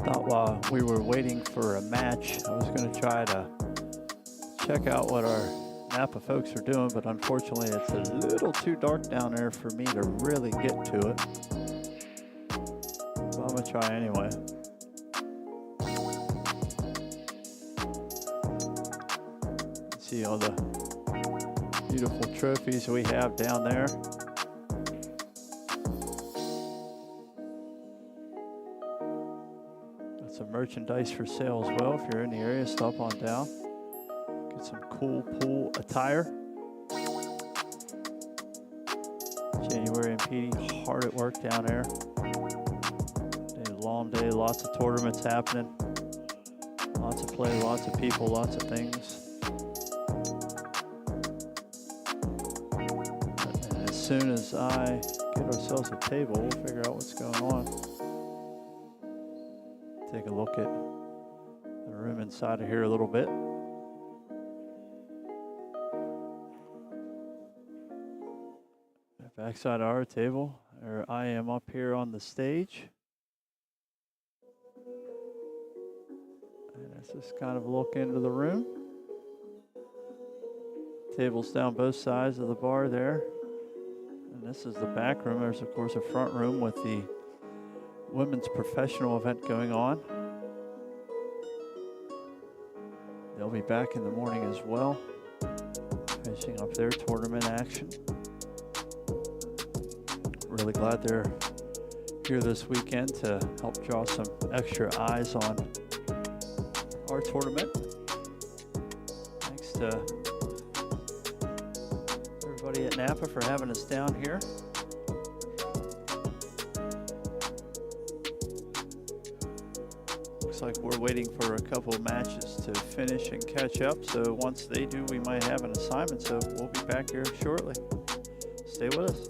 Thought while we were waiting for a match, I was going to try to check out what our NAPA folks are doing, but unfortunately it's a little too dark down there for me to really get to it. So I'm going to try anyway. See all the beautiful trophies we have down there. Got some merchandise for sale as well. If you're in the area, stop on down. Get some cool pool attire. January and PD hard at work down there. A long day, lots of tournaments happening. Lots of play, lots of people, lots of things. And as soon as I get ourselves a table, we'll figure out what's going on. Take a look at the room inside of here a little bit. Backside of our table, or I am up here on the stage. And let's just kind of look into the room. Tables down both sides of the bar there. And this is the back room. There's of course a front room with the women's professional event going on. They'll be back in the morning as well, finishing up their tournament action. Really glad they're here this weekend to help draw some extra eyes on our tournament. Thanks to everybody at NAPA for having us down here. Looks like we're waiting for a couple of matches to finish and catch up. So once they do, we might have an assignment. So we'll be back here shortly. Stay with us.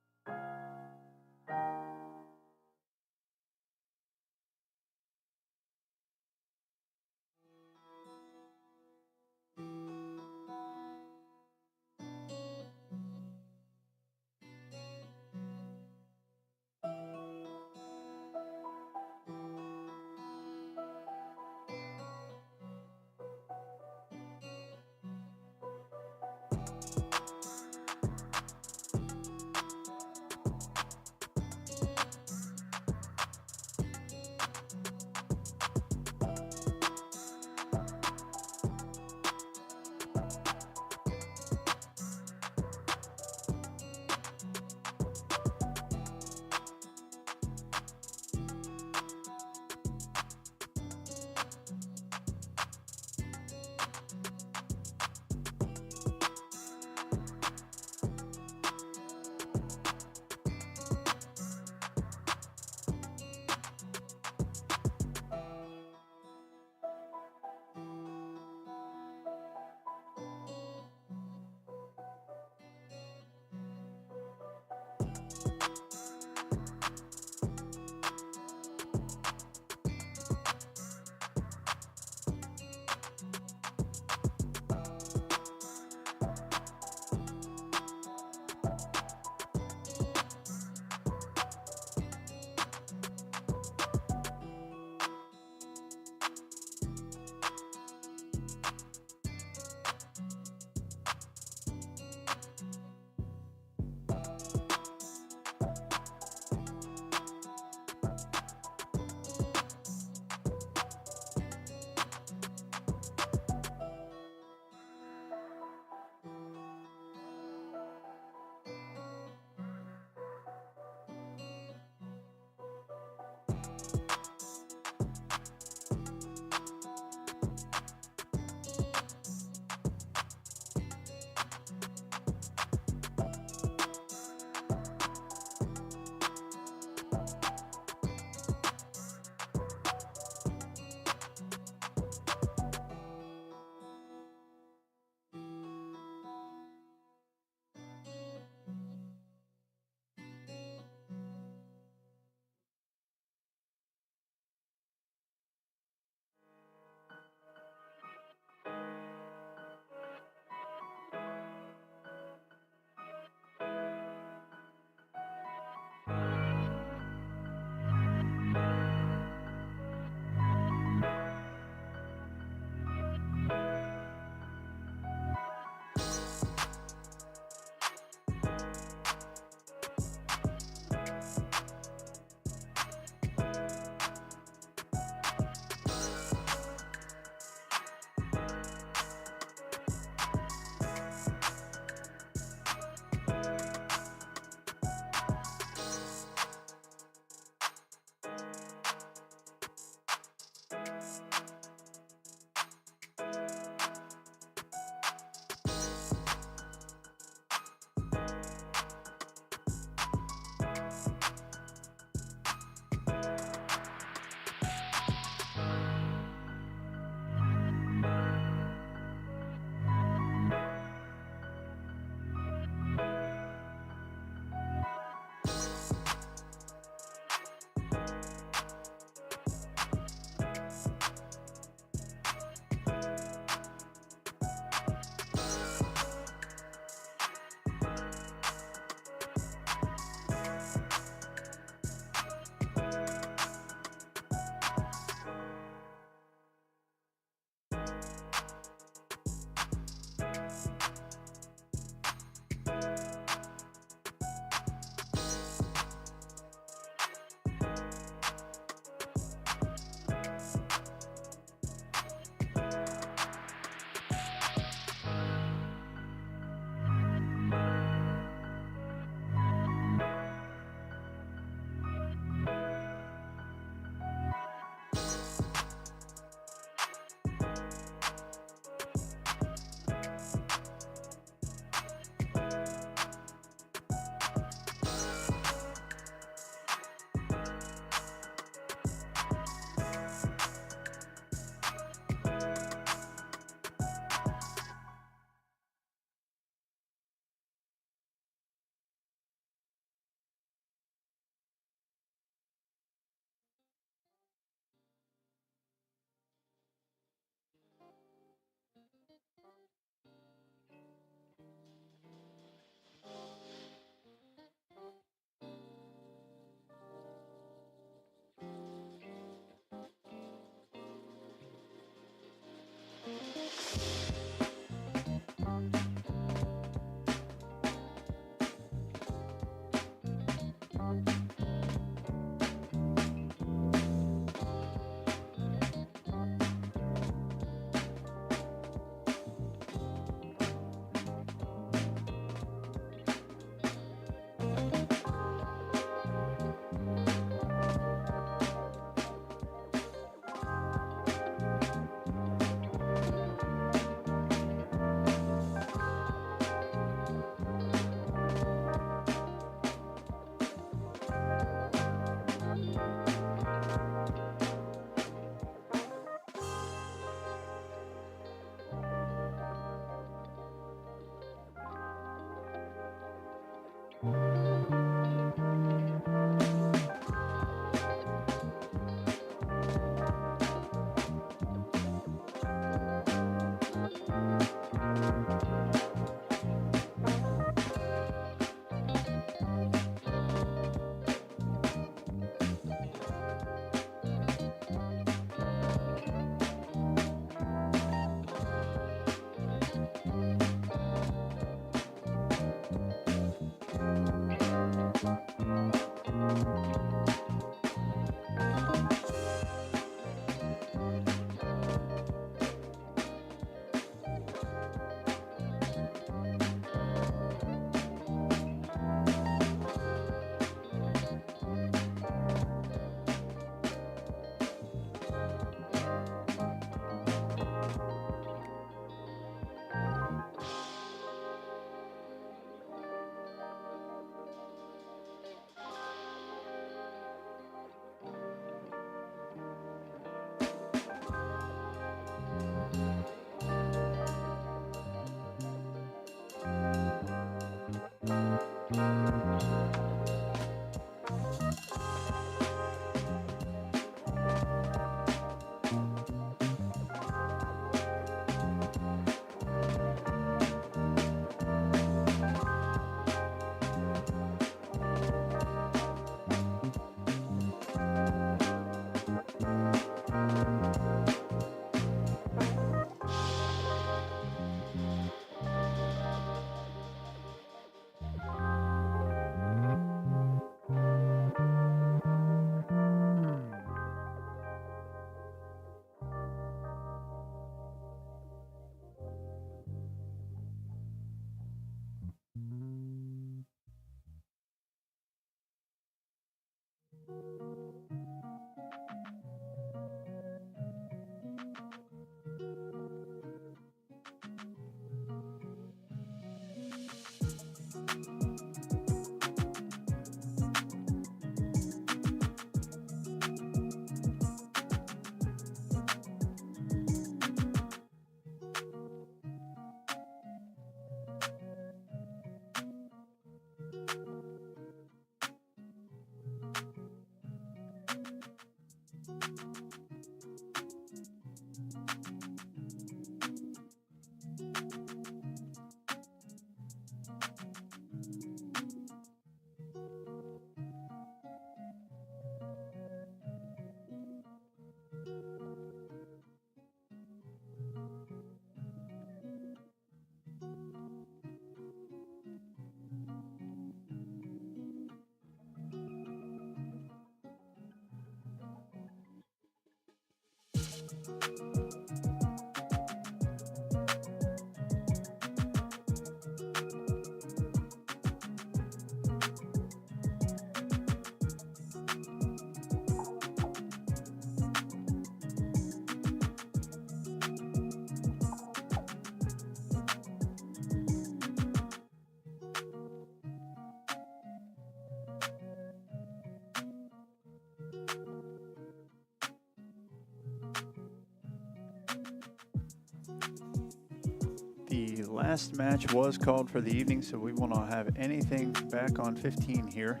The last match was called for the evening, so we will not have anything back on 15 here.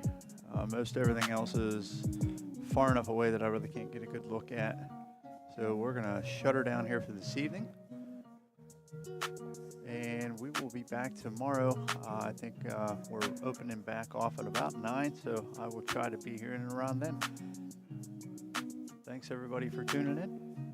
Most everything else is far enough away that I really can't get a good look at. So we're going to shut her down here for this evening. And we will be back tomorrow. I think we're opening back off at about 9, so I will try to be here in and around then. Thanks everybody for tuning in.